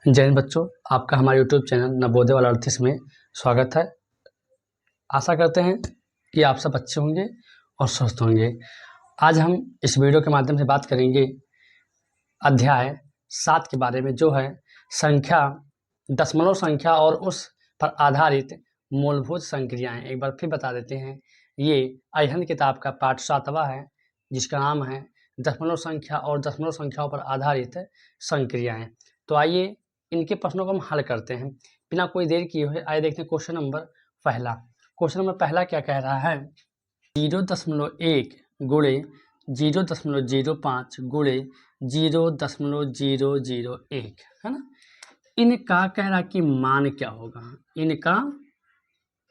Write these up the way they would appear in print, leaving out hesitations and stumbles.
जय हिंद बच्चों, आपका हमारे यूट्यूब चैनल नवोदय वाला अर्थिस में स्वागत है। आशा करते हैं कि आप सब अच्छे होंगे और स्वस्थ होंगे। आज हम इस वीडियो के माध्यम से बात करेंगे अध्याय 7 के बारे में, जो है संख्या, दशमलव संख्या और उस पर आधारित मूलभूत संक्रियाएं। एक बार फिर बता देते हैं, ये अध्ययन किताब का पाठ 7वां है, जिसका नाम है दशमलव संख्या और दशमलव संख्याओं पर आधारित संक्रियाएं। तो आइए इनके प्रश्नों को हम हल करते हैं बिना कोई देर किए हुए। आइए देखते हैं क्वेश्चन नंबर पहला। क्वेश्चन नंबर पहला क्या कह रहा है? 0.1 गुणे 0.05 गुणे 0.001 है ना। इनका कह रहा कि मान क्या होगा, इनका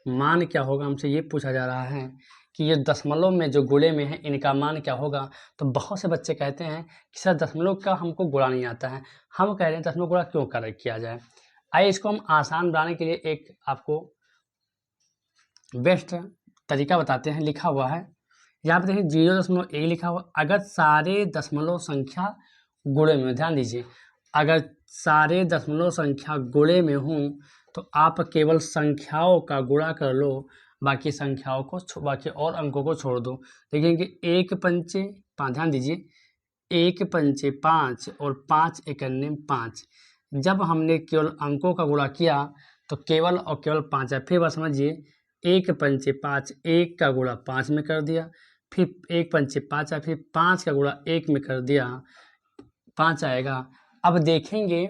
मान क्या होगा। हमसे ये पूछा जा रहा है कि ये दशमलव में जो गुणे में है, इनका मान क्या होगा। तो बहुत से बच्चे कहते हैं कि सर दशमलव का हमको गुणा नहीं आता है। हम कह रहे हैं दशमलव गुणा क्यों किया जाए। आइए इसको हम आसान बनाने के लिए एक आपको बेस्ट तरीका बताते हैं। लिखा हुआ है यहाँ पे देखिए 0.1 लिखा हुआ। अगर सारे दशमलव संख्या गुणे में, ध्यान दीजिए, अगर सारे दशमलव संख्या गुणे में हों तो आप केवल संख्याओं का गुणा कर लो, बाकी संख्याओं को, बाकी और अंकों को छोड़ दो। देखेंगे 1 पंचे 5, ध्यान दीजिए 1 पंचे 5 और 5 एकन्ने 5। जब हमने केवल अंकों का गुणा किया तो केवल और केवल 5 है। फिर बस समझिए 1 पंचे 5, 1 का गुणा 5 में कर दिया, फिर 1 पंचे 5 है, फिर 5 का गुणा 1 में कर दिया, 5 आएगा। अब देखेंगे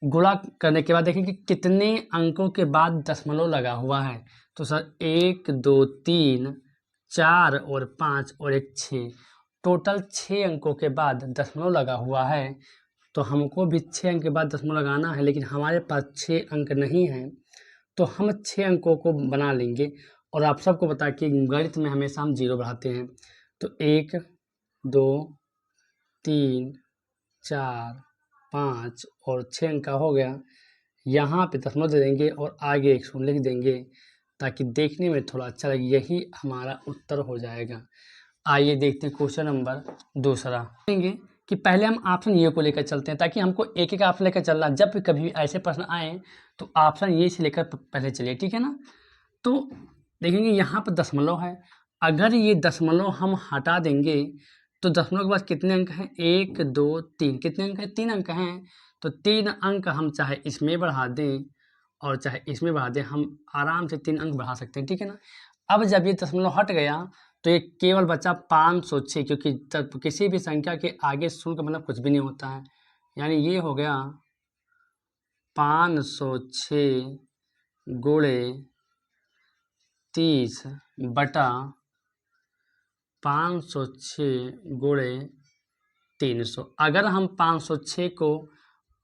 गुणा करने के बाद देखेंगे कितने अंकों के बाद दशमलव लगा हुआ है। तो सर 1 2 3 4 और 5 और 1 6, टोटल 6 अंकों के बाद दशमलव लगा हुआ है। तो हमको भी 6 अंक के बाद दशमलव लगाना है, लेकिन हमारे पास 6 अंक नहीं हैं, तो हम 6 अंकों को बना लेंगे। और आप सबको पता है कि गणित में हमेशा हम 0 बढ़ाते हैं। तो 1 2 3 4 5 और 6 अंक का हो गया। यहाँ पे दशमलव दे देंगे और आगे एक शून्य लिख देंगे, ताकि देखने में थोड़ा अच्छा लगे। यही हमारा उत्तर हो जाएगा। आइए देखते हैं क्वेश्चन नंबर दूसरा। देखेंगे कि पहले हम ऑप्शन ये को लेकर चलते हैं, ताकि हमको एक एक ऑप्शन लेकर चलना। जब भी कभी ऐसे प्रश्न आए तो ऑप्शन ये से लेकर पहले चलिए, ठीक है ना। तो देखेंगे यहाँ पर दशमलव है। अगर ये दशमलव हम हटा देंगे तो दशमलव के बाद कितने अंक हैं? 1 2 3, कितने अंक हैं? 3 अंक हैं। तो 3 अंक हम चाहे इसमें बढ़ा दें और चाहे इसमें बढ़ा दें, हम आराम से 3 अंक बढ़ा सकते हैं, ठीक है ना। अब जब ये दशमलव हट गया तो ये केवल बचा 506, क्योंकि तब किसी भी संख्या के आगे शून्य का मतलब कुछ भी नहीं होता है। यानी ये हो गया 506 गुणे 30 बटा 506 गुणे 300। अगर हम 506 को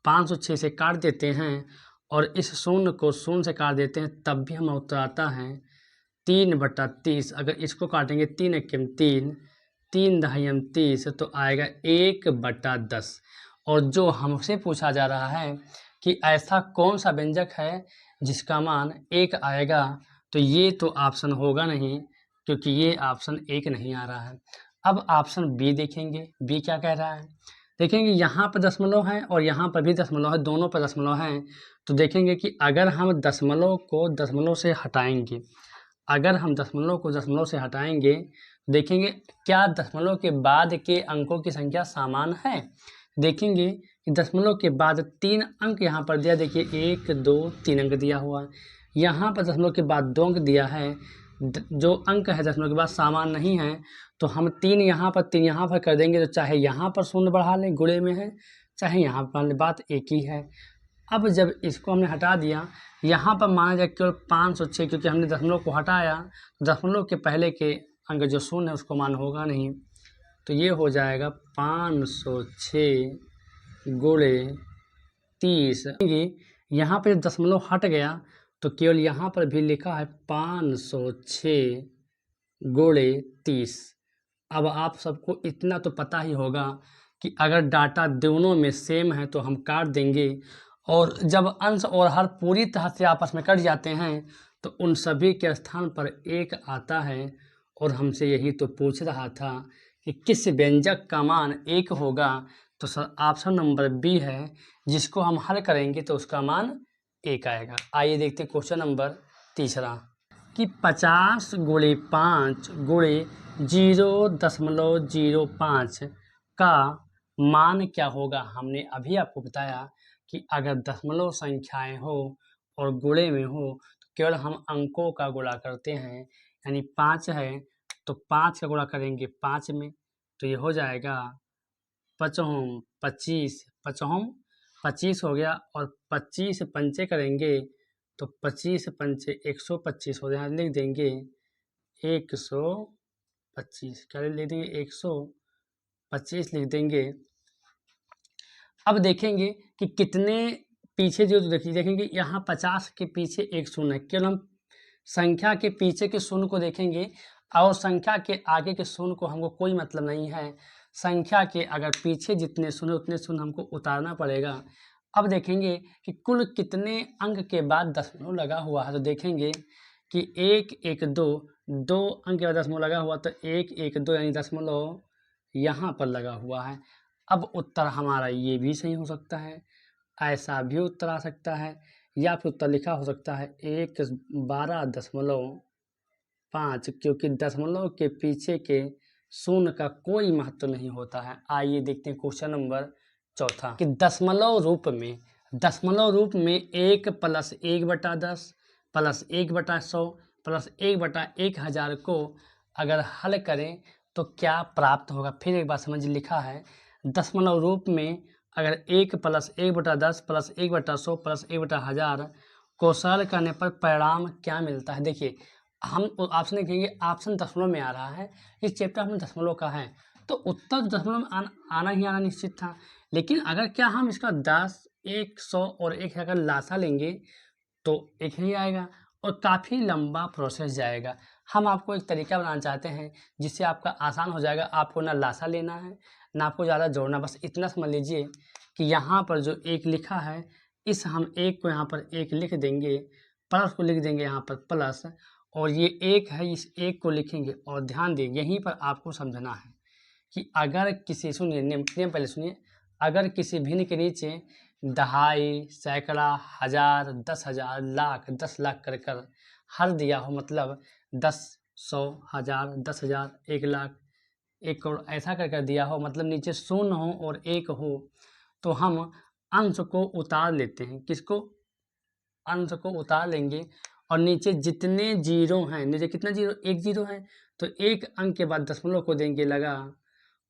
506 से काट देते हैं और इस शून्य को शून्य से काट देते हैं, तब भी हमें उत्तर आता है 3/30। अगर इसको काटेंगे 3 एकम 3, 3 दहाई 30, तो आएगा 1/10। और जो हमसे पूछा जा रहा है कि ऐसा कौन सा व्यंजक है जिसका मान 1 आएगा, तो ये तो ऑप्शन होगा नहीं, क्योंकि ये ऑप्शन 1 नहीं आ रहा है। अब ऑप्शन बी देखेंगे, बी क्या कह रहा है। देखेंगे यहाँ पर दशमलव है और यहाँ पर भी दशमलव है, दोनों पर दशमलव है। तो देखेंगे कि अगर हम दशमलव को दशमलव से हटाएंगे, अगर हम दशमलव को दशमलव से हटाएंगे, देखेंगे क्या दशमलव के बाद के अंकों की संख्या समान है। देखेंगे कि दशमलव के बाद 3 अंक यहाँ पर दिया, देखिए 1 2 3 अंक दिया हुआ है। यहाँ पर दशमलव के बाद 2 अंक दिया है। जो अंक है दशमलव के बाद समान नहीं है, तो हम 3 यहाँ पर 3 यहाँ पर कर देंगे। तो चाहे यहाँ पर शून्य बढ़ा लें, गुणे में है, चाहे यहाँ पर, बात एक ही है। अब जब इसको हमने हटा दिया, यहाँ पर माना जाए केवल 506, क्योंकि हमने दशमलव को हटाया, दशमलव के पहले के अंक जो शून्य है उसको मान होगा नहीं। तो ये हो जाएगा 506 गुणे 30। यहाँ पर दशमलव हट गया तो केवल यहाँ पर भी लिखा है 506 गुणे 30। अब आप सबको इतना तो पता ही होगा कि अगर डाटा दोनों में सेम है तो हम काट देंगे, और जब अंश और हर पूरी तरह से आपस में कट जाते हैं तो उन सभी के स्थान पर 1 आता है। और हमसे यही तो पूछ रहा था कि किस व्यंजक का मान 1 होगा। तो सर ऑप्शन नंबर बी है, जिसको हम हल करेंगे तो उसका मान 1 आएगा। आइए देखते हैं क्वेश्चन नंबर तीसरा कि 50 गुणे 5 गुणे 0.05 का मान क्या होगा। हमने अभी आपको बताया कि अगर दशमलव संख्याएं हो और गुणे में हो तो केवल हम अंकों का गुणा करते हैं। यानी 5 है तो 5 का गुणा करेंगे 5 में, तो ये हो जाएगा 5 25 25 हो गया, और 25 पंचे करेंगे तो 25 पंचे 125 हो जाए, लिख देंगे 125, क्या लिख देंगे 125 लिख देंगे। अब देखेंगे कि कितने पीछे जो देखेंगे यहाँ 50 के पीछे एक शून्य है, केवल हम संख्या के पीछे के शून्य को देखेंगे और संख्या के आगे के शून्य को हमको कोई मतलब नहीं है। संख्या के अगर पीछे जितने शून्य उतने शून्य हमको उतारना पड़ेगा। अब देखेंगे कि कुल कितने अंक के बाद दशमलव लगा हुआ है, तो देखेंगे कि 1 1 2 2 अंक के बाद दशमलव लगा हुआ, तो 1 1 2 यानी दशमलव यहाँ पर लगा हुआ है। अब उत्तर हमारा ये भी सही हो सकता है, ऐसा भी उत्तर आ सकता है, या फिर उत्तर लिखा हो सकता है 1 12.5, क्योंकि दशमलव के पीछे के शून्य का कोई महत्व नहीं होता है। आइए देखते हैं क्वेश्चन नंबर चौथा कि दशमलव रूप में 1 + 1/10 + 1/100 + 1/1000 को अगर हल करें तो क्या प्राप्त होगा। फिर एक बार समझ, लिखा है दशमलव रूप में अगर 1 + 1/10 + 1/100 + 1/1000 को सरल करने पर परिणाम क्या मिलता है। देखिए हम ऑप्शन देखेंगे, ऑप्शन दशमलव में आ रहा है, इस चैप्टर में दशमलव का है तो उत्तर दशमलव में आना ही आना निश्चित था। लेकिन अगर क्या हम इसका 10 100 और 1 अगर लासा लेंगे तो 1 ही आएगा और काफ़ी लंबा प्रोसेस जाएगा। हम आपको एक तरीका बनाना चाहते हैं जिससे आपका आसान हो जाएगा। आपको ना लासा लेना है ना आपको ज़्यादा जोड़ना, बस इतना समझ लीजिए कि यहाँ पर जो 1 लिखा है, इस हम 1 को यहाँ पर 1 लिख देंगे, प्लस को लिख देंगे यहाँ पर प्लस, और ये 1 है, इस 1 को लिखेंगे। और ध्यान दें यहीं पर आपको समझना है कि अगर किसी, सुनिए नियम पहले सुनिए, अगर किसी भिन्न के नीचे दहाई, सैकड़ा, हजार, 10,000, लाख, 10 लाख कर हर दिया हो, मतलब 10, 100, 1000, 10,000, 1 लाख, 1 करोड़ ऐसा कर दिया हो, मतलब नीचे शून्य हो और 1 हो, तो हम अंश को उतार लेते हैं। किसको? अंश को उतार लेंगे और नीचे जितने जीरो हैं, नीचे कितना जीरो, 1 जीरो है, तो 1 अंक के बाद दशमलव को देंगे लगा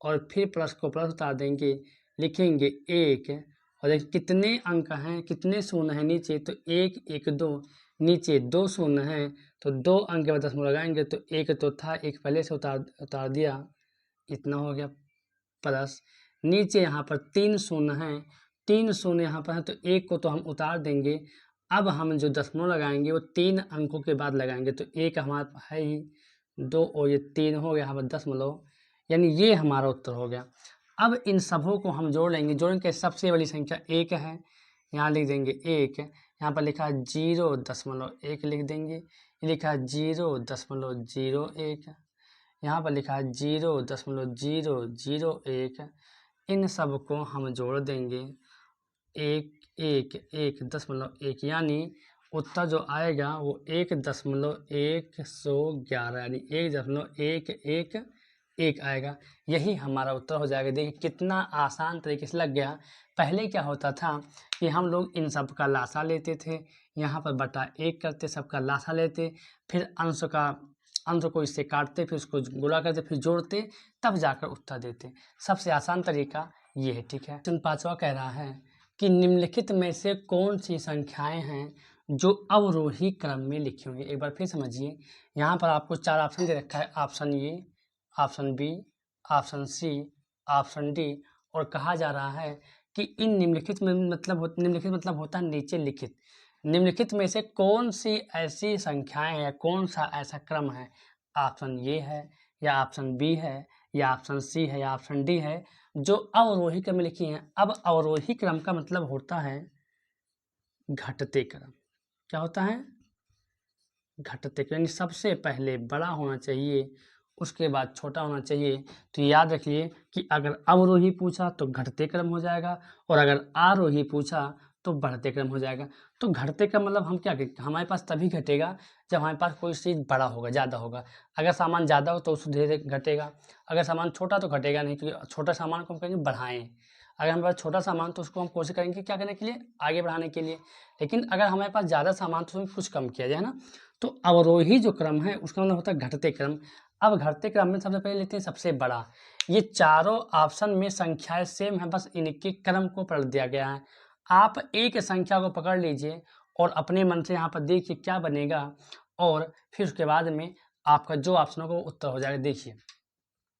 और फिर प्लस को प्लस उतार देंगे, लिखेंगे 1, और देखिए कितने अंक हैं, कितने शून्य हैं नीचे, तो 1 1 2, नीचे 2 शून्य हैं, तो 2 अंक के बाद दशमलव लगाएंगे तो 1 तो था, 1 पहले से उतार दिया, इतना हो गया, प्लस नीचे यहाँ पर 3 शून्य हैं, 3 शून्य यहाँ पर है, तो 1 को तो हम उतार देंगे। अब हम जो दशमलव लगाएंगे वो 3 अंकों के बाद लगाएंगे, तो 1 हमारा है ही, 2 और ये 3 हो गया हमारा दशमलव, यानी ये हमारा उत्तर हो गया। अब इन सबों को हम जोड़ लेंगे, जोड़ेंगे सबसे बड़ी संख्या 1 है, यहाँ लिख देंगे 1, यहाँ पर लिखा है 0.1 लिख देंगे, लिखा है 0.01, यहाँ पर लिखा है 0.001, इन सब को हम जोड़ देंगे 1.1 यानी उत्तर जो आएगा वो 1.111 यानी 1.111 आएगा। यही हमारा उत्तर हो जाएगा। देखिए कितना आसान तरीके से लग गया। पहले क्या होता था कि हम लोग इन सब का लासा लेते थे, यहाँ पर बटा 1 करते, सबका लासा लेते, फिर अंश को इससे काटते, फिर उसको गुणा करते, फिर जोड़ते, तब जाकर उत्तर देते। सबसे आसान तरीका ये है, ठीक है। प्रश्न 5वां कह रहा है कि निम्नलिखित में से कौन सी संख्याएं हैं जो अवरोही क्रम में लिखी हुई है। एक बार फिर समझिए, यहाँ पर आपको 4 ऑप्शन दे रखा है, option A, option B, option C, option D, और कहा जा रहा है कि इन निम्नलिखित में निम्नलिखित मतलब होता है नीचे लिखित, निम्नलिखित में से कौन सी ऐसी संख्याएं हैं, कौन सा ऐसा क्रम है, ऑप्शन ए है या ऑप्शन बी है या ऑप्शन सी है या ऑप्शन डी है, जो अवरोही क्रम में लिखी हैं। अब अवरोही क्रम का मतलब होता है घटते क्रम। क्या होता है? घटते क्रम, सबसे पहले बड़ा होना चाहिए उसके बाद छोटा होना चाहिए। तो याद रखिए कि अगर अवरोही पूछा तो घटते क्रम हो जाएगा, और अगर आरोही पूछा तो बढ़ते क्रम हो जाएगा। तो घटते क्रम मतलब हम क्या करें, हमारे पास तभी घटेगा जब हमारे पास कोई चीज़ बड़ा होगा, ज़्यादा होगा। अगर सामान ज़्यादा हो तो उससे धीरे धीरे घटेगा, अगर सामान छोटा तो घटेगा नहीं, क्योंकि छोटा सामान को हम कहेंगे बढ़ाएं। अगर हमारे पास छोटा सामान तो उसको हम कोशिश करेंगे क्या करने के लिए, आगे बढ़ाने के लिए। लेकिन अगर हमारे पास ज़्यादा सामान तो उसमें कुछ कम किया जाए ना। तो अवरोही जो क्रम है उसका मतलब होता है घटते क्रम। अब घटते क्रम में सबसे पहले लेते हैं सबसे बड़ा। ये चारों ऑप्शन में संख्याएं सेम है, बस इनके क्रम को पलट दिया गया है। आप एक संख्या को पकड़ लीजिए और अपने मन से यहाँ पर देखिए क्या बनेगा, और फिर उसके बाद में आपका जो ऑप्शन होगा वो उत्तर हो जाएगा। देखिए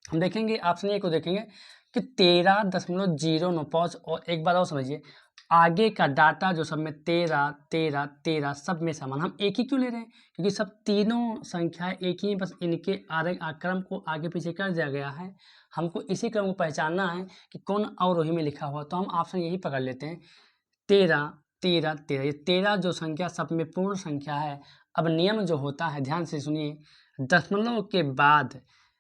हम देखेंगे ऑप्शन ए को देखेंगे कि 13.095, और एक बार और समझिए, आगे का डाटा जो सब में 13 13 13 सब में समान, हम एक ही क्यों ले रहे हैं, क्योंकि सब तीनों संख्याएं एक ही, बस इनके क्रम को आगे पीछे कर दिया गया है। हमको इसी क्रम को पहचानना है कि कौन अवरोही में लिखा हुआ, तो हम ऑप्शन यही पकड़ लेते हैं 13 13 13। ये 13 जो संख्या सब में पूर्ण संख्या है। अब नियम जो होता है, ध्यान से सुनिए, दशमलव के बाद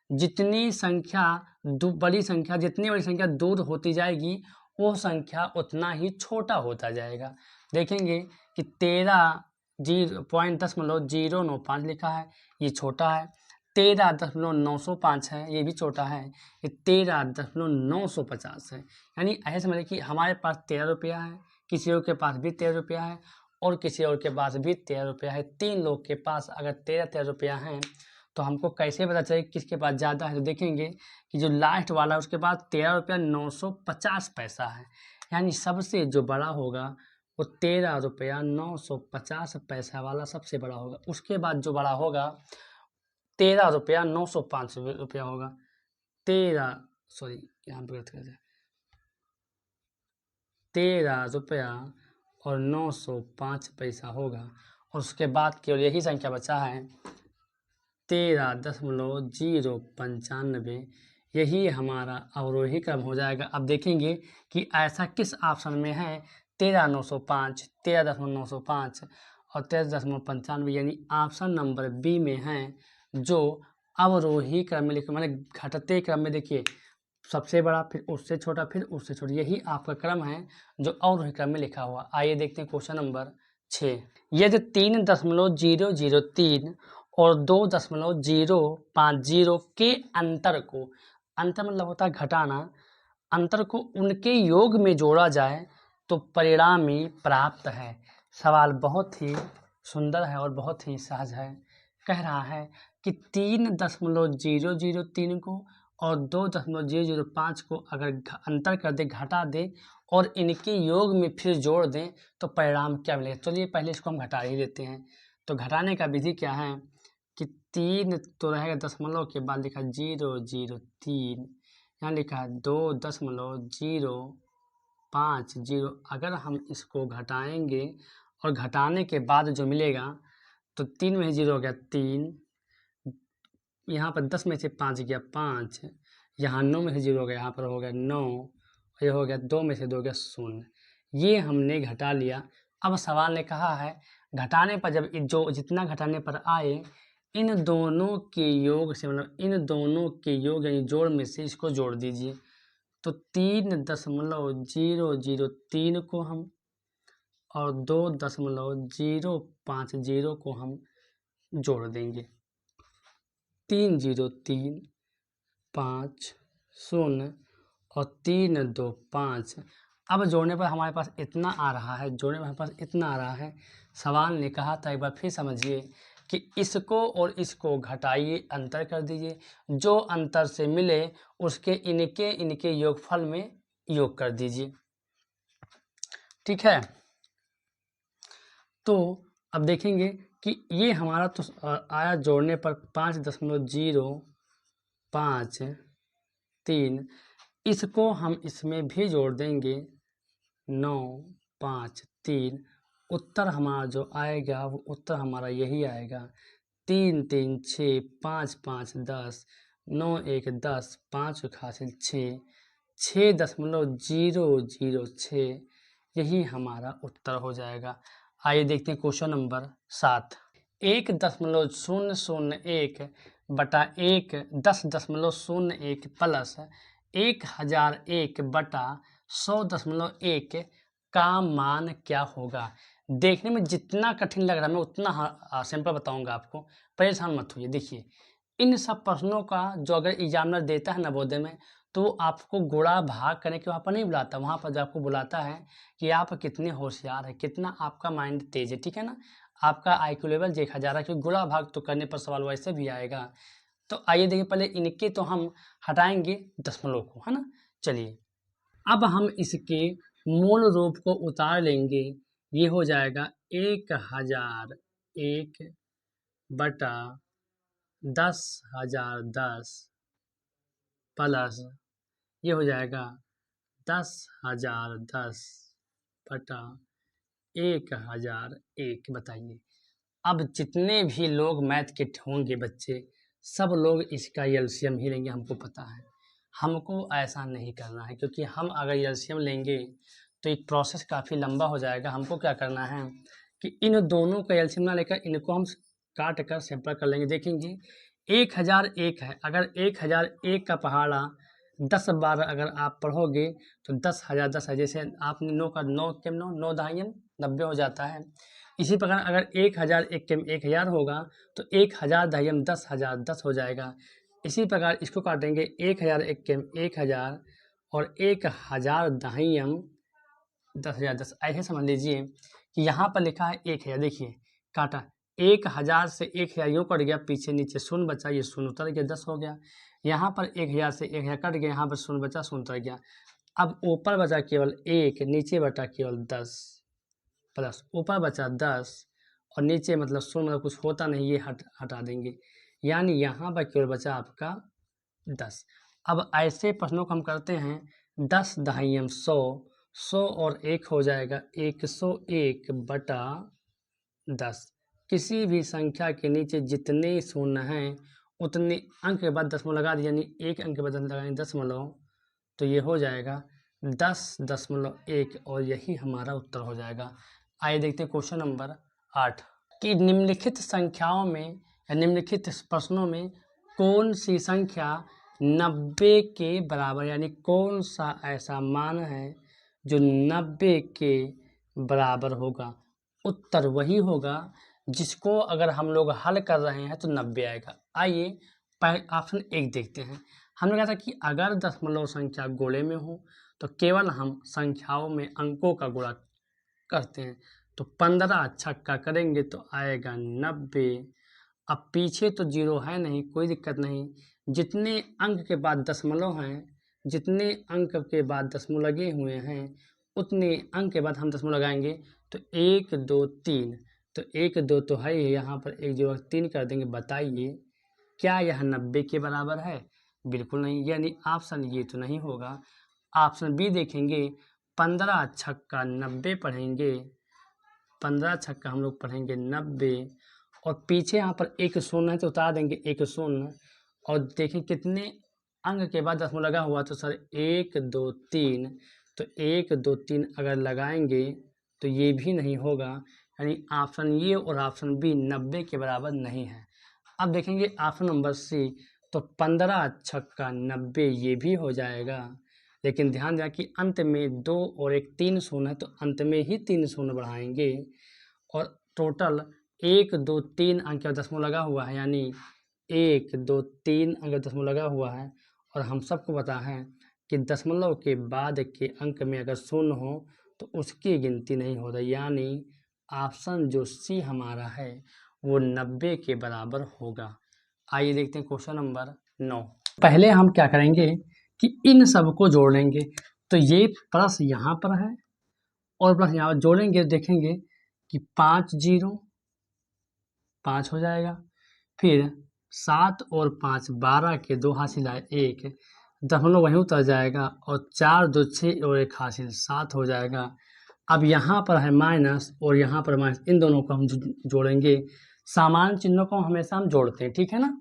जितनी संख्या बड़ी संख्या, जितनी बड़ी संख्या दूर होती जाएगी वो संख्या उतना ही छोटा होता जाएगा। देखेंगे कि 13.095 लिखा है, ये छोटा है। 13.905 है, ये भी छोटा है। ये 13.950 है। यानी ऐसे समझिए कि हमारे पास 13 रुपया है, किसी और के पास भी 13 रुपया है, और किसी और के पास भी 13 रुपया है। 3 लोग के पास अगर 13 रुपया है तो हमको कैसे पता चले किसके पास ज़्यादा है। तो देखेंगे कि जो लास्ट वाला है उसके पास 13 रुपया 950 पैसा है, यानी सबसे जो बड़ा होगा वो 13 रुपया 950 पैसा वाला सबसे बड़ा होगा। उसके बाद जो बड़ा होगा 13 रुपया 905 रुपया होगा। 13 रुपया और 905 पैसा होगा, और उसके बाद केवल यही संख्या बचा है 13.095। यही हमारा अवरोही क्रम हो जाएगा। अब देखेंगे कि ऐसा किस ऑप्शन में है 13.905, 13.905 और 13.95, यानी ऑप्शन नंबर बी में है, जो अवरोही क्रम में लिखा, मतलब घटते क्रम में। देखिए सबसे बड़ा, फिर उससे छोटा, फिर उससे छोटा, यही आपका क्रम है जो अवरोही क्रम में लिखा हुआ। आइए देखते हैं क्वेश्चन नंबर 6। यदि 3.003 और 2.050 के अंतर को, अंतर मतलब होता है घटाना, अंतर को उनके योग में जोड़ा जाए तो परिणामी प्राप्त है। सवाल बहुत ही सुंदर है और बहुत ही सहज है। कह रहा है कि 3.003 को और 2.005 को अगर अंतर कर दे, घटा दे, और इनके योग में फिर जोड़ दें तो परिणाम क्या मिलेगा। चलिए पहले इसको हम घटा ही देते हैं। तो घटाने का विधि क्या है कि 3 तो रहेगा, दशमलव के बाद लिखा 003, यहाँ लिखा 2.050। अगर हम इसको घटाएंगे और घटाने के बाद जो मिलेगा तो 3 में 0 हो गया 3, यहाँ पर 10 में से 5 गया 5, यहाँ 9 में से 0 हो गया, यहाँ पर हो गया 9, और ये हो गया 2 में से 2 गया 0। ये हमने घटा लिया। अब सवाल ने कहा है घटाने पर जब जो जितना घटाने पर आए, इन दोनों के योग से, मतलब इन दोनों के योग यानी जोड़ में से इसको जोड़ दीजिए। तो 3.003 को हम और 2.050 को हम जोड़ देंगे। 30350 और 325। अब जोड़ने पर हमारे पास इतना आ रहा है, सवाल ने कहा था, एक बार फिर समझिए, कि इसको और इसको घटाइए, अंतर कर दीजिए, जो अंतर से मिले उसके इनके योगफल में योग कर दीजिए। ठीक है, तो अब देखेंगे कि ये हमारा तो आया जोड़ने पर 5.053, इसको हम इसमें भी जोड़ देंगे 953। उत्तर हमारा जो आएगा वो उत्तर हमारा यही आएगा 3 3 6 5 5 10, 9 1 10, 5 हासिल 6, 6.006, यही हमारा उत्तर हो जाएगा। आइए देखते हैं क्वेश्चन नंबर 7। 1.001 बटा 1 10.01 प्लस 1001 बटा 100.1 का मान क्या होगा। देखने में जितना कठिन लग रहा है मैं उतना सिंपल बताऊंगा आपको, परेशान मत होइए। देखिए इन सब प्रश्नों का जो अगर एग्जामिनर देता है नवोदय में तो आपको गुणा भाग करने के वहाँ पर नहीं बुलाता, वहाँ पर जो आपको बुलाता है कि आप कितने होशियार हैं, कितना आपका माइंड तेज है, ठीक है ना, आपका IQ लेवल देखा जा रहा है, क्योंकि गुणा भाग तो करने पर सवाल वैसे भी आएगा। तो आइए देखिए, पहले इनके तो हम हटाएंगे दशमलव को, है ना। चलिए अब हम इसके मूल रूप को उतार लेंगे, ये हो जाएगा 1001 बटा 10,010 प्लस ये हो जाएगा 10,010 बटा 1001। बताइए अब जितने भी लोग मैथ के होंगे बच्चे, सब लोग इसका एलसीएम ही लेंगे, हमको पता है। हमको ऐसा नहीं करना है, क्योंकि हम अगर एलसीएम लेंगे तो एक प्रोसेस काफ़ी लंबा हो जाएगा। हमको क्या करना है कि इन दोनों का एलसीएम ना लेकर इनको हम काट कर सिंपल कर लेंगे। देखेंगे 1001 है, अगर 1001 का पहाड़ा 10 बार अगर आप पढ़ोगे तो 10,010 है। जैसे आपने 9 का 9 के 9 9 दहाइयन 90 हो जाता है। इसी प्रकार अगर 1001 के 1000 होगा तो 1000 दहाइयन 10,010 हो जाएगा। इसी प्रकार इसको काटेंगे 1001 के 1000 और 1000 दहाइयन 10,010। ऐसे समझ लीजिए कि यहाँ पर लिखा है 1000, देखिए काटा 1000 से 1000 यूँ कट गया, पीछे नीचे शून्य बचा, ये शून्य उतर गया, 10 हो गया। यहाँ पर 1000 से 1000 कट गया, यहाँ पर शून्य बचा, शून्य उतर गया। अब ऊपर बचा केवल 1, नीचे बचा केवल 10 प्लस ऊपर बचा 10 और नीचे मतलब शून्य, मतलब कुछ होता नहीं, ये हटा देंगे, यानी यहाँ पर केवल बचा आपका 10। अब ऐसे प्रश्नों को हम करते हैं 10 दहाइयन 100, 100 और 1 हो जाएगा 101 बटा 10। किसी भी संख्या के नीचे जितने शून्य हैं उतने अंक के बाद दशमलव लगा दिए, यानी एक अंक के बाद लगाएंगे दशमलव, तो ये हो जाएगा 10.1 और यही हमारा उत्तर हो जाएगा। आइए देखते हैं क्वेश्चन नंबर 8 कि निम्नलिखित संख्याओं में या निम्नलिखित प्रश्नों में कौन सी संख्या 90 के बराबर, यानी कौन सा ऐसा मान है जो 90 के बराबर होगा। उत्तर वही होगा जिसको अगर हम लोग हल कर रहे हैं तो 90 आएगा। आइए ऑप्शन 1 देखते हैं। हमने कहा था कि अगर दशमलव संख्या गोले में हो तो केवल हम संख्याओं में अंकों का गुणा करते हैं, तो 15 छक्का करेंगे तो आएगा 90। अब पीछे तो 0 है नहीं, कोई दिक्कत नहीं, जितने अंक के बाद दशमलव हैं, जितने अंक के बाद दशमलव लगे हुए हैं उतने अंक के बाद हम दशमलव लगाएंगे, तो 1 2 3, तो 1 2 तो है ही, यहाँ पर 1 0 3 कर देंगे। बताइए क्या यह 90 के बराबर है? बिल्कुल नहीं, यानी ऑप्शन ये तो नहीं होगा। ऑप्शन बी देखेंगे, 15 छक्का 90 पढ़ेंगे, 15 छक्का हम लोग पढ़ेंगे 90 और पीछे यहाँ पर एक शून्य है तो उतार देंगे एक शून्य, और देखें कितने अंक के बाद दशमलव लगा हुआ, तो सर 1 2 3, तो 1 2 3 अगर लगाएंगे तो ये भी नहीं होगा, यानी ऑप्शन ये और ऑप्शन बी 90 के बराबर नहीं है। अब देखेंगे ऑप्शन नंबर सी, तो 15 छक्का 90 ये भी हो जाएगा, लेकिन ध्यान दें कि अंत में 2 और 1 3 शून्य है, तो अंत में ही 3 शून्य बढ़ाएंगे और टोटल 1 2 3 अंक का दशमलव लगा हुआ है, यानी 1 2 3 अंक का दशमलव लगा हुआ है। और हम सबको पता है कि दशमलव के बाद के अंक में अगर शून्य हो तो उसकी गिनती नहीं होता, यानी ऑप्शन जो सी हमारा है वो 90 के बराबर होगा। आइए देखते हैं क्वेश्चन नंबर 9। पहले हम क्या करेंगे कि इन सब को जोड़ लेंगे, तो ये प्लस यहाँ पर है और प्लस यहाँ पर जोड़ेंगे, देखेंगे कि 5 0 5 हो जाएगा, फिर 7 और 5 12 के 2 हासिल आए 1, दशमलव वहीं उतर जाएगा और 4 2 6 और 1 हासिल 7 हो जाएगा। अब यहाँ पर है माइनस और यहाँ पर माइनस, इन दोनों को हम जोड़ेंगे, समान चिन्हों को हमेशा हम जोड़ते हैं, ठीक है ना।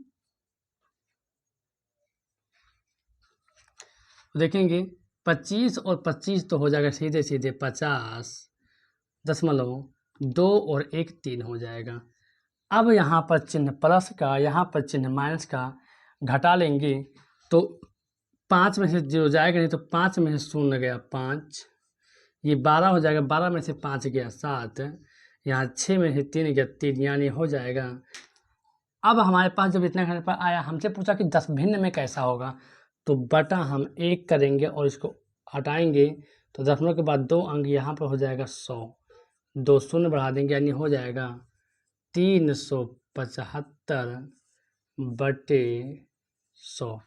देखेंगे 25 और 25 तो हो जाएगा सीधे सीधे 50, दशमलव 2 और 1 3 हो जाएगा। अब यहाँ पर चिन्ह प्लस का, यहाँ पर चिन्ह माइनस का घटा लेंगे तो 5 में से 0 जाएगा नहीं, तो 5 में से 0 गया 5, ये 12 हो जाएगा, 12 में से 5 गया 7, यहाँ 6 में से 3 गया 3, यानी हो जाएगा। अब हमारे पास जब इतना घर पर आया, हमसे पूछा कि 10 भिन्न में कैसा होगा, तो बटा हम 1 करेंगे और इसको हटाएंगे तो दशमलव के बाद 2 अंक यहाँ पर हो जाएगा 100, 2 शून्य बढ़ा देंगे यानी हो जाएगा 375 बटे 100।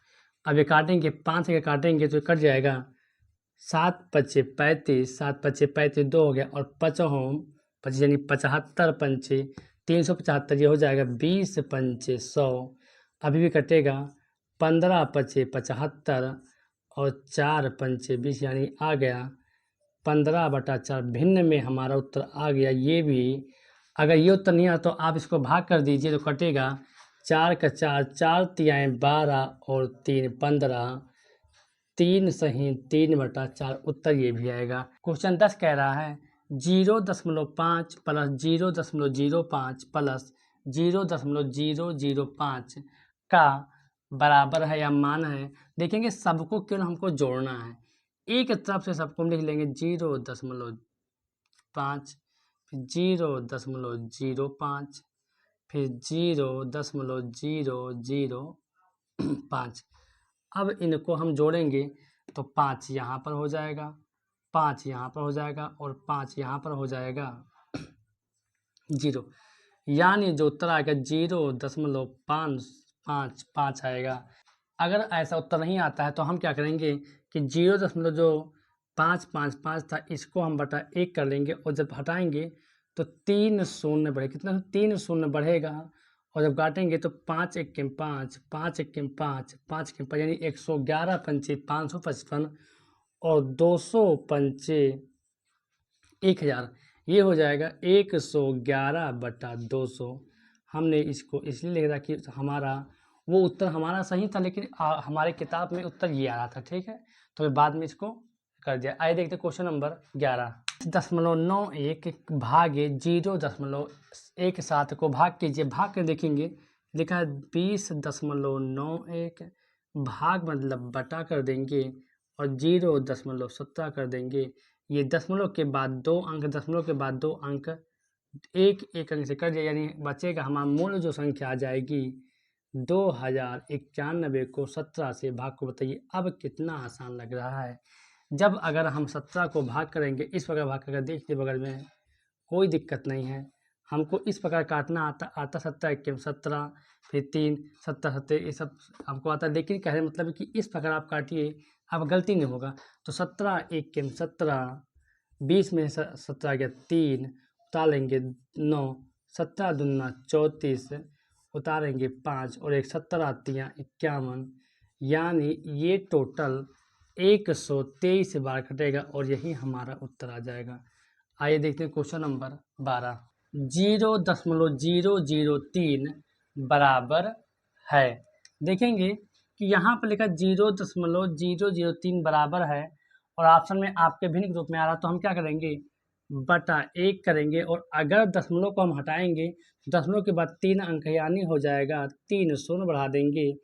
अब ये काटेंगे, 5 के काटेंगे तो कट जाएगा, 7 पच्चे 35, 7 पच्चे 35, 2 हो गया और 25 यानी 75 पंचे 375, ये हो जाएगा 20 पंचे 100। अभी भी कटेगा, 15 पच्चे 75 और 4 पंचे 20, यानी आ गया 15/4। भिन्न में हमारा उत्तर आ गया। ये भी अगर ये उत्तर नहीं आया तो आप इसको भाग कर दीजिए तो कटेगा, 4 का 4, 4 तियाएँ 12 और 3 15, 3 सही 3/4, उत्तर ये भी आएगा। क्वेश्चन 10 कह रहा है 0.5 प्लस 0.05 प्लस 0.005 का बराबर है या मान है। देखेंगे सबको केवल हमको जोड़ना है, एक तरफ से सबको हम लिख लेंगे 0.5, फिर 0.05, फिर 0.005। अब इनको हम जोड़ेंगे तो 5 यहाँ पर हो जाएगा, 5 यहाँ पर हो जाएगा और 5 यहाँ पर हो जाएगा 0, यानी जो उत्तर आएगा 0.555 आएगा। अगर ऐसा उत्तर नहीं आता है तो हम क्या करेंगे कि 0.555 था, इसको हम बटा 1 कर लेंगे और जब हटाएंगे तो 3 शून्य बढ़े, कितना 3 शून्य बढ़ेगा और जब काटेंगे तो 5 1 5, 5 1 5, 5 5, यानी 111 पंचे 555 और 200 पंचे 1000, ये हो जाएगा 111/200। हमने इसको इसलिए लिखा कि हमारा वो उत्तर हमारा सही था, लेकिन हमारे किताब में उत्तर ये आ रहा था, ठीक है, तो बाद में इसको कर दिया। आइए देखते क्वेश्चन नंबर 11। 0.91 भागे 0.17 को भाग कीजिए। भाग कर देखेंगे, लिखा है 20.91 भाग मतलब बटा कर देंगे और 0.17 कर देंगे। ये दशमलव के बाद 2 अंक, दशमलव के बाद 2 अंक एक अंक से कट जाए, यानी बचेगा हमारा मूल जो संख्या आ जाएगी 2091 को 17 से भाग को बताइए। अब कितना आसान लग रहा है। जब अगर हम 17 को भाग करेंगे, इस प्रकार भाग करके देखिए बगल में कोई दिक्कत नहीं है, हमको इस प्रकार काटना आता 17 1 17, फिर 3 17 17, ये सब हमको आता है, लेकिन कहने मतलब है कि इस प्रकार आप काटिए, अब गलती नहीं होगा। तो 17 1 17, 20 में 17 गया 3, उतारेंगे 9, 17 दूना 34, उतारेंगे 5 और 1 17 तियाँ 51, यानी ये टोटल 123 बार कटेगा और यही हमारा उत्तर आ जाएगा। आइए देखते हैं क्वेश्चन नंबर 12। 0.003 बराबर है। देखेंगे कि यहाँ पर लिखा 0.003 बराबर है और ऑप्शन में आपके भिन्न के रूप में आ रहा, तो हम क्या करेंगे, बटा 1 करेंगे और अगर दशमलव को हम हटाएंगे दशमलव के बाद 3 अंक यानी हो जाएगा 3 शून्य बढ़ा देंगे।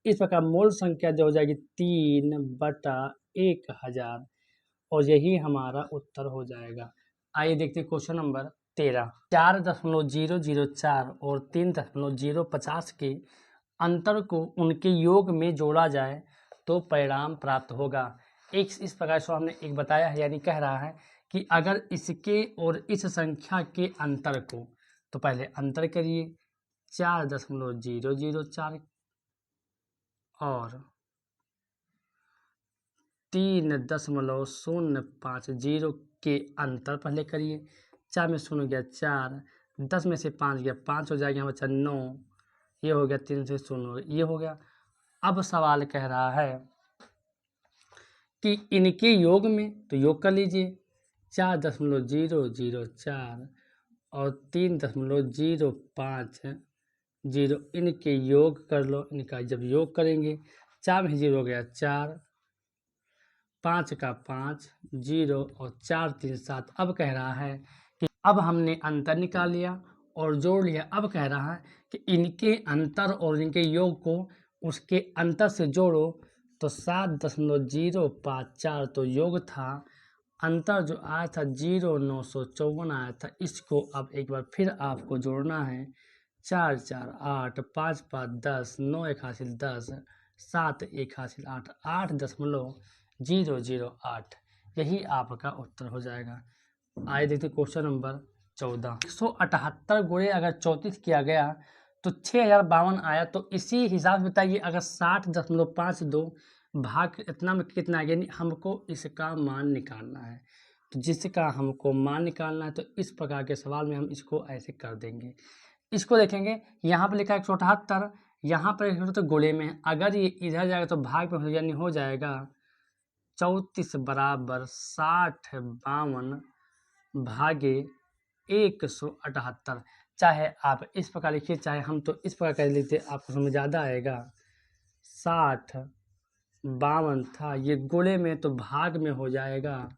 इस प्रकार मूल संख्या जो हो जाएगी 3/1000 और यही हमारा उत्तर हो जाएगा। आइए देखते हैं क्वेश्चन नंबर 13। 4.004 और 3.050 के अंतर को उनके योग में जोड़ा जाए तो परिणाम प्राप्त होगा। एक इस प्रकार से हमने एक बताया है, यानी कह रहा है कि अगर इसके और इस संख्या के अंतर को, तो पहले अंतर करिए 4.004 और 3.050 के अंतर पहले करिए। 4 में 0 गया 4, 10 में से 5 गया 5 हो जाएगा, यहाँ बचा 9, ये हो गया 3 से 0 ये हो गया। अब सवाल कह रहा है कि इनके योग में, तो योग कर लीजिए 4.004 और 3.050, इनके योग कर लो। इनका जब योग करेंगे 4 में 0 गया 4, 5 का 5, 0 और 4 3 7। अब कह रहा है कि अब हमने अंतर निकाल लिया और जोड़ लिया। अब कह रहा है कि इनके अंतर और इनके योग को उसके अंतर से जोड़ो, तो 7.054 तो योग था, अंतर जो आया था 0,954 आया था। इसको अब एक बार फिर आपको जोड़ना है। 4 4 8, 5 5 10, 9 1 हासिल 10, 7 1 हासिल 8, 8.008, यही आपका उत्तर हो जाएगा। आइए देखते क्वेश्चन नंबर 14। 178 गुणे अगर 34 किया गया तो 6052 आया। तो इसी हिसाब से बताइए, अगर 60.52 भाग इतना में कितना आएगा, यानी हमको इसका मान निकालना है। तो जिसका हमको मान निकालना है तो इस प्रकार के सवाल में हम इसको ऐसे कर देंगे। इसको देखेंगे, यहाँ पर लिखा है 178, यहाँ पर तो गुणे में है, अगर ये इधर जाएगा तो भाग में यानी हो जाएगा 34 बराबर 6052 भागे 178। चाहे आप इस प्रकार लिखिए, चाहे हम तो इस प्रकार कर लेते, आपको समझ ज़्यादा आएगा। 6052 था, ये गुणे में तो भाग में हो जाएगा,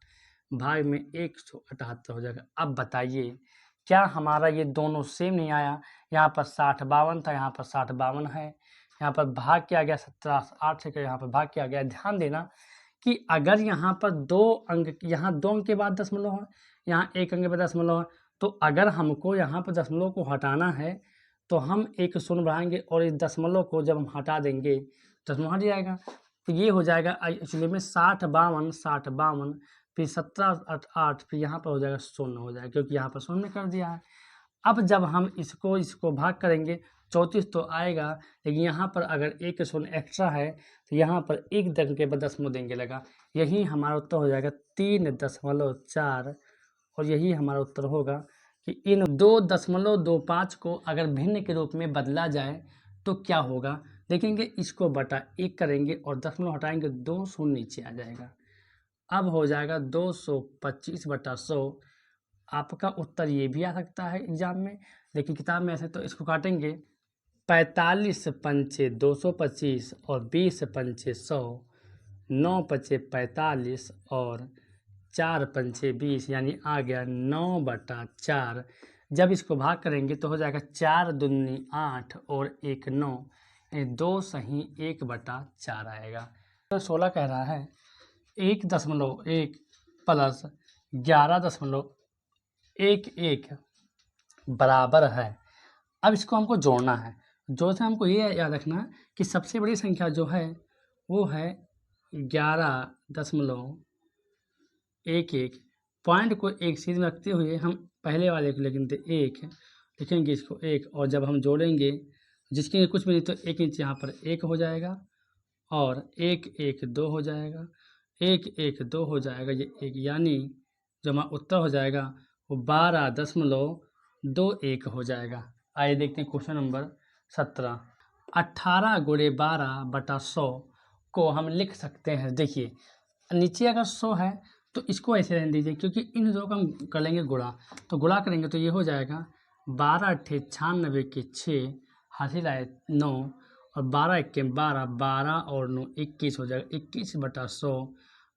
भाग में 178 हो जाएगा। अब बताइए क्या हमारा ये दोनों सेम नहीं आया? यहाँ पर 6052 था, यहाँ पर 6052 है, यहाँ पर भाग किया गया 17 8 से, यहाँ पर भाग किया गया। ध्यान देना कि अगर यहाँ पर 2 अंक, यहाँ 2 अंक के बाद दशमलव है, यहाँ 1 अंक के बाद दशमलव है, तो अगर हमको यहाँ पर दशमलव को हटाना है तो हम एक शून्य बढ़ाएंगे और इस दशमलव को जब हम हटा देंगे दशमलव हट जाएगा। तो ये हो जाएगा एक्चुअली में 6052, फिर 17 8, फिर यहाँ पर हो जाएगा 0 हो जाएगा, क्योंकि यहाँ पर 0 कर दिया है। अब जब हम इसको भाग करेंगे 34 तो आएगा, लेकिन यहाँ पर अगर एक शून्य एक्स्ट्रा है तो यहाँ पर एक दशमलव के बाद दशमलव देंगे लगा, यही हमारा उत्तर हो जाएगा 3.4। और यही हमारा उत्तर होगा कि इन 2.25 को अगर भिन्न के रूप में बदला जाए तो क्या होगा। देखेंगे, इसको बटा 1 करेंगे और दशमलव हटाएंगे, 2 शून्य नीचे आ जाएगा। अब हो जाएगा 225/100। आपका उत्तर ये भी आ सकता है एग्जाम में, लेकिन किताब में ऐसे तो इसको काटेंगे। 45 पंचे 225 और 20 पंचे 100, 9 पंचे 45 और 4 पंचे 20, यानी आ गया 9/4। जब इसको भाग करेंगे तो हो जाएगा 4 दूनी 8 और 1 9, 2 सही 1/4 आएगा। तो 16 कह रहा है 1.1 प्लस 11.11 बराबर है। अब इसको हमको जोड़ना है। जोड़ते हमको ये याद रखना कि सबसे बड़ी संख्या जो है वो है 11.11। पॉइंट को एक सीध में रखते हुए हम पहले वाले को लिखेंगे 1, लिखेंगे इसको 1, और जब हम जोड़ेंगे जिसके कुछ भी नहीं तो 1 इंच यहाँ पर 1 हो जाएगा और 1 1 2 हो जाएगा, 1 1 2 हो जाएगा, ये 1, यानी जो हमारा उत्तर हो जाएगा वो 12.21 हो जाएगा। आइए देखते हैं क्वेश्चन नंबर 17। 18 गुणे 12/100 को हम लिख सकते हैं। देखिए नीचे अगर 100 है तो इसको ऐसे रहने दीजिए, क्योंकि इन दो का हम कर लेंगे गुणा, तो गुणा करेंगे तो ये हो जाएगा 12 अट्ठे 96 के 6 हासिल आए 9 और 12 1 12, 12 और 9 21 हो जाएगा, 21/100।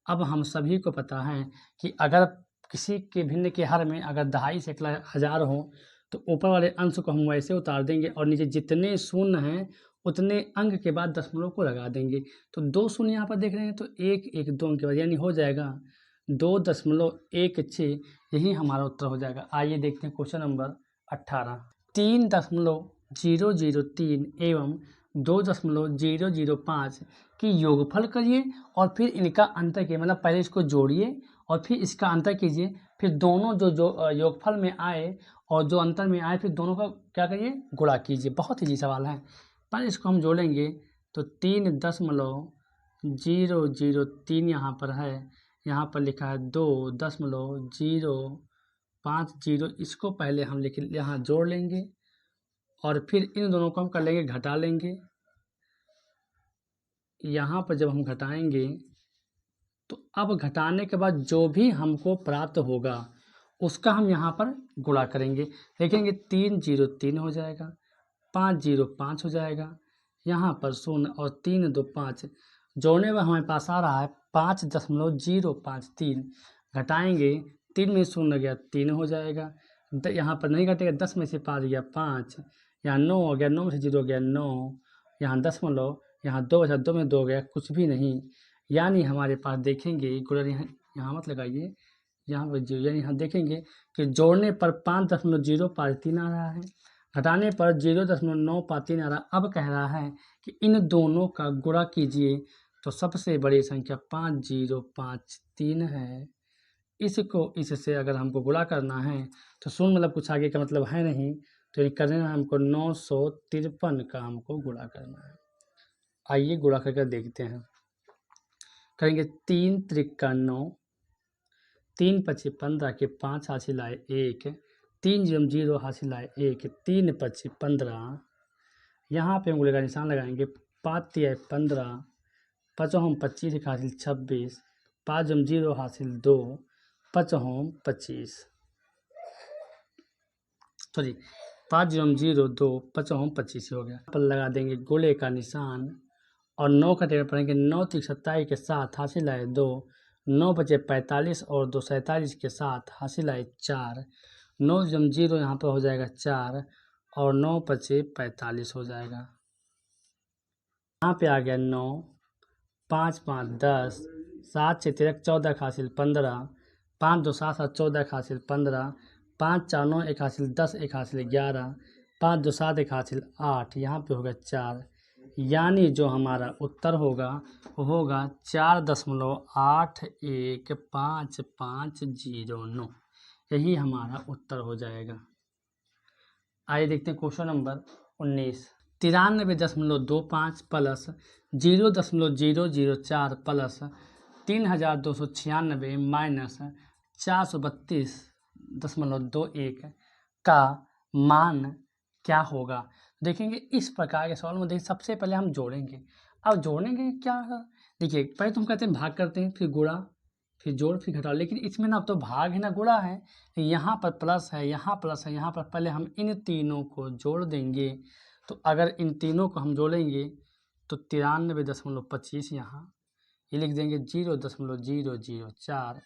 अब हम सभी को पता है कि अगर किसी के भिन्न के हर में अगर दहाई से 1000 हो तो ऊपर वाले अंश को हम वैसे उतार देंगे और नीचे जितने शून्य हैं उतने अंक के बाद दशमलव को लगा देंगे। तो 2 शून्य यहाँ पर देख रहे हैं तो 1 1 2 अंक के बाद यानी हो जाएगा 2.16, यही हमारा उत्तर हो जाएगा। आइए देखते हैं क्वेश्चन नंबर 18। 3.003 एवं 2.005 की योगफल करिए और फिर इनका अंतर कीजिए। मतलब पहले इसको जोड़िए और फिर इसका अंतर कीजिए, फिर दोनों जो योगफल में आए और जो अंतर में आए फिर दोनों का क्या करिए, गुणा कीजिए। बहुत ईजी सवाल है। पर इसको हम जोड़ेंगे तो 3.003 यहाँ पर है, यहाँ पर लिखा है 2.050। इसको पहले हम लिख यहाँ जोड़ लेंगे और फिर इन दोनों को हम कर लेंगे घटा लेंगे। यहाँ पर जब हम घटाएंगे तो अब घटाने के बाद जो भी हमको प्राप्त होगा उसका हम यहाँ पर गुणा करेंगे। देखेंगे 303 हो जाएगा, 505 हो जाएगा, यहाँ पर 0 और 3 2 5 जोड़ने में हमारे पास आ रहा है 5.053। घटाएंगे 3 में 0 गया 3 हो जाएगा, यहाँ पर नहीं घटेगा, 10 में से 5 गया 5, यहाँ 9 हो गया, 9 में से 0 गया 9, यहाँ दशमलव, यहाँ 2 बचा, 2 में 2 गया, कुछ भी नहीं। यानी हमारे पास देखेंगे गुणन यहाँ मत लगाइए, यहाँ पर 0, यानी यहाँ देखेंगे कि जोड़ने पर 5.053 आ रहा है, घटाने पर 0.953 आ रहा। अब कह रहा है कि इन दोनों का गुणा कीजिए, तो सबसे बड़ी संख्या 5053 है। इसको इससे अगर हमको गुणा करना है तो शून्य मतलब कुछ आगे का मतलब है नहीं, तो ये करना है हमको 953 का हमको गुणा करना है। आइए गुणा करके देखते हैं। करेंगे 3 त्रिका 9, 3 पच्ची 15 के 5 हासिल आए 1, 3 0 हासिल आए 1, 3 पच्ची 15, यहाँ पे उंगली का निशान लगाएंगे, 5 तिया 15, 5 25 एक हासिल 26, 5 0 हासिल 2, 5 25, सॉरी 5 0 2, 5 25 हो गया। पर लगा देंगे गोले का निशान और 9 का टेबल पढ़ेंगे, 9 3 27 के साथ हासिल आए 2, 9 बचे 45 और 2 47 के साथ हासिल आए 4, 9 0 यहाँ पर हो जाएगा 4 और 9 बचे 45 हो जाएगा। यहाँ पे आ गया 9, 5 5 10, 7 6 13 14 का हासिल 15, 5 2 7 7 14 का हासिल 15, 5 4 9 एक हासिल 10 एक हासिल 11, 5 2 7 एक हासिल 8, यहाँ पे होगा 4। यानी जो हमारा उत्तर होगा वो होगा 4.81550, यही हमारा उत्तर हो जाएगा। आइए देखते हैं question number 19। 93.25 plus 0.004 plus 3296 minus 432.21 का मान क्या होगा। देखेंगे इस प्रकार के सवाल में, देखिए सबसे पहले हम जोड़ेंगे। अब जोड़ेंगे क्या, देखिए पहले तो हम कहते हैं भाग करते हैं, फिर गुणा, फिर जोड़, फिर घटाओ, लेकिन इसमें ना अब तो भाग है ना गुणा है, यहाँ पर प्लस है, यहाँ प्लस है, यहाँ पर पहले हम इन तीनों को जोड़ देंगे। तो अगर इन तीनों को हम जोड़ेंगे तो 93.25 यहाँ ये लिख देंगे 0.004,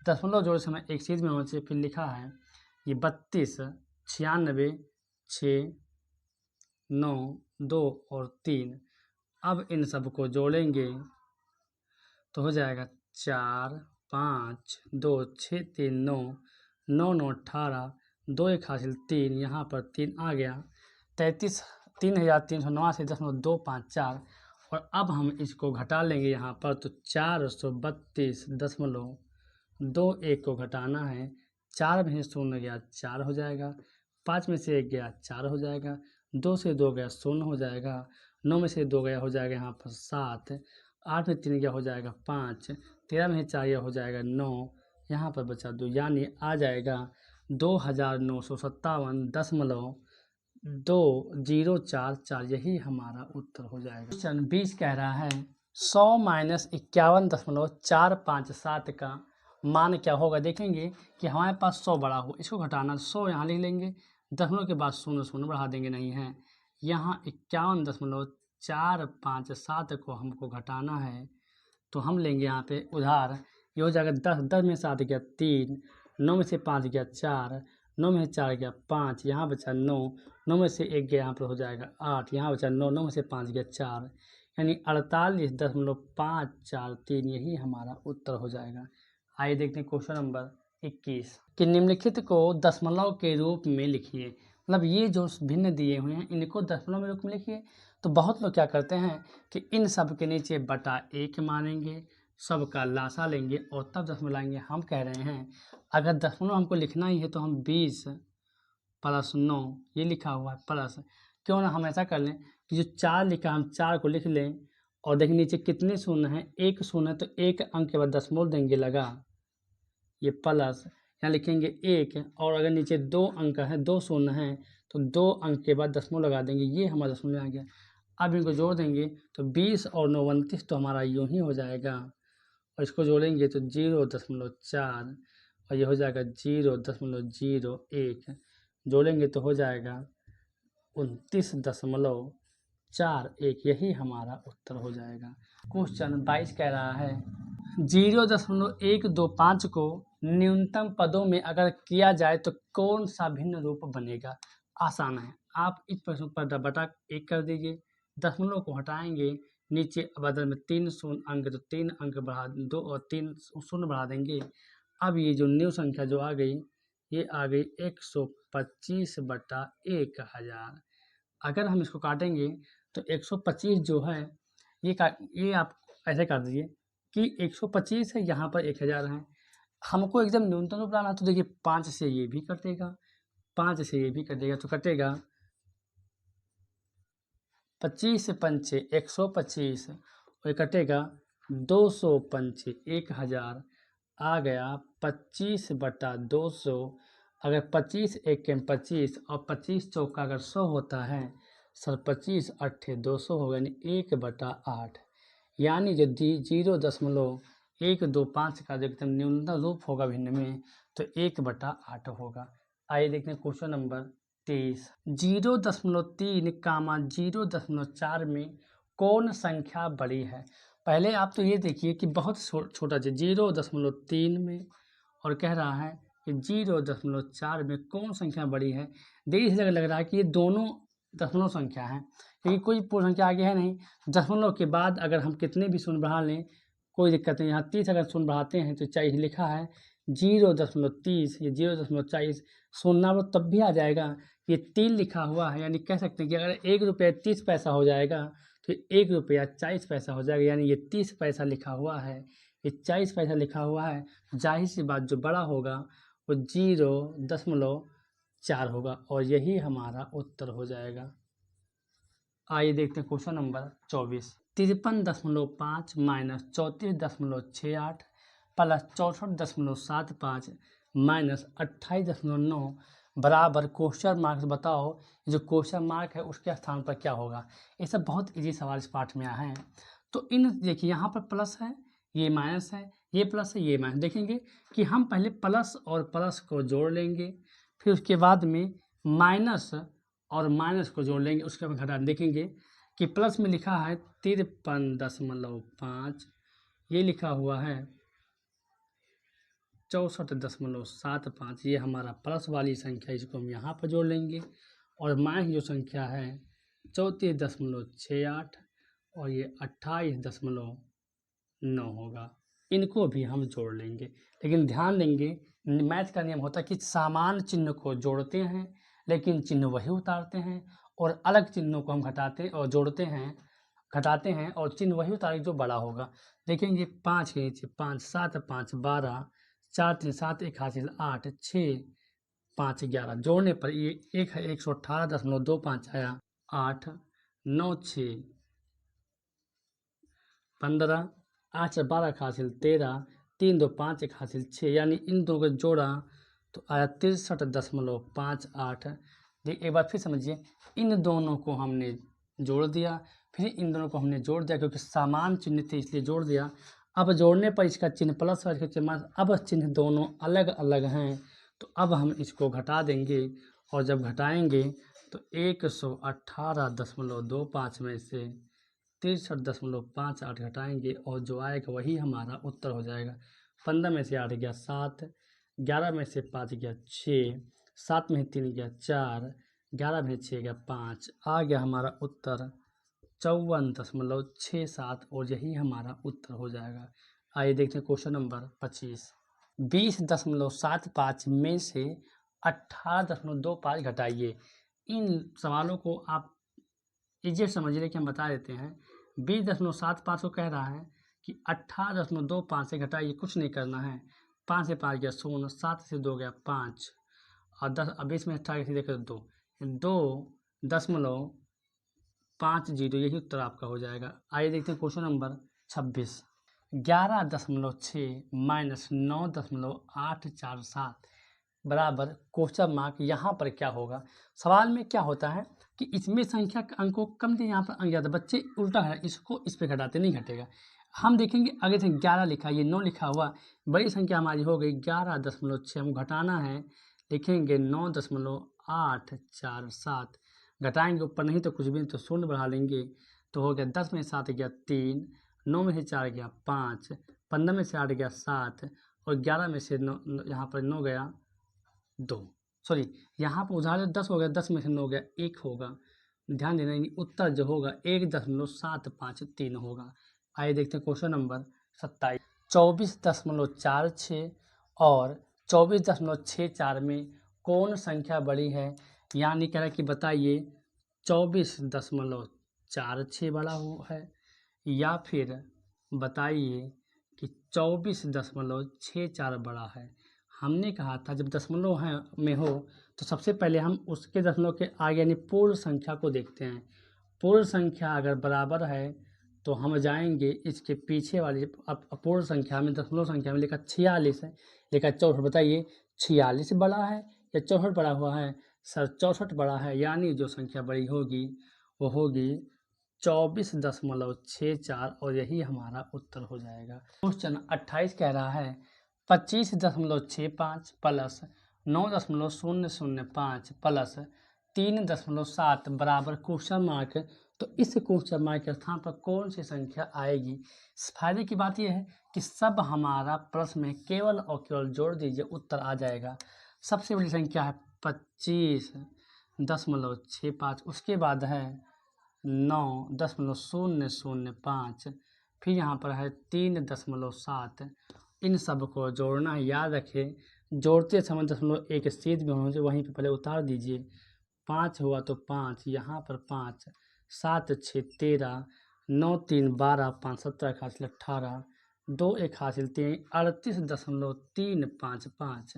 दशमलव जोड़ से हमें एक चीज़ में होना चाहिए, फिर लिखा है ये 32 96 6 9 2 और 3। अब इन सबको जोड़ेंगे तो हो जाएगा 4 5 2 6 3 9 9 9 18, 2 एक हासिल 3, यहाँ पर 3 आ गया, 33,389.254। और अब हम इसको घटा लेंगे यहाँ पर, तो 432.21 को घटाना है, 4 में से 0 गया 4 हो जाएगा, 5 में से 1 गया 4 हो जाएगा, 2 से 2 गया 0 हो जाएगा, 9 में से 2 गया हो जाएगा यहाँ पर 7, 8 में 3 गया हो जाएगा 5, 13 में 4 गया हो जाएगा 9, यहाँ पर बचा 2, यानी आ जाएगा 2957.2044, यही हमारा उत्तर हो जाएगा। क्वेश्चन 20 कह रहा है 100 माइनस 51.457 का मान क्या होगा। देखेंगे कि हमारे पास 100 बड़ा हो, इसको घटाना, 100 यहाँ लिख लेंगे, दशमलव के बाद 0 0 बढ़ा देंगे, नहीं है, यहाँ 51.457 को हमको घटाना है, तो हम लेंगे यहाँ पे उधार, ये हो जाएगा 10, 10 में 7 गया 3, 9 में से 5 गया 4, 9 में से 4 गया 5, यहाँ बचा 9, 9 में से 1 गया यहाँ पर हो जाएगा 8, यहाँ बचा 9, 9 में से 5 गया 4, यानी 48.543, यही हमारा उत्तर हो जाएगा। आइए देखते हैं क्वेश्चन नंबर 21 कि निम्नलिखित को दशमलव के रूप में लिखिए। मतलब ये जो भिन्न दिए हुए हैं इनको दशमलव में रूप में लिखिए। तो बहुत लोग क्या करते हैं कि इन सब के नीचे बटा 1 मानेंगे, सब का लासा लेंगे और तब दशमलव लाएंगे। हम कह रहे हैं अगर दशमलव हमको लिखना ही है तो हम 20 + 9 ये लिखा हुआ है प्लस, क्यों ना हम ऐसा कर लें कि जो 4 लिखा हम 4 को लिख लें और देखें नीचे कितने शून्य हैं, 1 शून्य है, तो 1 अंक के बाद दशमलव देंगे लगा, ये प्लस, यहाँ लिखेंगे 1, और अगर नीचे 2 अंक है, 2 शून्य हैं, तो 2 अंक के बाद दशमलव लगा देंगे, ये हमारा दशमलव आ गया। अब इनको जोड़ देंगे तो 20 और 9 29, तो हमारा यूँ ही हो जाएगा, और इसको जोड़ेंगे तो 0.4 और ये हो जाएगा 0.01, जोड़ेंगे तो हो जाएगा 29.41, यही हमारा उत्तर हो जाएगा। क्वेश्चन 22 कह रहा है 0.125 को न्यूनतम पदों में अगर किया जाए तो कौन सा भिन्न रूप बनेगा। आसान है, आप इस प्रश्न पर बटा 1 कर दीजिए, दशमलव को हटाएंगे, नीचे बदल में 3 शून्य अंक, तो 3 अंक बढ़ा 2 और 3 शून्य बढ़ा देंगे। अब ये जो न्यू संख्या जो आ गई, ये आ गई 125/1000। अगर हम इसको काटेंगे तो 125 जो है ये आप ऐसे कर दीजिए कि 125 है, यहाँ पर 1000 है। हमको एकदम न्यूनतम रूप लाना, तो देखिए 5 से ये भी कटेगा, 5 से ये भी कटेगा, तो कटेगा 25 से 5 125 और ये कटेगा 200 पंचे 1000 आ गया 25/200। अगर 25 एक 25 और 25 चौका अगर 100 होता है सर, 25 अट्ठे 200 होगा, यानी 1/8, यानी यदि 0.125 का जो एकदम न्यूनतम रूप होगा भिन्न में तो 1/8 होगा। आइए देखते हैं क्वेश्चन नंबर 23। 0.3 कामा 0.4 में कौन संख्या बड़ी है। पहले आप तो ये देखिए कि बहुत छोटा है 0.3 में, और कह रहा है कि 0.4 में कौन संख्या बड़ी है। देखिए इसे लग रहा है कि ये दोनों दशमलव संख्या है, क्योंकि कोई पूर्ण संख्या आगे है नहीं। दशमलव के बाद अगर हम कितने भी शून्य बढ़ा लें कोई दिक्कत नहीं। यहाँ 30 अगर शून्य बढ़ाते हैं तो 40 लिखा है 0.30 या 0.40 शून्य वो तब भी आ जाएगा। ये 3 लिखा हुआ है, यानी कह सकते हैं कि अगर 1 रुपया 30 पैसा हो जाएगा तो 1 रुपया 40 पैसा हो जाएगा, यानी ये 30 पैसा लिखा हुआ है, ये 40 पैसा लिखा हुआ है। जाहिर सी बात जो बड़ा होगा वो 0.4 होगा, और यही हमारा उत्तर हो जाएगा। आइए देखते हैं question number 24। 53.5 minus 34.68 plus 64.75 minus 28.9 बराबर क्वेश्चन मार्क्स बताओ। जो क्वेश्चन मार्क है उसके स्थान पर क्या होगा। ये सब बहुत इजी सवाल इस पाठ में आए हैं। तो इन देखिए यहाँ पर प्लस है, ये माइनस है, ये प्लस है, ये माइनस। देखेंगे कि हम पहले प्लस और प्लस को जोड़ लेंगे, फिर उसके बाद में माइनस और माइनस को जोड़ लेंगे, उसके बाद घटा देखेंगे कि प्लस में लिखा है 53.5, ये लिखा हुआ है 64.75, ये हमारा प्लस वाली संख्या, इसको हम यहाँ पर जोड़ लेंगे। और माइनस जो संख्या है 34.68 और ये 28.9 होगा, इनको भी हम जोड़ लेंगे। लेकिन ध्यान देंगे मैथ का नियम होता है कि समान चिन्ह को जोड़ते हैं लेकिन चिन्ह वही उतारते हैं, और अलग चिन्हों को हम घटाते और जोड़ते हैं, घटाते हैं और चिन्ह वही उतारे जो बड़ा होगा। देखेंगे 5 के नीचे 5, 7 5 12, 4 3 7 1 हासिल 8, 6 5 11, जोड़ने पर ये 1 है 118.25 आया, 8 9 6 15, 8 से 12 का हासिल 13, 3 2 5 1 हासिल 6, यानी इन दोनों को जोड़ा तो आया 63.58। देखिए एक बार फिर समझिए, इन दोनों को हमने जोड़ दिया, फिर इन दोनों को हमने जोड़ दिया, क्योंकि समान चिन्ह थे इसलिए जोड़ दिया। अब जोड़ने पर इसका चिन्ह प्लस और इसका चिन्ह माइनस, अब चिन्ह दोनों अलग अलग हैं, तो अब हम इसको घटा देंगे, और जब घटाएंगे तो 118.25 में से 63.58 घटाएंगे और जो आएगा वही हमारा उत्तर हो जाएगा। 15 में से 8 गया 7, 11 में से 5 गया 6, 7 में 3 गया 4, 11 में 6 गया 5, आ गया हमारा उत्तर 54.67, और यही हमारा उत्तर हो जाएगा। आइए देखते हैं क्वेश्चन नंबर 25। 20.75 में से 18.25 घटाइए। इन सवालों को आप इजिएट समझिए कि हम बता देते हैं। 20.75 को कह रहा है कि 18.25 से घटाइए, कुछ नहीं करना है। 5 से 5 गया 0, 7 से 2 गया 5, और 10, अब इसमें 18 से देखकर 2.50, यही उत्तर आपका हो जाएगा। आइए देखते हैं क्वेश्चन नंबर 26। 11.6 माइनस 9.847 बराबर क्वेश्चन मार्क, यहाँ पर क्या होगा। सवाल में क्या होता है कि इसमें संख्या अंक को कम दिए, यहाँ पर अंक ज़्यादा, बच्चे उल्टा है, इसको इस पर घटाते नहीं घटेगा। हम देखेंगे आगे से 11 लिखा, ये 9 लिखा हुआ, बड़ी संख्या हमारी हो गई 11.6, हम घटाना है, लिखेंगे 9.847, घटाएंगे ऊपर नहीं तो कुछ भी नहीं, तो शून्य बढ़ा लेंगे, तो हो गया 10 में 7 गया 3, 9 में से 4 गया 5, 15 में से 8 गया 7, और 11 में से 9, यहाँ पर 9 गया 2, सॉरी यहाँ पर उदाहरण 10 हो गया, 10 में से 9 गया 1 होगा। ध्यान देना, उत्तर जो होगा 1.753 होगा। आइए देखते हैं क्वेश्चन नंबर 27। 24.46 और 24.64 में कौन संख्या बड़ी है? यानी कह रहा है कि बताइए 24.46 बड़ा हो है या फिर बताइए कि 24.64 बड़ा है। हमने कहा था जब दशमलव है में हो तो सबसे पहले हम उसके दशमलव के आगे यानी पूर्ण संख्या को देखते हैं। पूर्ण संख्या अगर बराबर है तो हम जाएंगे इसके पीछे वाली अपूर्ण संख्या में, दशमलव संख्या में लिखा 46 है, लिखा 64। बताइए 46 बड़ा है या 64 बड़ा हुआ है? सर 64 बड़ा है, यानी जो संख्या बड़ी होगी वो होगी 24.64 और यही हमारा उत्तर हो जाएगा। क्वेश्चन 28 कह रहा है 25.65 प्लस 9.005 प्लस 3.7 बराबर क्वेश्चन मार्क। तो इस क्वेश्चन मार्क के स्थान पर कौन सी संख्या आएगी? फायदे की बात यह है कि सब हमारा प्रश्न में केवल और केवल जोड़ दीजिए, उत्तर आ जाएगा। सबसे बड़ी संख्या है 25.65, उसके बाद है 9.005, फिर यहाँ पर है 3.7। इन सब को जोड़ना है, याद रखें जोड़ते समय 0.1 सीध भी होना चाहिए, वहीं पे पहले उतार दीजिए। 5 हुआ तो 5, यहाँ पर 5, 7 6 13, 9 3 12, 5 17 हासिल 18, 2 1 हासिल 3, 38.355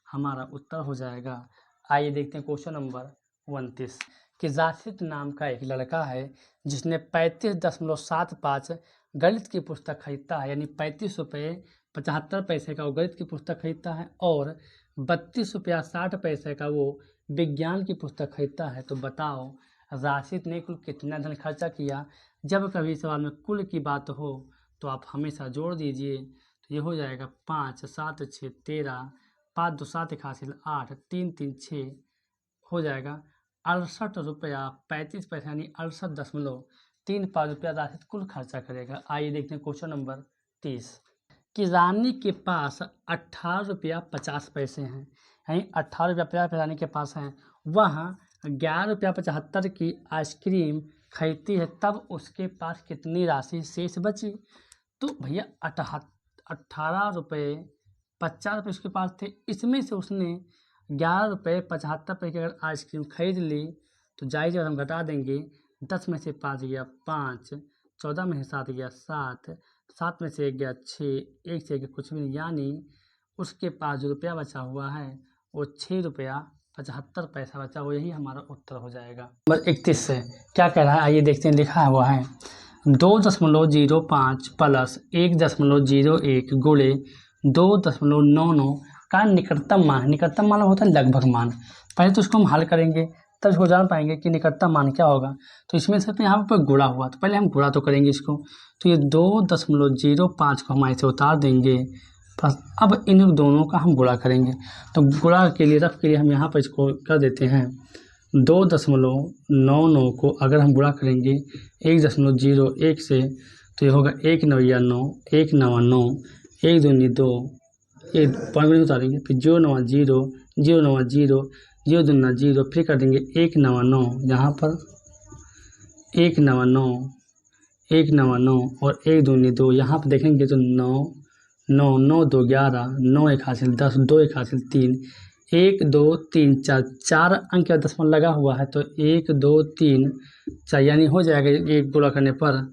हमारा उत्तर हो जाएगा। आइए देखते हैं क्वेश्चन नंबर 29 कि जासिद नाम का एक लड़का है जिसने 35.75 गणित की पुस्तक खरीदता है, यानी 35 रुपये 75 पैसे का वो गणित की पुस्तक खरीदता है और 32 रुपया 60 पैसे का वो विज्ञान की पुस्तक खरीदता है। तो बताओ राशिद ने कुल कितना धन खर्चा किया? जब कभी सवाल में कुल की बात हो तो आप हमेशा जोड़ दीजिए, तो ये हो जाएगा 5 7 6 13, 5 2 7 1 हासिल 8, 3 3 6 हो जाएगा 68 रुपया 35 पैसे, यानी 68.35 रुपया राशिद कुल खर्चा करेगा। आइए देखते हैं क्वेश्चन नंबर 30 कि रानी के पास 18 रुपया 50 पैसे हैं, यानी 18 रुपया 50 पैसे रानी के पास हैं। वह 11 रुपया 75 की आइसक्रीम खरीदती है, तब उसके पास कितनी राशि शेष बची? तो भैया 18 रुपये 50 रुपये उसके पास थे, इसमें से उसने 11 रुपये 75 पैसे की अगर आइसक्रीम खरीद ली तो जायज़ हम घटा देंगे। 10 में से 5 गया 5, 14 में से 7 गया 7, 7 में से 1 गया 6, 1 से 1 कुछ भी नहीं, यानी उसके पास जो रुपया बचा हुआ है वो 6 रुपया 75 पैसा बचा, वो यही हमारा उत्तर हो जाएगा। नंबर 31 से क्या कह रहा है आइए देखते हैं। लिखा हुआ है 2.05 प्लस 1.01 गुणे 2.99 का निकटतम मान। निकटतम मान होता है लगभग मान। पहले तो इसको हम हल करेंगे तब इसको जान पाएंगे कि निकटतम मान क्या होगा। तो इसमें से यहाँ पर गुणा हुआ, तो पहले हम गुणा तो करेंगे इसको, तो ये 2.05 को हम ऐसे उतार देंगे। अब इन दोनों का हम गुणा करेंगे, तो गुणा के लिए रफ के लिए हम यहाँ पर इसको कर देते हैं 2.99 को अगर हम गुणा करेंगे 1.01 से तो ये होगा 1 9 9, 1 9 9, 1 2 2, एक पॉइंट उतारेंगे, फिर 0 9 0, 0 9 0, 0 2 0, फिर कर देंगे 1 9 9, यहाँ पर 1 9 9, 1 9 9 और 1 2 2, यहाँ पर देखेंगे तो 9 9 9 2 11, 9 1 हासिल 10, 2 1 हासिल 3, 1 2 3 4, 4 अंक का दशमलव लगा हुआ है, तो 1 2 3 4 यानी हो जाएगा एक गुणा करने पर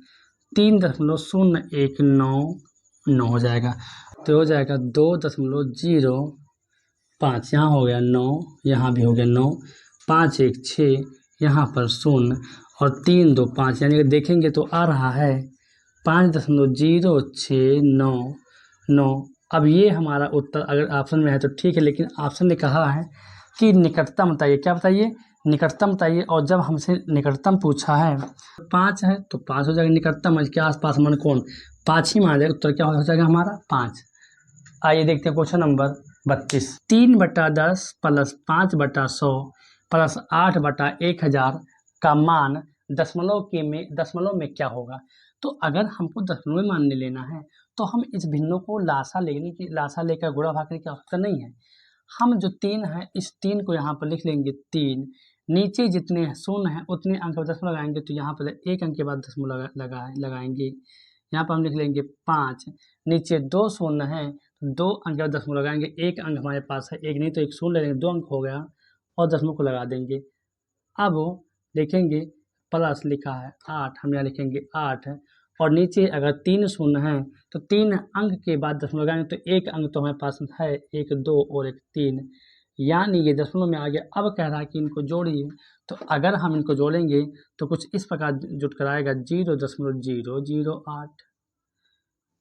3.019 हो जाएगा। तो हो जाएगा 2.05, यहाँ हो गया 9, यहाँ भी हो गया 9, 5 1 6, यहाँ पर 0 और 3 2 5, यानी कि देखेंगे तो आ रहा है 5.0699। अब ये हमारा उत्तर अगर ऑप्शन में है तो ठीक है, लेकिन ऑप्शन ने कहा है कि निकटतम बताइए। क्या बताइए? निकटतम बताइए। और जब हमसे निकटतम पूछा है 5 है तो 5 हो जाएगा निकटतम, इसके आसपास मन कौन 5 ही मान जाएगा, उत्तर क्या हो जाएगा हमारा 5। आइए देखते हैं क्वेश्चन नंबर 32 3/10 प्लस 5/100 प्लस 8/1000 का मान दशमलव में क्या होगा? तो अगर हमको दशमलव में मान लेना है तो हम इस भिन्नों को लासा लेकर गुणा भाग करने की आवश्यकता नहीं है। हम जो 3 है इस 3 को यहाँ पर लिख लेंगे 3, नीचे जितने शून्य हैं उतने अंक पर दशमलव लगाएंगे, तो यहाँ पर 1 अंक के बाद दशमलव लगाएंगे। यहाँ पर हम लिख लेंगे 5, नीचे 2 शून्य हैं, 2 अंक के बाद दशमलव लगाएंगे, 1 अंक हमारे पास है, 1 नहीं तो 1 शून्य ले लेंगे, 2 अंक हो गया और दशमलव को लगा देंगे। अब देखेंगे प्लस लिखा है 8, हम यहाँ लिखेंगे 8 और नीचे अगर 3 शून्य हैं तो 3 अंक के बाद दशमलव लगाएंगे, तो 1 अंक तो हमारे पास है, 1 2 और 1 3, यानी ये दशमलव में आ गया। अब कह रहा है कि इनको जोड़िए, तो अगर हम इनको जोड़ेंगे तो कुछ इस प्रकार जुट कर आएगा 0.008,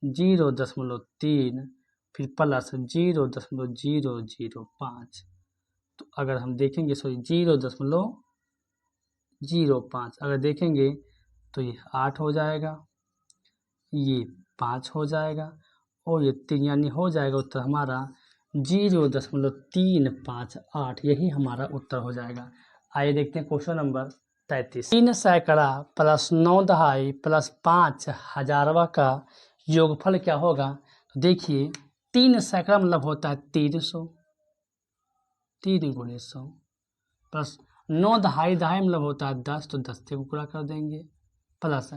0.3, फिर प्लस 0.005। तो अगर हम देखेंगे 0.05 अगर देखेंगे तो ये 8 हो जाएगा, ये 5 हो जाएगा और ये 3, यानी हो जाएगा उत्तर हमारा 0.358, यही हमारा उत्तर हो जाएगा। आइए देखते हैं क्वेश्चन नंबर 33। 3 सैकड़ा प्लस 9 दहाई प्लस 5 हजारवा का योगफल क्या होगा? तो देखिए 3 सैकड़ा मतलब होता है 300, 3 गुणे 100 प्लस 9 दहाई मतलब होता है 10, तो 10 से गुणा कर देंगे, प्लस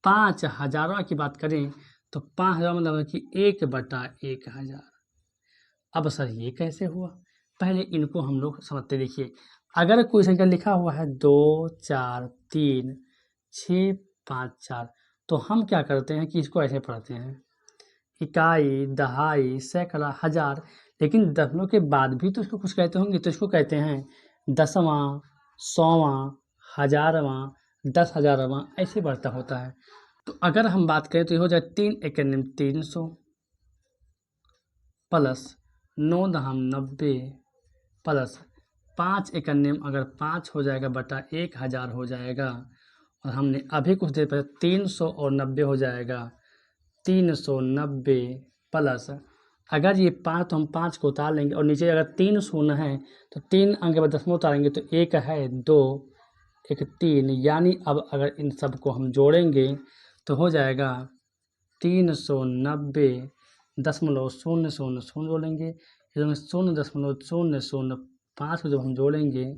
5 हजारवा की बात करें तो 5 हजार मतलब है कि 1/1000। अब सर ये कैसे हुआ? पहले इनको हम लोग समझते। देखिए अगर कोई संख्या लिखा हुआ है 2 4 3 6 5 4, तो हम क्या करते हैं कि इसको ऐसे पढ़ते हैं, इकाई, दहाई, सैकड़ा, हजार, लेकिन दशमलव के बाद भी तो इसको कुछ कहते होंगे, तो इसको कहते हैं दसवां, सौवां, हजारवां, 10,000वां, ऐसे बढ़ता होता है। तो अगर हम बात करें तो ये हो जाए 3 एकम 300 प्लस 9 दहम 90 प्लस 5 एकम अगर 5 हो जाएगा बटा 1000 हो जाएगा, और हमने अभी कुछ देर पहले 300 और 90 हो जाएगा 390 प्लस अगर ये 5 तो हम 5 को उतार लेंगे और नीचे अगर 3 शून्य है तो 3 अंक के बाद दशमलव उतारेंगे, तो 1 है 2 1 3, यानी अब अगर इन सब को हम जोड़ेंगे तो हो जाएगा 390.0000 जोड़ेंगे, 0.005 को जब हम जोड़ेंगे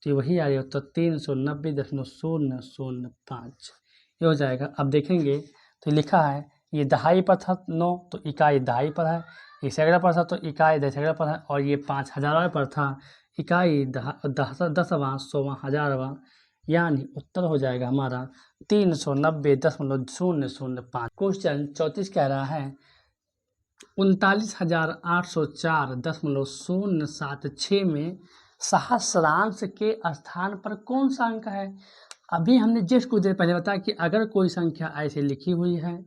तो वही आ जाएगा, तो 390.005 ये हो जाएगा। अब देखेंगे तो लिखा है ये दहाई पर था 9, तो इकाई दहाई पर है, ये सैकड़ा पर था तो इकाई सैकड़ा पर है, और ये 5000 पर था, इकाई 10वां, 100वां, हजारवां, यानी उत्तर हो जाएगा हमारा 390.005। क्वेश्चन 34 कह रहा है 39,804.076 में सहस्रांश के स्थान पर कौन सा अंक है? अभी हमने जस्ट कुछ देर पहले बताया कि अगर कोई संख्या ऐसे लिखी हुई है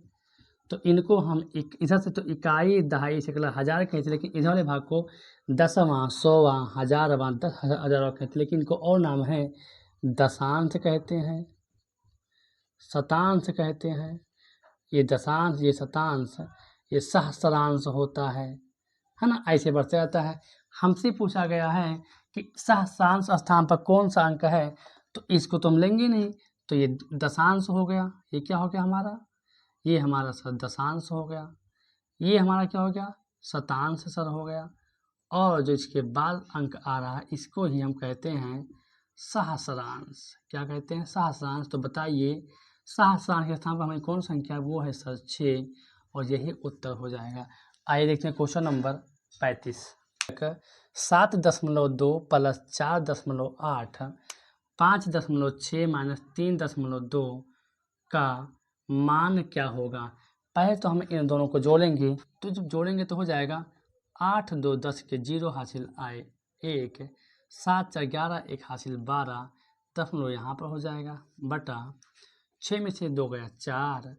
तो इनको हम इधर से तो इकाई, दहाई, सैकड़ा, हजार कहते हैं, लेकिन इधर वाले भाग को दसवां, 100वां, हजारवां, 10,000 कहते हैं, लेकिन इनको और नाम है दशांश कहते हैं, शतांश कहते हैं। ये दशांश, ये शतांश, ये सहस्रांश होता है ना, ऐसे बढ़ते जाता है। हमसे पूछा गया है कि सहस्रांश स्थान पर कौन सा अंक है, तो इसको तो हम लेंगे नहीं, तो ये दशांश हो गया, ये क्या हो गया हमारा, ये हमारा सर दशांश हो गया, ये हमारा क्या हो गया, शतांश सर हो गया, और जो इसके बाद अंक आ रहा है इसको ही हम कहते हैं सहस्रांश। क्या कहते हैं? सहस्रांश। तो बताइए सहस्रांश के स्थान पर हमें कौन संख्या है? वो है सर 6, और यही उत्तर हो जाएगा। आइए देखते हैं क्वेश्चन नंबर 35। 7.2 प्लस 4.8 5.6 माइनस 3.2 का मान क्या होगा? पहले तो हम इन दोनों को जोड़ेंगे, तो जब जोड़ेंगे तो हो जाएगा 8 2 10 के 0 हासिल आए 1, 7 4 11 1 हासिल 12, दशमलव यहाँ पर हो जाएगा बटा 6 में से 2 गया 4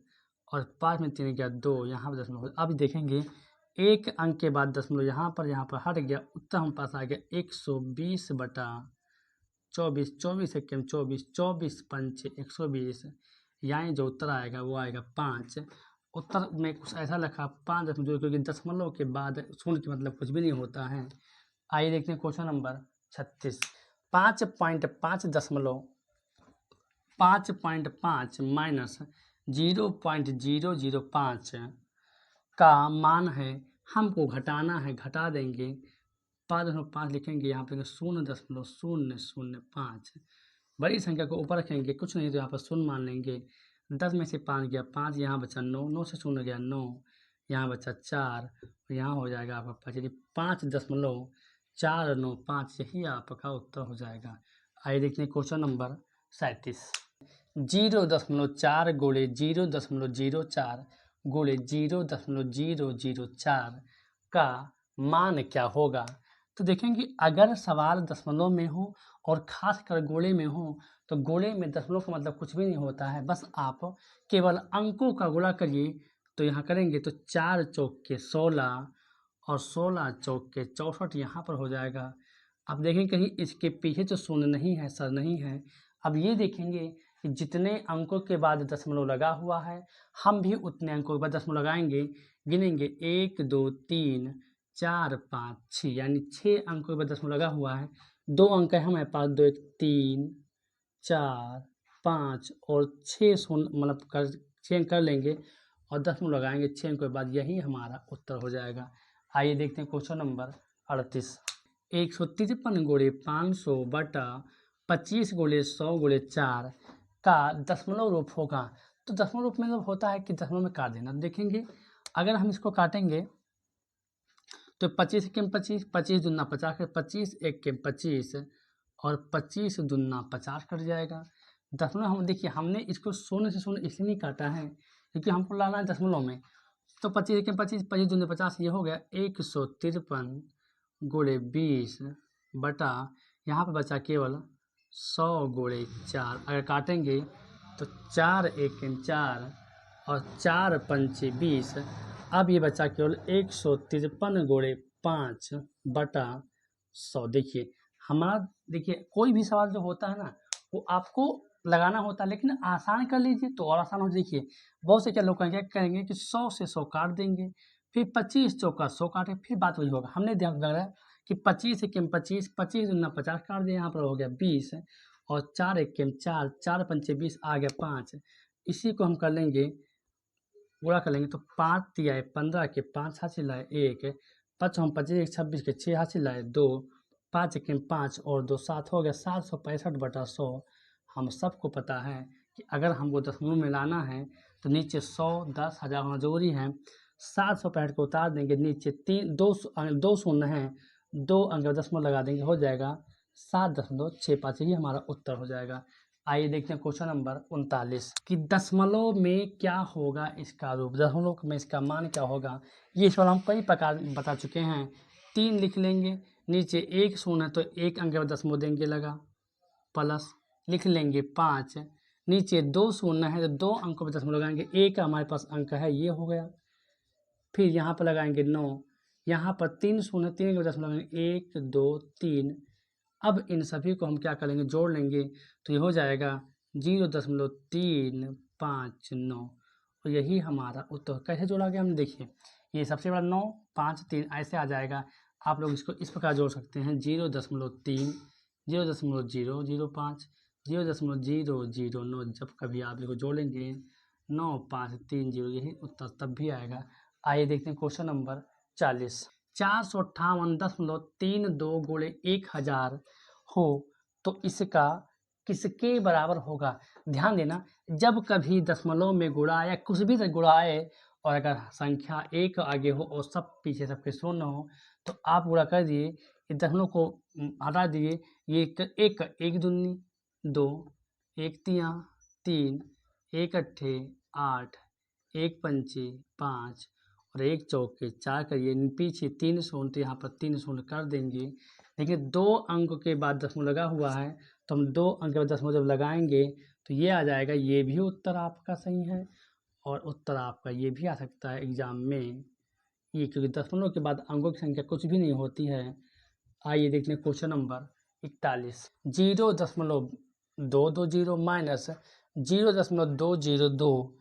और 5 में 3 गया 2, यहाँ पर दशमलव। अब देखेंगे एक अंक के बाद दशमलव यहाँ पर हट गया, उत्तर हम पास आ गया 120/24, 24 एकम 24, 24 पंचे 120, यानी जो उत्तर आएगा वो आएगा 5। उत्तर में कुछ ऐसा लिखा 5.2, क्योंकि दशमलव के बाद शून्य के मतलब कुछ भी नहीं होता है। आइए देखते हैं क्वेश्चन नंबर 36। 5.5 माइनस 0.005 का मान है, हमको घटाना है, घटा देंगे 5.5 लिखेंगे, यहाँ पे 0.005। बड़ी संख्या को ऊपर रखेंगे, कुछ नहीं तो यहाँ पर शून्य मान लेंगे। 10 में से 5 गया 5, यहाँ बचा 9, 9 से शून्य गया 9, यहाँ बचा 4, और यहाँ हो जाएगा आपका 5.495, यही आपका उत्तर हो जाएगा। आइए देखते हैं क्वेश्चन नंबर 37। 0.4 गुणे 0.04 गुणे 0.004 का मान क्या होगा। तो देखेंगे अगर सवाल दशमलव में हो और खास कर गोले में हो तो गोले में दशमलव का मतलब कुछ भी नहीं होता है, बस आप केवल अंकों का गुणा करिए। तो यहाँ करेंगे तो 4 चौक के 16 और 16 चौक के 64 यहाँ पर हो जाएगा। अब देखें कहीं इसके पीछे तो शून्य नहीं है सर, नहीं है। अब ये देखेंगे कि जितने अंकों के बाद दशमलव लगा हुआ है हम भी उतने अंकों के बाद दशमलव लगाएंगे, गिनेंगे 1 2 3 4 5 6, यानी 6 अंकों के बाद दशमलव लगा हुआ है। 2 अंक है हमारे पास, 2 1 3 4 5 और 6 शून्य मतलब 6 अंक कर लेंगे और दशमलव लगाएंगे 6 अंकों के बाद, यही हमारा उत्तर हो जाएगा। आइए देखते हैं क्वेश्चन नंबर 38। 153 गुणे 500 बटा 25 गुणे 100 गुणे 4 का दशमलव रूप होगा। तो दशमलव रूप में मतलब होता है कि दशमलव में काट देना। देखेंगे अगर हम इसको काटेंगे तो 25 के 25, 25 दूना 50 के 25, 1 के 25 और 25 दूना 50 कट जाएगा। दशमलव हम देखिए हमने इसको शून्य से शून्य इसलिए नहीं काटा है क्योंकि हमको लाना है दशमलव में। तो 25 के 25, 25 दूना 50, ये हो गया 153 गुणे 20 बटा यहाँ पर बचा केवल 100 गुणे 4। अगर काटेंगे तो 4 1 4 और 4 5 20। अब ये बचा केवल 153 गुणे 5 बटा 100। देखिए हमारा देखिए कोई भी सवाल जो होता है ना वो आपको लगाना होता है, लेकिन आसान कर लीजिए तो और आसान हो। देखिए बहुत से क्या लोग क्या करेंगे कि 100 से 100 काट देंगे, फिर 25 चौका 100 काटे, फिर बात वही होगा। हमने ध्यान लग रहा है कि 25 एक 25, 25 दूना 50 काट दिया, यहाँ पर हो गया 20 और 4 एक 4, 4 पंचे 20 आ गया 5। इसी को हम कर लेंगे पूरा कर लेंगे तो 5 तिया 15 के 5 हासिल लाए 1, 5 हम 25 26 के 6 हासिल लाए 2, 5 एक 5 और 2 7 हो गया 765 बटा 100। हम सबको पता है कि अगर हमको दशमलव में लाना है तो नीचे 100 10 हज़ार होना जरूरी है। 765 को उतार देंगे, नीचे 2 शून्य है, 2 अंक दशमलव लगा देंगे, हो जाएगा 7.65, ये हमारा उत्तर हो जाएगा। आइए देखते हैं क्वेश्चन नंबर 39 कि दशमलव में क्या होगा इसका रूप, दशमलव में इसका मान क्या होगा। ये सवाल हम कई प्रकार बता चुके हैं। 3 लिख लेंगे, नीचे 1 शून्य है तो 1 अंक में दशमलव देंगे लगा, प्लस लिख लेंगे 5, नीचे 2 शून्य है तो 2 अंकों में दशमलव लगाएंगे, 1 हमारे पास अंक है ये हो गया। फिर यहाँ पर लगाएंगे 9, यहाँ पर 3 शून्य 3 अंक में दशमलव लगाएंगे 1 2 3। अब इन सभी को हम क्या करेंगे जोड़ लेंगे तो ये हो जाएगा 0.359 और यही हमारा उत्तर। कैसे जोड़ा गया हमने देखिए, ये सबसे बड़ा 9 5 3 ऐसे आ जाएगा। आप लोग इसको इस प्रकार जोड़ सकते हैं 0.3 0.005 0.009। जब कभी आप इसको जोड़ेंगे 9 5 3 0, यही उत्तर तब भी आएगा। आइए देखते हैं क्वेश्चन नंबर 40। 458.32 गुणे 1000 हो तो इसका किसके बराबर होगा। ध्यान देना जब कभी दशमलव में गुणा या कुछ भी गुणा आए और अगर संख्या 1 आगे हो और सब पीछे सबके शून्य हो तो आप गुणा कर दिए, दशमलव को हटा दिए, ये एक दूनी 2, 1 तिया 3, 1 अट्ठे 8, 1 पंचे 5 और 1 चौके 4 करिए, पीछे 3 शून्य तो यहाँ पर 3 शून्य कर देंगे। देखिए 2 अंक के बाद दशमलव लगा हुआ है तो हम 2 अंक के बाद दशमलव जब लगाएंगे तो ये आ जाएगा। ये भी उत्तर आपका सही है और उत्तर आपका ये भी आ सकता है एग्जाम में, ये क्योंकि दशमलव के बाद अंकों की संख्या कुछ भी नहीं होती है। आइए देखते हैं क्वेश्चन नंबर 41। 0.220 माइनस 0.202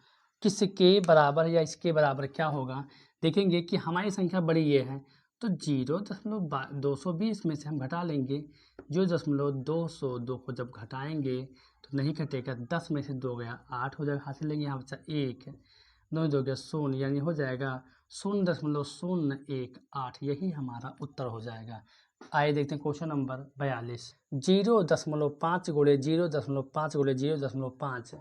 किसके बराबर या इसके बराबर क्या होगा। देखेंगे कि हमारी संख्या बड़ी ये है तो 0.220 में से हम घटा लेंगे, 0.202 को जब घटाएंगे तो नहीं घटेगा, 10 में से 2 गया 8 हो जाएगा, हासिल लेंगे यहाँ बचा 1, 2 2 गया 0, यानी हो जाएगा 0.018, यही हमारा उत्तर हो जाएगा। आइए देखते हैं क्वेश्चन नंबर 42। 0.5 गुणे 0.5 गुणे 0.5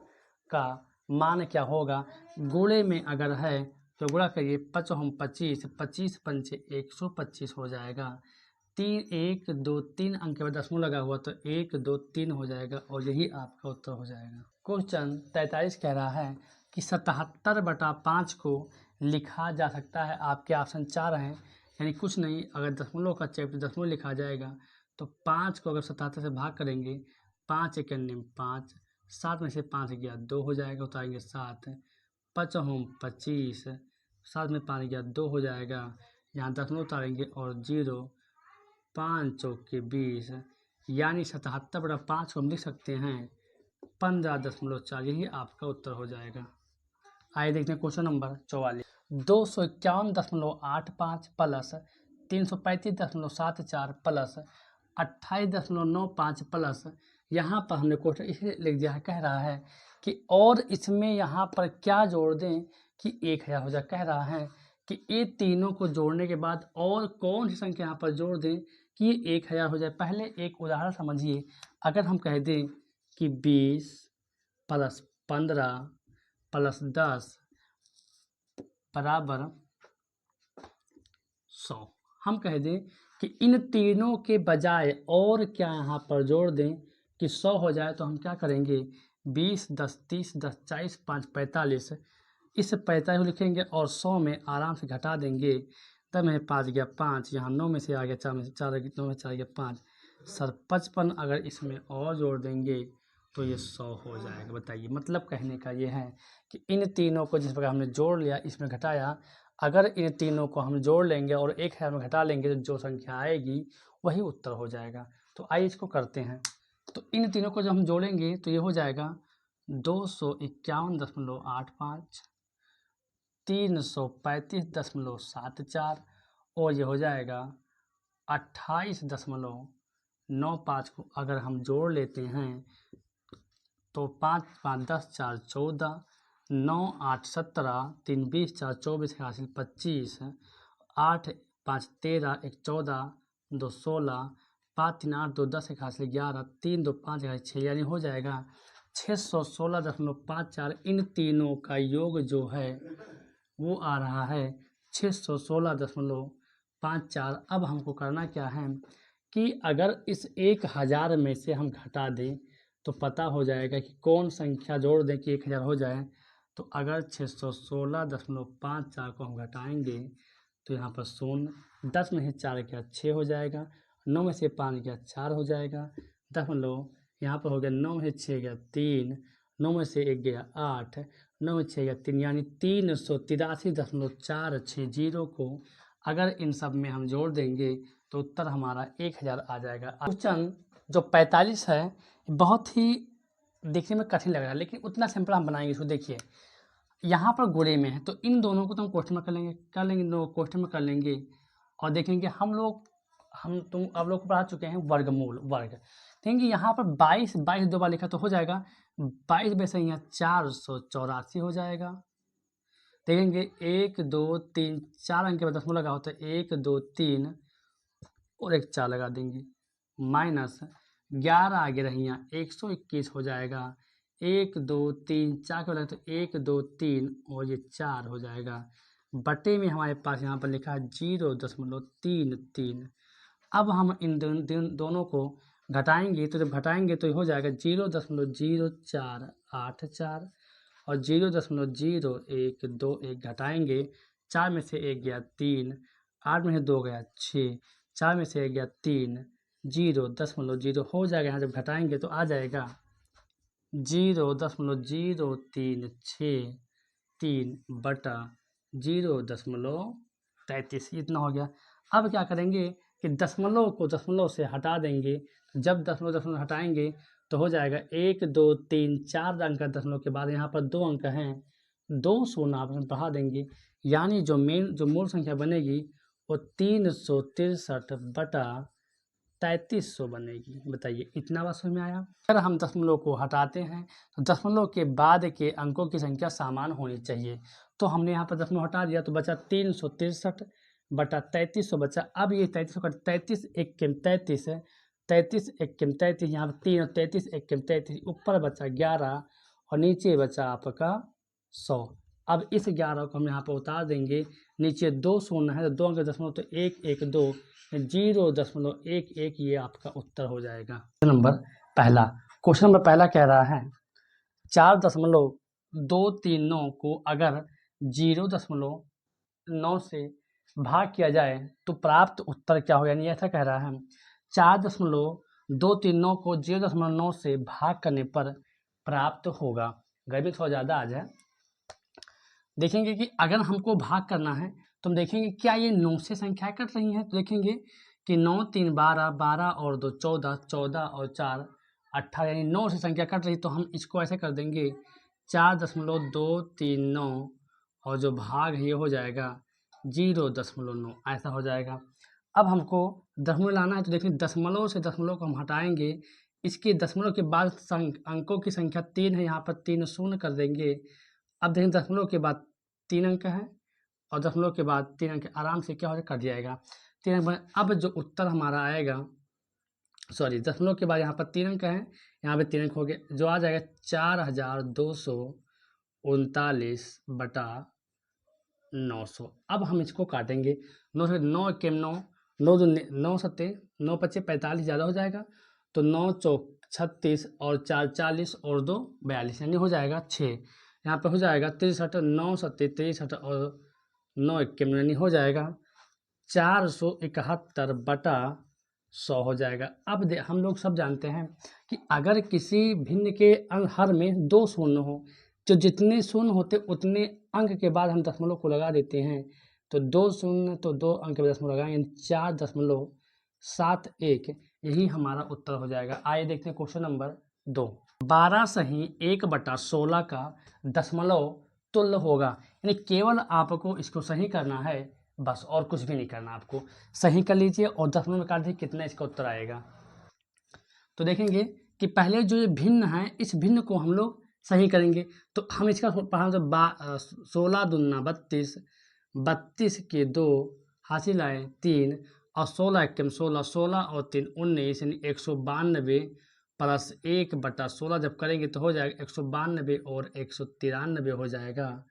का मान क्या होगा? गुणे में अगर है तो गुणा करिए, 5 हम 25, 25 पंचे 125 हो जाएगा। 1 2 3 अंक के बाद दशमलव लगा हुआ तो 1 2 3 हो जाएगा और यही आपका उत्तर हो जाएगा। क्वेश्चन 43 कह रहा है कि 77/5 को लिखा जा सकता है। आपके ऑप्शन 4 हैं, यानी कुछ नहीं, अगर दशमलव का चाहिए तो दशमलव लिखा जाएगा। तो 5 को अगर 77 से भाग करेंगे, 5 एक 5, 7 में से 5 गया 2 हो जाएगा, तो आएंगे 7, 5 हम 25, 7 में 5 गया 2 हो जाएगा, यहाँ दशमलव उतारेंगे और 0, 5 चौके 20, यानी 77/5 को हम लिख सकते हैं 15.4, यही आपका उत्तर हो जाएगा। आइए देखते हैं question number 44। 251.85 plus 335.74 plus 28.95 plus, यहाँ पर हमने क्वेश्चन इसलिए लिख दिया है, कह रहा है कि और इसमें यहाँ पर क्या जोड़ दें कि 1000 हो जाए। कह रहा है कि ये तीनों को जोड़ने के बाद और कौन सी संख्या यहाँ पर जोड़ दें कि ये 1000 हो जाए। पहले एक उदाहरण समझिए, अगर हम कह दें कि 20 प्लस 15 प्लस 10 बराबर 100, हम कह दें कि इन तीनों के बजाय और क्या यहाँ पर जोड़ दें कि 100 हो जाए, तो हम क्या करेंगे, 20 10 30 10 40 5 45, इस 45 लिखेंगे और 100 में आराम से घटा देंगे। तब में 5 गया 5, यहाँ 9 में से आ गया 4 में से 4 आ गया, 9 में से 4 गया 5, सर 55 अगर इसमें और जोड़ देंगे तो ये 100 हो जाएगा। बताइए, मतलब कहने का ये है कि इन तीनों को जिस प्रकार हमने जोड़ लिया, इसमें घटाया, अगर इन तीनों को हम जोड़ लेंगे और 1000 में घटा लेंगे तो जो संख्या आएगी वही उत्तर हो जाएगा। तो आइए इसको करते हैं। तो इन तीनों को जब हम जोड़ेंगे तो ये हो जाएगा 251.85, 335.74 और ये हो जाएगा 28.95 को अगर हम जोड़ लेते हैं तो 5 5 10 4 14, 9 8 17, 3 20 4 24 हासिल 25, 8 5 13 1 14, 2 16, 5 3 8 2 10 1 हासिल 11, 3 2 5 1 6, यानी हो जाएगा 616.54। इन तीनों का योग जो है वो आ रहा है 616.54। अब हमको करना क्या है कि अगर इस 1000 में से हम घटा दें तो पता हो जाएगा कि कौन संख्या जोड़ दें कि 1000 हो जाए। तो अगर 616.54 को हम घटाएंगे तो यहाँ पर 0, 10 में से 4 गया 6 हो जाएगा, 9 में से 5 गया 4 हो जाएगा, दशमलव यहाँ पर हो गया, 9 में से 6 गया 3, 9 में से 1 गया 8, 9 में 6 गया 3, यानी 383.460 को अगर इन सब में हम जोड़ देंगे तो उत्तर हमारा 1000 आ जाएगा। क्वेश्चन जो 45 है बहुत ही देखने में कठिन लग रहा है, लेकिन उतना सिंपल हम बनाएंगे इसको। देखिए, यहाँ पर गुणे में है तो इन दोनों को तो हम क्वेश्चन में कर लेंगे, इन दोनों क्वेश्चन में कर लेंगे और देखेंगे हम तुम अब लोग पढ़ा चुके हैं वर्गमूल, वर्ग देखेंगे। यहाँ पर 22 दो बार लिखा तो हो जाएगा 22 में से यहाँ 484 हो जाएगा। देखेंगे 1 2 3 4 अंक के बाद दशमलव लगा होता है, 1 2 3 और एक 4 लगा देंगे, माइनस 11 आगे रही यहाँ 121 हो जाएगा। 1 2 3 4 के बाद तो 1 2 3 और ये 4 हो जाएगा। बटे में हमारे पास यहाँ पर लिखा है 0.33। अब हम इन दोनों को घटाएंगे तो जब घटाएंगे तो हो जाएगा 0.0484 और 0.0121 घटाएंगे। 4 में से 1 गया 3, 8 में से 2 गया 6, 4 में से 1 गया 3, 0.0 हो जाएगा। यहाँ जब घटाएंगे तो आ जाएगा 0.0363 बटा 0.33, इतना हो गया। अब क्या करेंगे कि दशमलव को दशमलव से हटा देंगे। जब दशमलव हटाएंगे तो हो जाएगा 1 2 3 4 अंक दशमलव के बाद यहाँ पर 2 अंक हैं, 2 शून्य आप बढ़ा देंगे, यानी जो मूल संख्या बनेगी वो 363 बटा 3300 बनेगी। बताइए इतना बात समझ में आया। अगर हम दशमलव को हटाते हैं तो दशमलव के बाद के अंकों की संख्या समान होनी चाहिए। तो हमने यहाँ पर दशमलव हटा दिया तो बचा 363 बटा 3300 बचा। अब ये 3300 का 33 एक केम 33 है, 33 एक केम 33, यहाँ पर 3 और 33 एक केम 33, ऊपर बचा 11 और नीचे बचा आपका 100। अब इस 11 को हम यहाँ पर उतार देंगे, नीचे 2 शून्य है तो 2 अंक दशमलव तो 112 0.11 ये आपका उत्तर हो जाएगा। क्वेश्चन नंबर पहला कह रहा है 4.239 को अगर 0.9 से भाग किया जाए तो प्राप्त उत्तर क्या हो, यानी ऐसा कह रहा है 4.239 को 0.9 से भाग करने पर प्राप्त होगा। गर्मी थोड़ा ज़्यादा आ जाए। देखेंगे कि अगर हमको भाग करना है तो हम देखेंगे क्या ये 9 से संख्याएं कट रही हैं। तो देखेंगे कि 9 3 12, 12 और 2 14, 14 और 4 18, यानी 9 से संख्या कट रही। तो हम इसको ऐसे कर देंगे 4.239 और जो भाग है ये हो जाएगा 0.9, ऐसा हो जाएगा। अब हमको दशमलव लाना है तो देखिए दशमलव से दशमलव को हम हटाएंगे, इसके दशमलव के बाद अंकों की संख्या 3 है, यहाँ पर 3 शून्य कर देंगे। अब देखें दशमलव के बाद 3 अंक है और दशमलव के बाद 3 अंक आराम से क्या हो जाएगा, कट जाएगा 3 अंक। अब जो उत्तर हमारा आएगा, सॉरी दशमलव के बाद यहाँ पर 3 अंक है, यहाँ पे 3 अंक हो गए, जो आ जाएगा 4239 बटा 900। अब हम इसको काटेंगे 9 से 9 के 9 9 9 सत्ते 9 पच्चे 45 ज़्यादा हो जाएगा तो 9 चौक 36 और 4 40 और 2 42, यानी हो जाएगा 6। यहाँ पे हो जाएगा 63, 9 सत्ते 63 और 9 इक्कीस, यानी हो जाएगा 471 बटा 100 हो जाएगा। अब हम लोग सब जानते हैं कि अगर किसी भिन्न के अंक हर में 2 शून्य हो तो जितने शून्य होते उतने अंक के बाद हम दशमलव को लगा देते हैं। तो 2 शून्य तो 2 अंक के बाद दशमलव लगाएंगे, 4.71 यही हमारा उत्तर हो जाएगा। आइए देखते हैं क्वेश्चन नंबर 2। 12 सही 1/16 का दशमलव तुल्य होगा, यानी केवल आपको इसको सही करना है, बस और कुछ भी नहीं करना। आपको सही कर लीजिए और दशमलव में काट दीजिए, कितना इसका उत्तर आएगा। तो देखेंगे कि पहले जो ये भिन्न है इस भिन्न को हम लोग सही करेंगे। तो हम इसका पढ़ा तो 16 दूना 32, 32 के 2 हासिल आए 3 और 16 एकम 16, 16 और 3 19, यानी 192 प्लस 1/16 जब करेंगे तो हो जाएगा 192 और 193 हो जाएगा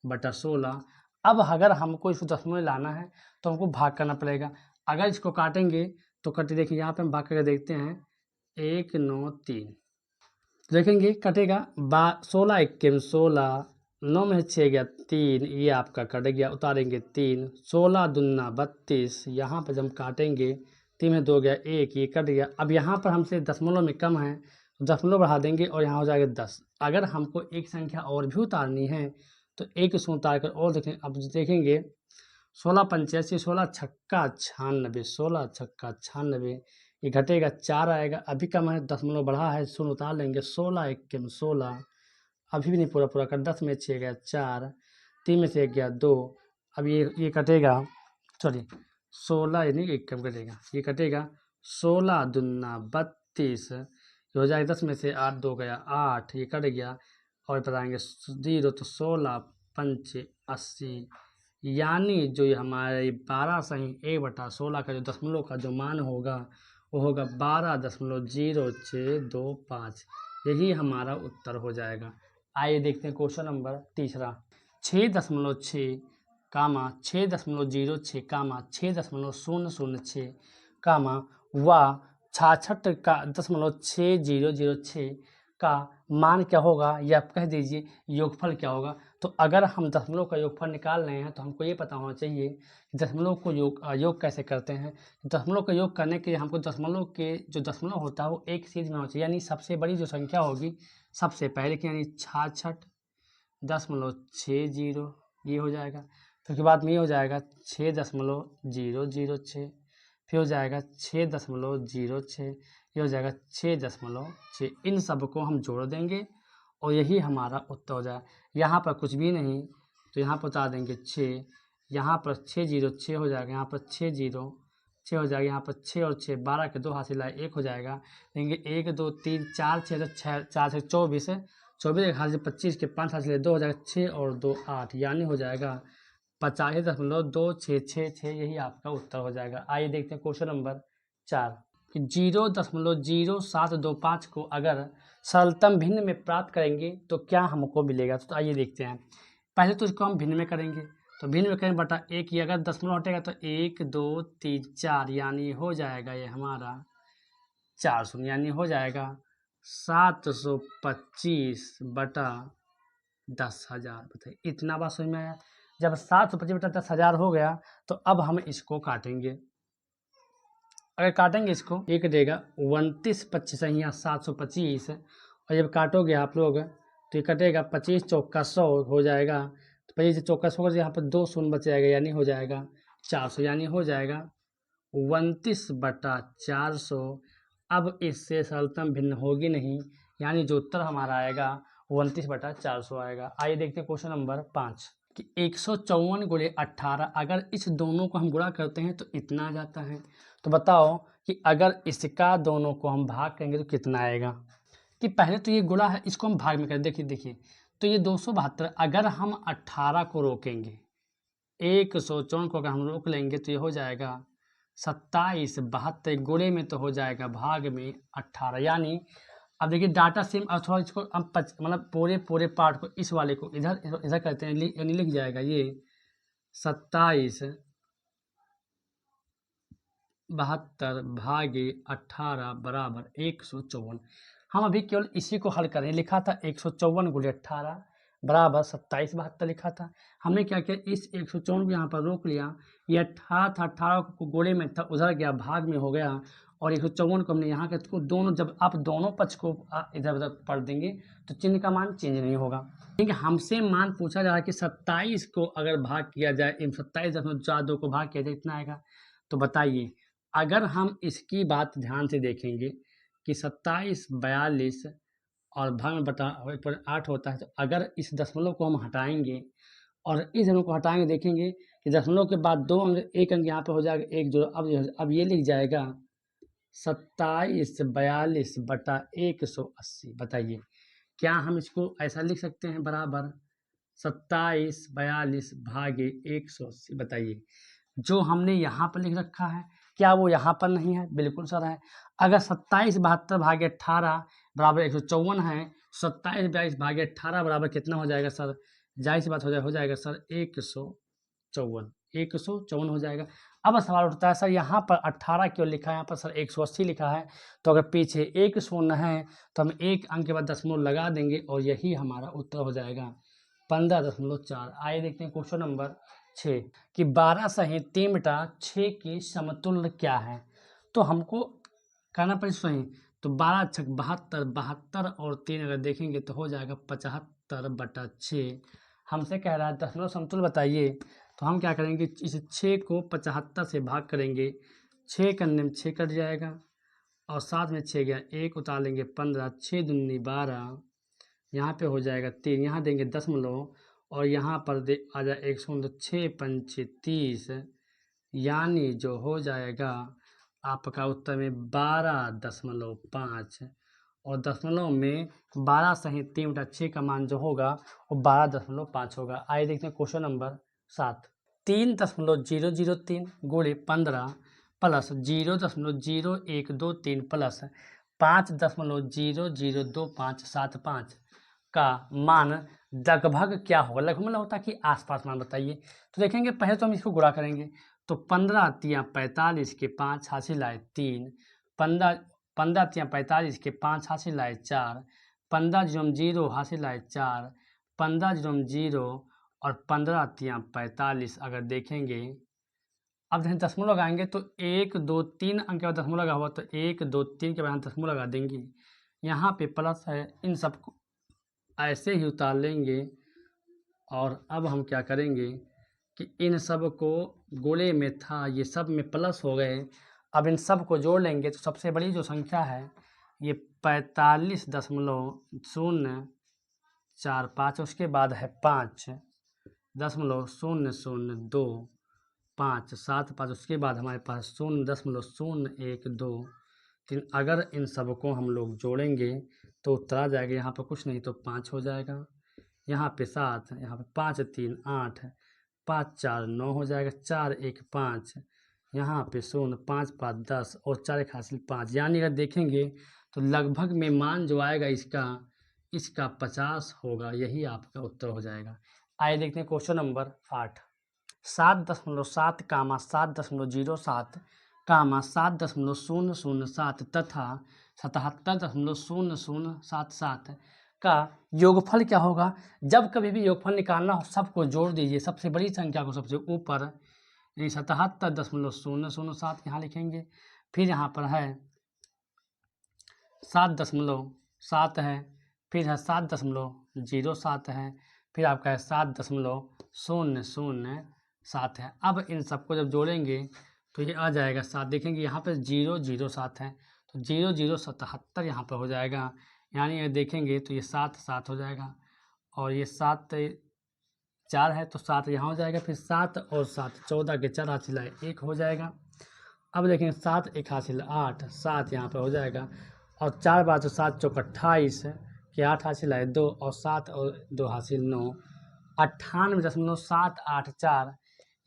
बटा 16। अब अगर हमको इसको दशमलव में लाना है तो हमको भाग करना पड़ेगा। अगर इसको काटेंगे तो कटे, देखिए यहाँ पे हम भाग करके देखते हैं 193, देखेंगे कटेगा 16 इक्कीस 16, 9 में 6 गया 3, ये आपका कट गया, उतारेंगे 3, 16 दूना 32, यहाँ पर जब हम काटेंगे 3 में 2 गया 1, ये कट गया। अब यहाँ पर हमसे दशमलव में कम है तो दशमलव बढ़ा देंगे और यहाँ हो जाएगा 10। अगर हमको एक संख्या और भी उतारनी है तो एक शून्य उतार कर और देखें। अब देखेंगे 16 85, 16 छक्का 96, 16 छक्का 96, ये घटेगा 4 आएगा, अभी कम है दशमलव बढ़ा है, शून्य उतार लेंगे 16 इक्कीस 16, अभी भी नहीं पूरा कर, 10 में 6 गया 4, 3 में से 1 गया 2, अब ये कटेगा, सॉरी 16 यानी 1 कम कटेगा, ये कटेगा 16 दूना 32, ये हो जाएगा 10 में से 8 2 गया 8, ये कट गया और बताएंगे 0 तो 16 पंच 80, यानी जो ये हमारे 12 सही 1/16 का जो दशमलव का जो मान होगा वो होगा 12.0625, यही हमारा उत्तर हो जाएगा। आइए देखते हैं क्वेश्चन नंबर तीसरा। 6.6 कामा 6.06 कामा 6.006 कामा व 66.6006 का मान क्या होगा, या आप कह दीजिए योगफल क्या होगा। तो अगर हम दशमलव का योगफल निकाल रहे हैं तो हमको ये पता होना चाहिए कि दशमलव को योग कैसे करते हैं। दशमलव का योग करने के लिए हमको दशमलव के जो दशमलव होता है वो एक सीरीज में होना चाहिए, यानी सबसे बड़ी जो संख्या होगी सबसे पहले की, यानी 66.60 ये हो जाएगा। फिर के बाद में ये हो जाएगा 6.006, फिर हो जाएगा 6.06, ये हो जाएगा 6.6। इन सब को हम जोड़ देंगे और यही हमारा उत्तर हो जाएगा। यहाँ पर कुछ भी नहीं तो यहाँ पर बता देंगे 6, यहाँ पर 606 हो जाएगा, यहाँ पर 60 6 हो जाएगा, यहाँ पर 6 और 6 12 के 2 हासिल आए 1 हो जाएगा, लेंगे 1 2 3 4 6 तो 6 4 से 24 है, 24 एक हासिल 25 के 5 हासिल 2 हो जाएगा, 6 और 2 8 यानी हो जाएगा 85.266, यही आपका उत्तर हो जाएगा। आइए देखते हैं क्वेश्चन नंबर 4 कि 0.0725 को अगर सरलतम भिन्न में प्राप्त करेंगे तो क्या हमको मिलेगा। तो आइए देखते हैं, पहले तो इसको हम भिन्न में करेंगे, तो भिन्न में करेंगे बटा 1 ही, अगर दशमलव हटेगा तो 1 2 3 4 यानी हो जाएगा ये हमारा 400, यानी हो जाएगा 725 बटा 10,000। बताइए इतना बात समझ में आया। जब 725 बटा 10,000 हो गया तो अब हम इसको काटेंगे, अगर काटेंगे इसको एक देगा 29 25 यहाँ 725, और जब काटोगे आप लोग तो ये कटेगा 25 चौका 100 हो जाएगा, तो 25 चौका 100 यहाँ पर 2 शून्य बच जाएगा यानी हो जाएगा 400, यानी हो जाएगा 29 बटा 400। अब इससे सरलतम भिन्न होगी नहीं, यानी जो उत्तर हमारा आएगा 29 बटा 400 आएगा। आइए देखते हैं क्वेश्चन नंबर 5 कि 154 गुणे 18, अगर इस दोनों को हम गुणा करते हैं तो इतना आ जाता है। तो बताओ कि अगर इसका दोनों को हम भाग करेंगे तो कितना आएगा। कि पहले तो ये गुणा है, इसको हम भाग में करें, देखिए तो ये 272, अगर हम 18 को रोकेंगे, 154 को अगर हम रोक लेंगे तो ये हो जाएगा 27 72, गुणे में तो हो जाएगा भाग में 18, यानी अब देखिए डाटा सेम अथवा इसको हम मतलब पूरे पार्ट को इस वाले को इधर इधर करते हैं, यानी लिख जाएगा ये 27 72 भागे 18 बराबर 154। हम अभी केवल इसी को हल करें, लिखा था 154 गुणे 18 बराबर 27 72 लिखा था। हमने क्या किया, इस 154 को यहाँ पर रोक लिया, ये 18 था, 18 को गोले में था उधर गया भाग में हो गया, और 154 को हमने यहाँ के तो दोनों, जब आप दोनों पक्ष को इधर उधर पढ़ देंगे तो चिन्ह का मान चेंज नहीं होगा। ठीक है, हमसे मान पूछा जा रहा है कि 27 को अगर भाग किया जाए, 27.42 को भाग किया जाए इतना आएगा। तो बताइए अगर हम इसकी बात ध्यान से देखेंगे कि 27 42 और भाग में बटा 8 होता है, तो अगर इस दशमलव को हम हटाएंगे और इस दशमलव को हटाएंगे, देखेंगे कि दशमलव के बाद 2 अंक, एक अंक यहाँ पे हो जाएगा, एक जो अब ये लिख जाएगा 27 42 बटा 180। बताइए क्या हम इसको ऐसा लिख सकते हैं, बराबर 27 42 भागे 180। बताइए जो हमने यहाँ पर लिख रखा है क्या वो यहाँ पर नहीं है, बिल्कुल सर है। अगर 27 72 भागे 18 बराबर 154 है, 27 42 भागे 18 बराबर कितना हो जाएगा सर, जाहिर सी बात हो जाएगा सर 154 हो जाएगा। अब सवाल उठता है सर यहाँ पर 18 क्यों लिखा है, यहाँ पर सर 180 लिखा है, तो अगर पीछे एक शून्य है तो हम एक अंक के बाद दशमलव लगा देंगे और यही हमारा उत्तर हो जाएगा 15.4। आइए देखते हैं क्वेश्चन नंबर 6 कि 12 सही 3 बटा 6 की समतुल्य क्या है। तो हमको करना पड़े सही, तो 12 छक 72, 72 और 3 अगर देखेंगे तो हो जाएगा 75 बटा 6। हमसे कह रहा है दशमलव समतुल्य बताइए, तो हम क्या करेंगे, इस 6 को 75 से भाग करेंगे, 6 करने में 6 कट जाएगा और साथ में 6 गया, 1 उतार लेंगे 15, 6 दूनी 12, यहाँ पे हो जाएगा 3, यहाँ देंगे दशमलव और यहाँ पर दे आ जाए 106 पंचे 30, यानी जो हो जाएगा आपका उत्तर में 12.5 और दशमलव में 12 सही 3 बटा 6 का मान जो होगा वो 12.5 होगा। आइए देखते हैं क्वेश्चन नंबर 7 3.003 गुणे 15 प्लस 0.0123 प्लस 5.002575 का मान लगभग क्या होगा। लगभग मतलब होता है कि आसपास मान बताइए। तो देखेंगे पहले तो हम इसको गुणा करेंगे, तो 15 तियाँ 45 के 5 हासिल आए 3, 15 तियाँ 45 के 5 हासिल आए 4, 15 जीरो 0 हासिल आए 4, 15 जीरो 0 और 15 तियाँ 45 अगर देखेंगे, अब जैसे दशमलव लगाएंगे तो 1 2 3 अंक के बाद दशमलव लगा हुआ, तो 1 2 3 के बाद दशमलव लगा देंगे, यहाँ पे प्लस है, इन सबको ऐसे ही उतार लेंगे और अब हम क्या करेंगे कि इन सब को गोले में था, ये सब में प्लस हो गए, अब इन सब को जोड़ लेंगे तो सबसे बड़ी जो संख्या है ये 45.045, उसके बाद है 5.002 5 7 5, उसके बाद हमारे पास 0.0123। अगर इन सबको हम लोग जोड़ेंगे तो उत्तर आ जाएगा। यहाँ पर कुछ नहीं तो 5 हो जाएगा, यहाँ पे 7, यहाँ पे 5 3 8, 5 4 9 हो जाएगा, 4 1 5, यहाँ पे 0 5 5 10 और 4 1 हासिल 5। यानी अगर देखेंगे तो लगभग में मान जो आएगा इसका 50 होगा। यही आपका उत्तर हो जाएगा। आइए देखते हैं क्वेश्चन नंबर 8। 7.7 कामा 7.07 कामा 7.007 तथा 77.0077 का योगफल क्या होगा। जब कभी भी योगफल निकालना हो सबको जोड़ दीजिए, सबसे बड़ी संख्या को सबसे ऊपर, 77.007 यहाँ लिखेंगे। फिर यहाँ पर है 7.7 है, फिर है 7.07 है, फिर आपका है 7.007 है। अब इन सबको जब जोड़ेंगे तो ये आ जाएगा 7। देखेंगे यहाँ पर 007 है तो 0077 यहाँ पर हो जाएगा। यानी अगर देखेंगे तो ये 7 7 हो जाएगा और ये 7 4 है तो 7 यहाँ हो जाएगा। फिर 7 और 7 14 के 4 हासिल है 1 हो जाएगा। अब देखेंगे 7 1 हासिल 8, 7 यहाँ पर हो जाएगा और 4 बार तो 7 चौक 28 के 8 हासिल है 2 और 7 और 2 हासिल 9, 98.784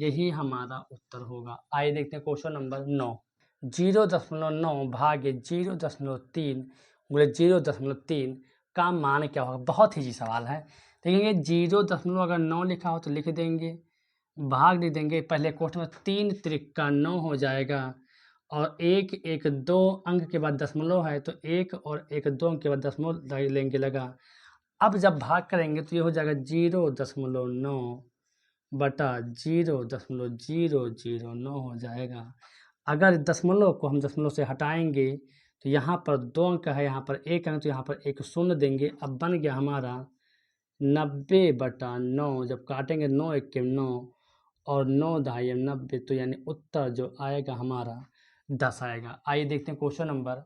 यही हमारा उत्तर होगा। आइए देखते हैं क्वेश्चन नंबर 9। 0.9 भागे 0.3 गुणे 0.3 का मान क्या होगा। बहुत ही जी सवाल है। देखेंगे 0.9 अगर 9 लिखा हो तो लिख देंगे, भाग लिख देंगे। पहले क्वेश्चन में 3 त्रिका 9 हो जाएगा और 1 1 2 अंक के बाद दशमलव है तो 1 और 1 2 अंक के बाद दशमलव लेंगे लगा। अब जब भाग करेंगे तो ये हो जाएगा 0.9 बटा 0.009 हो जाएगा। अगर दशमलव को हम दशमलव से हटाएंगे तो यहाँ पर 2 अंक है, यहाँ पर 1 अंक, तो यहाँ पर एक शून्य देंगे। अब बन गया हमारा 90/9। जब काटेंगे 9 1 के 9 और 9 ढाई 90, तो यानी उत्तर जो आएगा हमारा 10 आएगा। आइए देखते हैं क्वेश्चन नंबर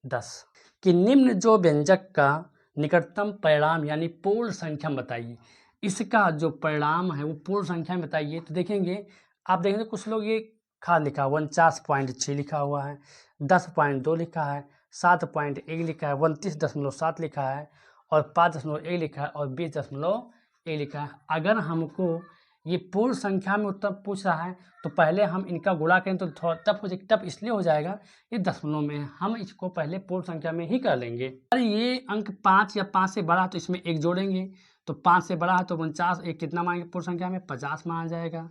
10 कि निम्न जो व्यंजक का निकटतम परिणाम यानी पूर्ण संख्या बताइए। इसका जो परिणाम है वो पूर्ण संख्या में बताइए। तो देखेंगे, आप देखेंगे कुछ लोग ये लिखा 49.6 लिखा हुआ है, 10.2 लिखा है, 7.1 लिखा है, 29.7 लिखा है और 5.1 लिखा है और 20.1 लिखा है। अगर हमको ये पूर्ण संख्या में उत्तर पूछ रहा है तो पहले हम इनका गुणा करें तो थोड़ा टफ इसलिए हो जाएगा, ये दशमलव में है, हम इसको पहले पूर्ण संख्या में ही कर लेंगे। अगर ये अंक 5 या 5 से बड़ा है तो इसमें 1 जोड़ेंगे, तो 5 से बड़ा है तो 49, एक कितना मानेंगे पूर्ण संख्या में 50 माना जाएगा।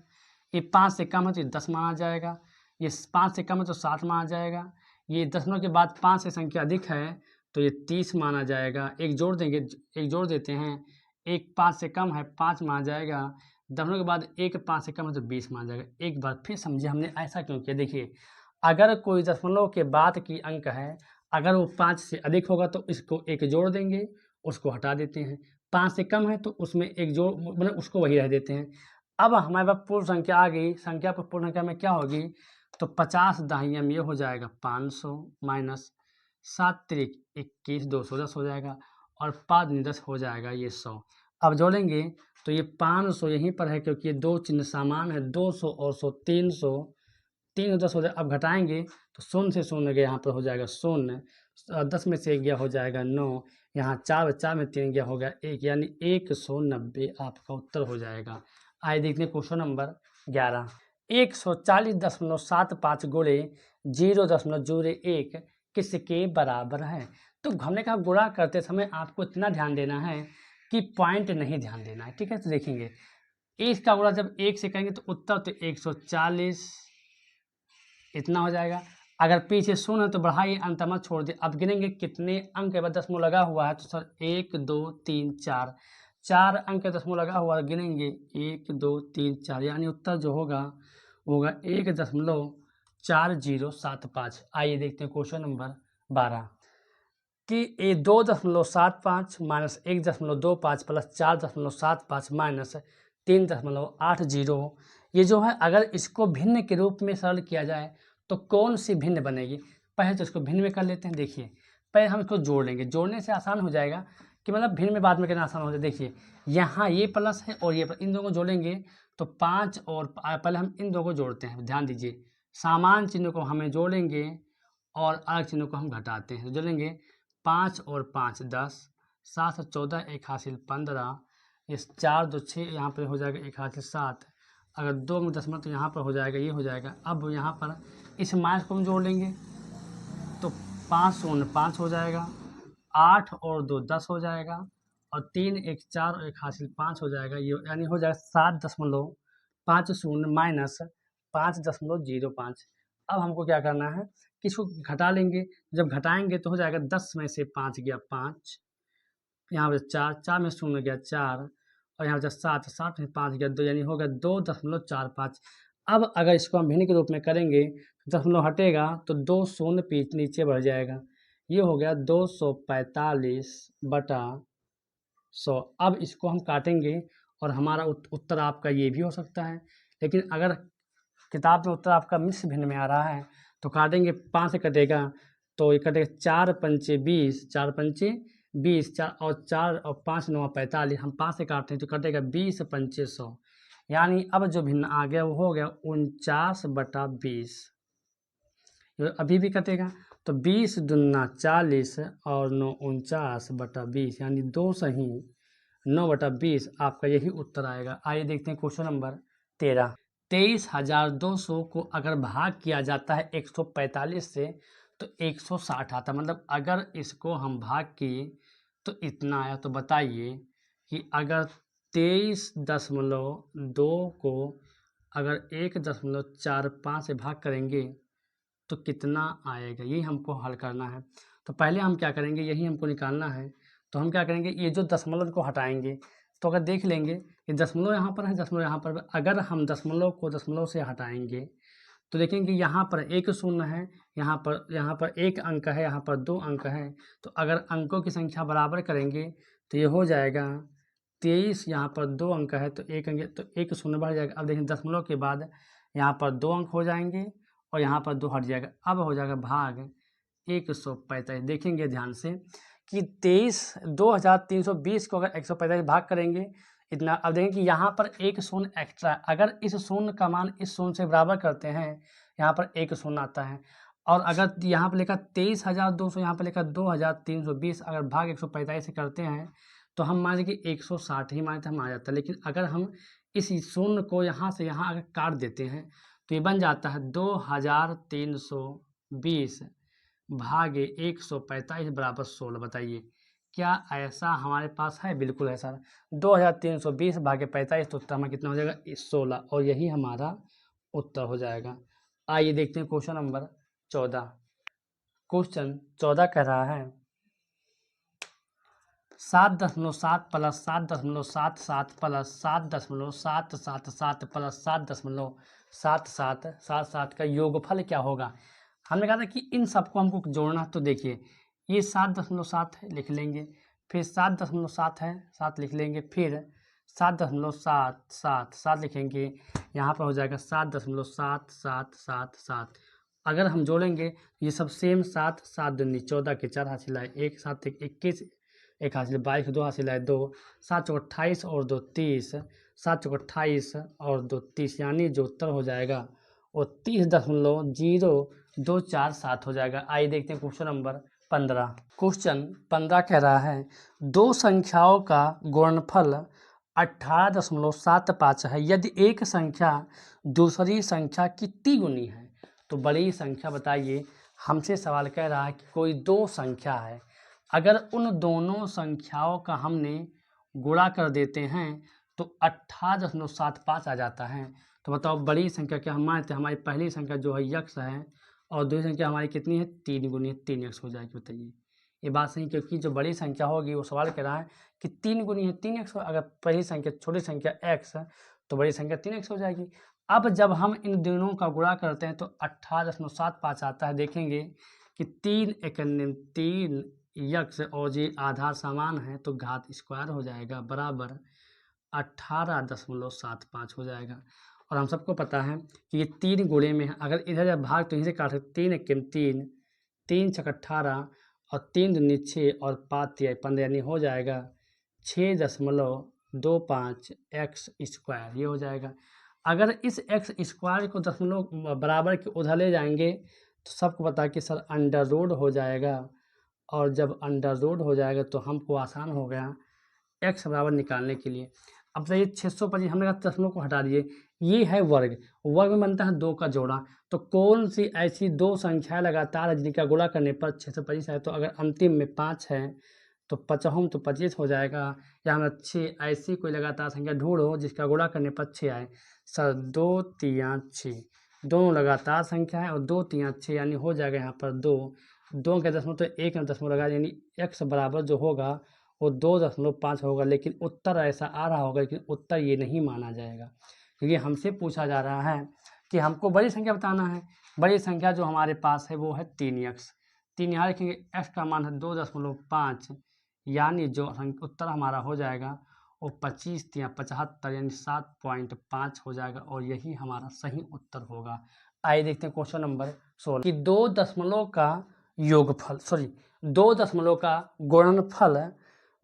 ये 5 से कम है तो 10 माना जाएगा, ये 5 से कम है तो 60 माना जाएगा, ये दशमलव के बाद 5 से संख्या अधिक है तो ये 30 माना जाएगा। एक जोड़ देंगे, एक जोड़ देते हैं, एक 5 से कम है 5 माना जाएगा, दशमलव के बाद एक 5 से कम है तो 20 माना जाएगा। एक बार फिर समझिए हमने ऐसा क्यों किया। देखिए, अगर कोई दशमलव के बाद की अंक है, अगर वो 5 से अधिक होगा तो इसको एक जोड़ देंगे, उसको हटा देते हैं। 5 से कम है तो उसमें एक जोड़ मतलब उसको वही रह देते हैं। अब हमारे पास पूर्ण संख्या आ गई, संख्या पर पूर्ण संख्या में क्या होगी तो 50 दाहिने में ये हो जाएगा 500 माइनस 7 3 21 210 हो जाएगा और 5 10 हो जाएगा ये 100। अब जोड़ेंगे तो ये 500 यहीं पर है क्योंकि ये दो चिन्ह समान है, 200 और 100 300, 3 10 हो जाए। अब घटाएंगे तो 0 से 0 गया, यहाँ पर हो जाएगा 0, 10 में से गया हो जाएगा 9, यहाँ 4 में 3 गया हो गया 1, यानी 190 आपका उत्तर हो जाएगा। आइए देखते हैं क्वेश्चन नंबर 11। 140.75 गुणे 0.01 किसके बराबर है। तो हमने कहा गुणा करते समय आपको इतना ध्यान देना है कि पॉइंट नहीं ध्यान देना है, ठीक है। तो देखेंगे इसका गुणा जब 1 से करेंगे तो उत्तर तो 140 इतना हो जाएगा। अगर पीछे 0 है तो बढ़ाइए, अंत मत छोड़ दे। अब गिनेंगे कितने अंक के बाद दशमलव लगा हुआ है तो सर 1 2 3 4, 4 अंक का दशमलव लगा हुआ है, गिनेंगे 1 2 3 4, यानी उत्तर जो होगा 1.4075। आइए देखते हैं क्वेश्चन नंबर 12 कि 2.75 माइनस 1.25 प्लस 4.75 माइनस 3.80, ये जो है अगर इसको भिन्न के रूप में सरल किया जाए तो कौन सी भिन्न बनेगी। पहले तो इसको भिन्न में कर लेते हैं। देखिए, पहले हम इसको जोड़ लेंगे, जोड़ने से आसान हो जाएगा कि मतलब भिन्न में बाद में करना आसान हो जाए। देखिए, यहाँ ये प्लस है और ये प्लस, इन दोनों को जोड़ेंगे तो 5 और पहले हम इन दो को जोड़ते हैं, ध्यान दीजिए, समान चिन्ह को हमें जोड़ेंगे और अलग चिन्ह को हम घटाते हैं। तो जोड़ेंगे 5 और 5 10, 7 और 14 एक हासिल 15, इस 4 2 6 यहाँ पर हो जाएगा एक हासिल 7, अगर 2 में दशमलव तो यहाँ पर हो जाएगा, ये हो जाएगा। अब यहाँ पर इस माइनस को हम जोड़ लेंगे तो 5 शून्य 5 हो जाएगा, 8 और 2 10 हो जाएगा, और 3 एक 4 और एक हासिल 5 हो जाएगा। ये यानी हो जाएगा 7.50 माइनस 5.05। अब हमको क्या करना है कि इसको घटा लेंगे। जब घटाएंगे तो हो जाएगा 10 में से 5 गया 5, यहाँ पर 4 4 में शून्य गया 4, और यहाँ पर 7 7 में 5 गया 2, यानी होगा 2.45। अब अगर इसको हम भिन्न के रूप में करेंगे, दशमलव हटेगा तो 2 शून्य पीछे नीचे बढ़ जाएगा, ये हो गया 245/100। अब इसको हम काटेंगे और हमारा उत्तर आपका ये भी हो सकता है, लेकिन अगर किताब में उत्तर आपका मिश्र भिन्न में आ रहा है तो काटेंगे 5 से कटेगा तो ये कटेगा 4 पंचे 20, 4 पंचे 20, 4 और 5 9 45, हम 5 से काटते हैं तो कटेगा 20 पंचे 100, यानी अब जो भिन्न आ गया वो हो गया 49/20। अभी भी कटेगा तो 20 दूना 40 और 9 49/20, यानी 2 सही 9/20 आपका यही उत्तर आएगा। आइए देखते हैं क्वेश्चन नंबर 13। 23,200 को अगर भाग किया जाता है 145 से तो 160 आता, मतलब अगर इसको हम भाग किए तो इतना आया। तो बताइए कि अगर 23.2 को अगर 1.45 से भाग करेंगे तो कितना आएगा, यही हमको हल करना है। तो पहले हम क्या करेंगे, यही हमको निकालना है। तो हम क्या करेंगे, ये जो दशमलव को हटाएंगे, तो अगर देख लेंगे कि दशमलव यहाँ पर है, दशमलव यहाँ पर, अगर हम दशमलव को दशमलव से हटाएंगे तो देखेंगे यहाँ पर एक शून्य है, यहाँ पर एक अंक है, यहाँ पर 2 अंक है। तो अगर अंकों की संख्या बराबर करेंगे तो ये हो जाएगा 23, यहाँ पर 2 अंक है तो एक अंक, तो एक शून्य बढ़ जाएगा। अब देखिए दशमलव के बाद यहाँ पर 2 अंक हो जाएंगे और यहाँ पर 2 हट जाएगा। अब हो जाएगा भाग 145। देखेंगे ध्यान से कि 23,320 को अगर 145 भाग करेंगे इतना, अब देखें कि यहाँ पर एक शून्य एक्स्ट्रा, अगर इस शून्य का मान इस शून्य से बराबर करते हैं, यहाँ पर एक शून्य आता है। और अगर यहाँ पर लिखा 23,200, यहाँ पर लिखा 2,320, अगर भाग 145 से करते हैं तो हम मान लीजिए कि 160 ही मानते हम आ जाता है। लेकिन अगर हम इस शून्य को यहाँ से यहाँ अगर काट देते हैं तो ये बन जाता है 2,320 भागे 145 बराबर 16। बताइए क्या ऐसा हमारे पास है? बिल्कुल है सर। 2,320 भागे 45 तो उत्तर हमारा कितना हो जाएगा 16, और यही हमारा उत्तर हो जाएगा। आइए देखते हैं क्वेश्चन नंबर 14। क्वेश्चन 14 कह रहा है 7.7 प्लस 7.77 प्लस 7.777 प्लस 7.77 का योगफल क्या होगा। हमने कहा था कि इन सबको हमको जोड़ना। तो देखिए ये 7.7 है, लिख लेंगे, फिर 7.7 है 7 लिख लेंगे, फिर 7.7 लिखेंगे, यहाँ पर हो जाएगा 7.7777। अगर हम जोड़ेंगे ये सब सेम 7 7 दूनी 14 के 4 हासिल आए 1 7 21 एक हासिल 22 2 हासिल आए 2 7 चौक 28 और 2 30 7 चौक 28 और 2 30, यानी जो उत्तर हो जाएगा वो 30.0247 हो जाएगा। आइए देखते हैं क्वेश्चन नंबर 15। क्वेश्चन 15 कह रहा है दो संख्याओं का गुणनफल 18.75 है। यदि एक संख्या दूसरी संख्या कितनी गुनी है। तो बड़ी संख्या बताइए। हमसे सवाल कह रहा है कि कोई दो संख्या है, अगर उन दोनों संख्याओं का हमने गुणा कर देते हैं तो 18.75 आ जाता है। तो बताओ बड़ी संख्या क्या। हम मानते हैं हमारी पहली संख्या जो है यक्स है और दूसरी संख्या हमारी कितनी है 3 गुनी 3 एक्स हो जाएगी। बताइए ये बात सही, क्योंकि जो बड़ी संख्या होगी वो सवाल कर रहा है कि 3 गुनी है 3 एक्स। अगर पहली संख्या छोटी संख्या एक्स है तो बड़ी संख्या 3 एक्स हो जाएगी। अब जब हम इन दोनों का गुणा करते हैं तो 18.75 आता है। देखेंगे कि 3 एकम 3 यक्स और ये आधार समान है तो घात स्क्वायर हो जाएगा बराबर 18.75 हो जाएगा। और हम सबको पता है कि ये 3 गुणे में है, अगर इधर जब भाग तो यहीं से काट सकते 3 एकम 3 3 छक 18 और 3 दूनी 6 और 5 तिया 15, यानी हो जाएगा 6.75 25x², ये हो जाएगा। अगर इस x² को दशमलव बराबर के उधर ले जाएंगे तो सबको पता है कि सर अंडर रूट हो जाएगा, और जब अंडर रूट हो जाएगा तो हमको आसान हो गया x बराबर निकालने के लिए। अब तो ये 625 हमने कहा दशमलव को हटा दिए, ये है वर्ग, वर्ग में बनता है 2 का जोड़ा। तो कौन सी ऐसी दो संख्याएं लगातार है जिनका गुणा करने पर 625 है? तो अगर अंतिम में 5 है तो 5 तो 25 हो जाएगा। या हमें 6 ऐसी कोई लगातार संख्या ढूंढो जिसका गुणा करने पर 6 आए। सर 2 3 6 दोनों लगातार संख्या है, और 2 3 6 यानी हो जाएगा यहाँ पर 2 के दशमलव तो 1 में दशमलव लगा, यानी x बराबर जो होगा वो 2.5 होगा। लेकिन उत्तर ऐसा आ रहा होगा, लेकिन उत्तर ये नहीं माना जाएगा, क्योंकि हमसे पूछा जा रहा है कि हमको बड़ी संख्या बताना है। बड़ी संख्या जो हमारे पास है वो है 3x। 3 यहाँ लिखेंगे, x का मान है 2.5, यानी जो उत्तर हमारा हो जाएगा वो 25 या 75 यानी 7.5 हो जाएगा, और यही हमारा सही उत्तर होगा। आइए देखते हैं क्वेश्चन नंबर 16 कि 2 दशमलव का योगफल, 2 दशमलव का गुणनफल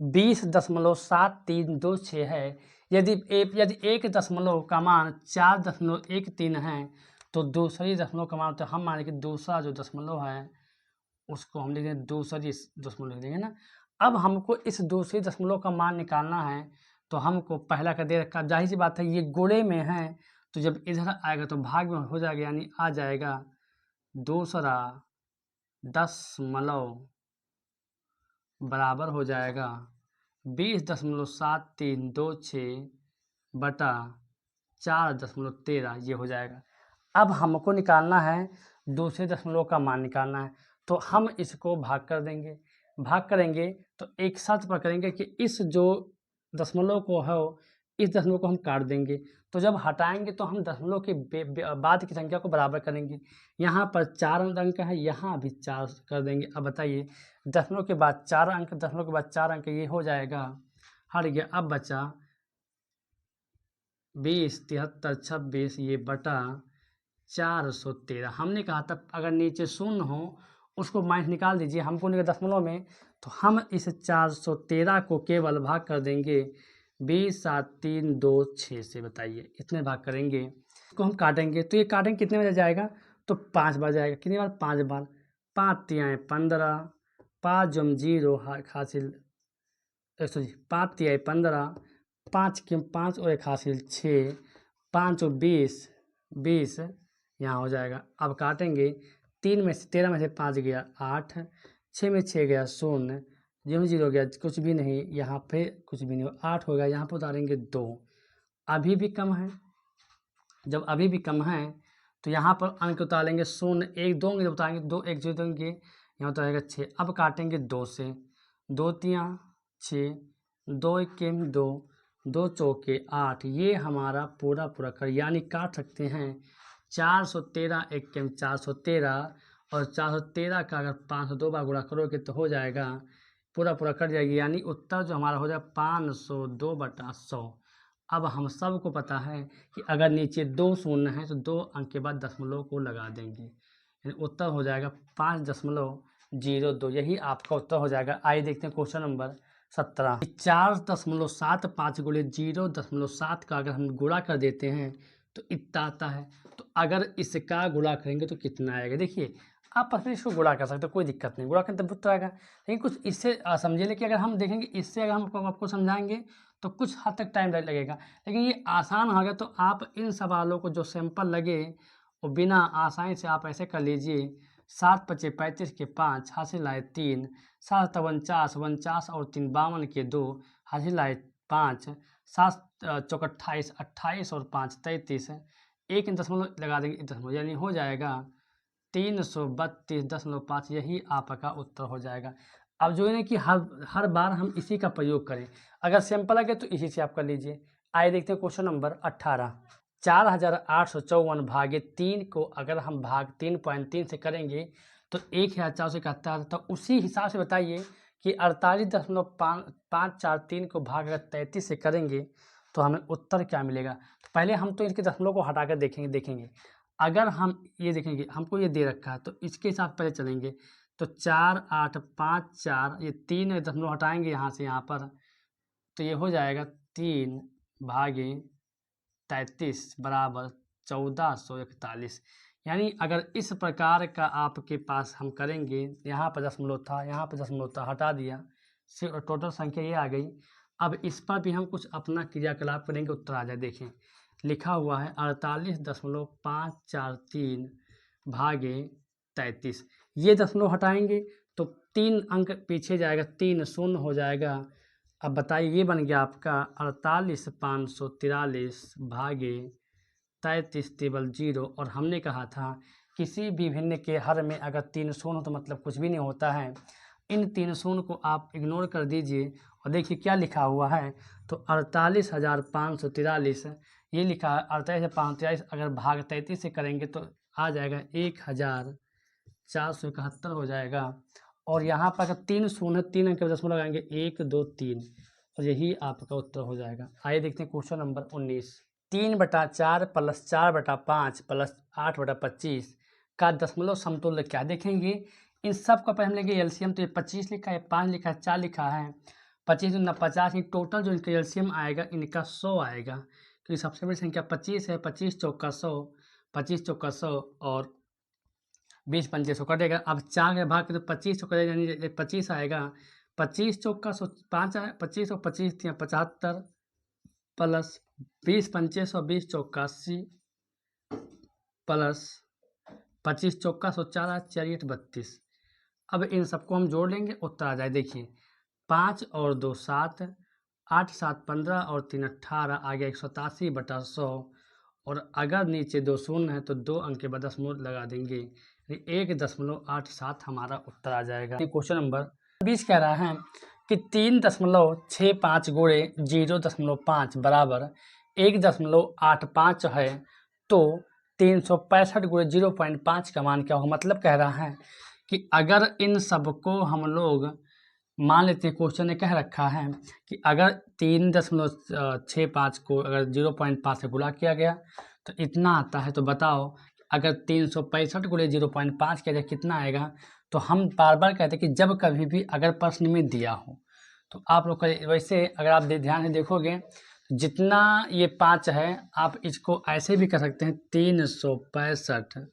20.7326 है। यदि 1 दशमलव का मान 4.13 है तो दूसरी दशमलव का मान, तो हम माने कि दूसरा जो दशमलव है उसको हम लिख देंगे दूसरी दशमलव लिख देंगे ना। अब हमको इस दूसरी दशमलव का मान निकालना है, तो हमको पहला का दे रखा, जाहिर सी बात है ये गुणे में है, तो जब इधर आएगा तो भाग में हो जाएगा, यानी आ जाएगा दूसरा दशमलव बराबर हो जाएगा 20.7326 बटा 4.13, ये हो जाएगा। अब हमको निकालना है दूसरे दशमलव का मान निकालना है, तो हम इसको भाग कर देंगे। भाग करेंगे तो एक शर्त पर करेंगे कि इस जो दशमलव को है इस दशमलव को हम काट देंगे। तो जब हटाएंगे तो हम दशमलव के बाद की संख्या को बराबर करेंगे। यहाँ पर 4 अंक है, यहाँ भी 4 कर देंगे। अब बताइए, दशमलव के बाद 4 अंक, दशमलव के बाद 4 अंक, ये हो जाएगा, हट गया। अब बचा 20 73 26 ये बटा 413। हमने कहा था अगर नीचे शून्य हो उसको माइनस निकाल दीजिए, हमको नहीं दशमलव में, तो हम इस 413 को केवल भाग कर देंगे 20 7 3 2 6 से। बताइए इतने भाग करेंगे, इसको हम काटेंगे, तो ये काटेंगे कितने बजे जाएगा, तो 5 बार जाएगा। कितनी बार, 5 बार। 5 3 15, 5 जम 0 हासिल 5 3 15, 5 के 5 और 1 हासिल 6, 5 और 20 यहाँ हो जाएगा। अब काटेंगे, 3 में से 13 में से 5 गया 8, 6 में 6 गया 0, 0 गया कुछ भी नहीं, यहाँ पे कुछ भी नहीं, 8 हो गया। यहाँ पर उतारेंगे 2, अभी भी कम है। जब अभी भी कम है तो यहाँ पर अंक उतारेंगे 0 1 2 जब उतारेंगे 2 1 0 देंगे, यहाँ उतारेगा 6। अब काटेंगे 2 से, 2 3 6, 2 1 2, 2 चौके 8, ये हमारा पूरा कर, यानी काट सकते हैं 413 1 413, और 413 का अगर 502 बार गुणा करोगे तो हो जाएगा पूरा कट जाएगी, यानी उत्तर जो हमारा हो जाएगा 502/100। अब हम सबको पता है कि अगर नीचे 2 शून्य है तो 2 अंक के बाद दशमलव को लगा देंगे, यानी उत्तर हो जाएगा 5.02, यही आपका उत्तर हो जाएगा। आइए देखते हैं क्वेश्चन नंबर 17। 4.75 गुणे 0.7 का अगर हम गुणा कर देते हैं तो इतना आता है, तो अगर इसका गुणा करेंगे तो कितना आएगा। देखिए आप फिर इसको गुणा कर सकते हो, कोई दिक्कत नहीं, गुणा करने तब उत्तर आएगा। लेकिन कुछ इससे समझिए, लेकिन अगर हम देखेंगे इससे अगर हम आपको समझाएंगे तो कुछ हद तक टाइम लगेगा, लेकिन ये आसान हो गया। तो आप इन सवालों को जो सैंपल लगे वो बिना आसानी से आप ऐसे कर लीजिए। 7 5 35 के 5 हासिल आए 3, 7 49 49 और 3 52 के 2 हासिल आए 5, 7 चौक 28 28 और 5 33, एक दशमलव लगा देंगे दशमलव, यानी हो जाएगा 332.5, यही आपका उत्तर हो जाएगा। अब जो है कि हर बार हम इसी का प्रयोग करें, अगर सिंपल लगे तो इसी से आप कर लीजिए। आइए देखते हैं क्वेश्चन नंबर 18। 4854 भागे 3 को अगर हम भाग 3.3 से करेंगे तो 1471, तो उसी हिसाब से बताइए कि 48.543 को भाग अगर 33 से करेंगे तो हमें उत्तर क्या मिलेगा। तो पहले हम तो इसके दशमलव को हटा कर देखेंगे। अगर हम ये देखेंगे, हमको ये दे रखा है तो इसके हिसाब पहले चलेंगे, तो 4 8 5 4, ये 3 दशमलव हटाएंगे यहाँ से यहाँ पर, तो ये हो जाएगा 3 भागे 33 बराबर 1441। यानी अगर इस प्रकार का आपके पास हम करेंगे, यहाँ पर दशमलव था, यहाँ पर दशमलव था, हटा दिया, सिर्फ टोटल संख्या ये आ गई। अब इस पर भी हम कुछ अपना क्रियाकलाप करेंगे, उत्तर आ जाए। देखें लिखा हुआ है 48.543 भागे 33। ये दशमलव हटाएंगे तो 3 अंक पीछे जाएगा, 3 शून्य हो जाएगा। अब बताइए ये बन गया आपका 48,543 भागे 33 टेबल 0। और हमने कहा था किसी भी भिन्न के हर में अगर 3 शून्य हो तो मतलब कुछ भी नहीं होता है। इन 3 शून्य को आप इग्नोर कर दीजिए और देखिए क्या लिखा हुआ है। तो 48,543 ये लिखा है। 48,543 अगर भाग 33 से करेंगे तो आ जाएगा 1,471 हो जाएगा। और यहाँ पर अगर 3 शून्य 3 अंक के दशमलव लगाएंगे 1 2 3 और यही आपका उत्तर हो जाएगा। आइए देखते हैं क्वेश्चन नंबर 19। 3/4 + 4/5 + 8/25 का दशमलव समतुल्य क्या? देखेंगे इन सब का पहले हम लेंगे एलसीएम। तो ये 25 लिखा है, 5 लिखा है, 4 लिखा है, 25 दूना 50। ये टोटल जो इनका एलसीएम आएगा इनका 100 आएगा, क्योंकि सबसे बड़ी संख्या 25 है। 25 चौका 100, 25 चौका 100 और 20 पंजे 100 कटेगा। अब 4 के भाग के तो 25 कटेगा, यानी 25 आएगा। 25 चौका 100 5 है, 25 और 25 75 प्लस 20 पंचे 100, 20 चौका 80 प्लस 25 चौका 100 4 4 32। अब इन सबको हम जोड़ लेंगे, उत्तर आ जाए। देखिए 5 और 2 7, 8 7 15 और 3 18, आ गया 187/100। और अगर नीचे 2 शून्य है तो 2 अंक के बाद दशमलव लगा देंगे, 1.87 हमारा उत्तर आ जाएगा। क्वेश्चन नंबर 20 कह रहा है कि 3.65 गुणे 0.5 बराबर 1.85 है, तो 365 गुणे 0.5 का मान क्या होगा? मतलब कह रहा है कि अगर इन सबको हम लोग मान लेते हैं, क्वेश्चन ने कह रखा है कि अगर 3.65 को अगर 0.5 से गुणा किया गया तो इतना आता है। तो बताओ अगर 365 गुणे 0.5 किया जाए कितना आएगा? तो हम बार बार कहते हैं कि जब कभी भी अगर प्रश्न में दिया हो तो आप लोग वैसे अगर आप ध्यान से देखोगे जितना ये 5 है, आप इसको ऐसे भी कर सकते हैं 365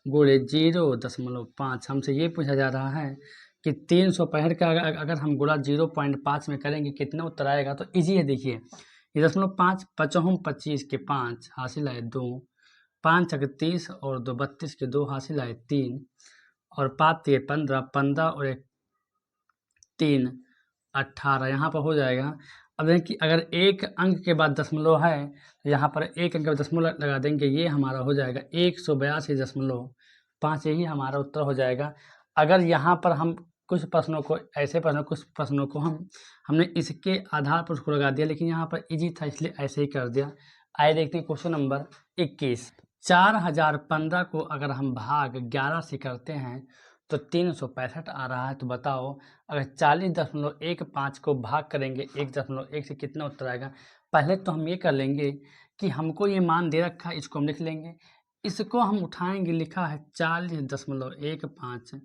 गुणे 0.5। हमसे ये पूछा जा रहा है कि 365 का अगर हम गुणा 0.5 में करेंगे कितना उत्तर आएगा? तो इजी है। देखिए ये 0.5 पचहम 25 के 5 हासिल आए 2, 5 अगर 30 और 2 32 के 2 हासिल आए 3 और 5 ये 15, 15 और 1 3 18 यहाँ पर हो जाएगा। अब देखिए कि अगर एक अंक के बाद दशमलव है तो यहाँ पर एक अंक का दशमलव लगा देंगे, ये हमारा हो जाएगा 182.5। यही हमारा उत्तर हो जाएगा। अगर यहाँ पर हम कुछ प्रश्नों को ऐसे कुछ प्रश्नों को हमने इसके आधार पर उसको लगा दिया, लेकिन यहाँ पर इजी था इसलिए ऐसे ही कर दिया। आइए देखते हैं क्वेश्चन नंबर 21। 4015 को अगर हम भाग 11 से करते हैं तो 365 आ रहा है। तो बताओ अगर 40.15 को भाग करेंगे 1.1 से कितना उत्तर आएगा? पहले तो हम ये कर लेंगे कि हमको ये मान दे रखा है, इसको हम लिख लेंगे। इसको हम उठाएंगे, लिखा है 40.15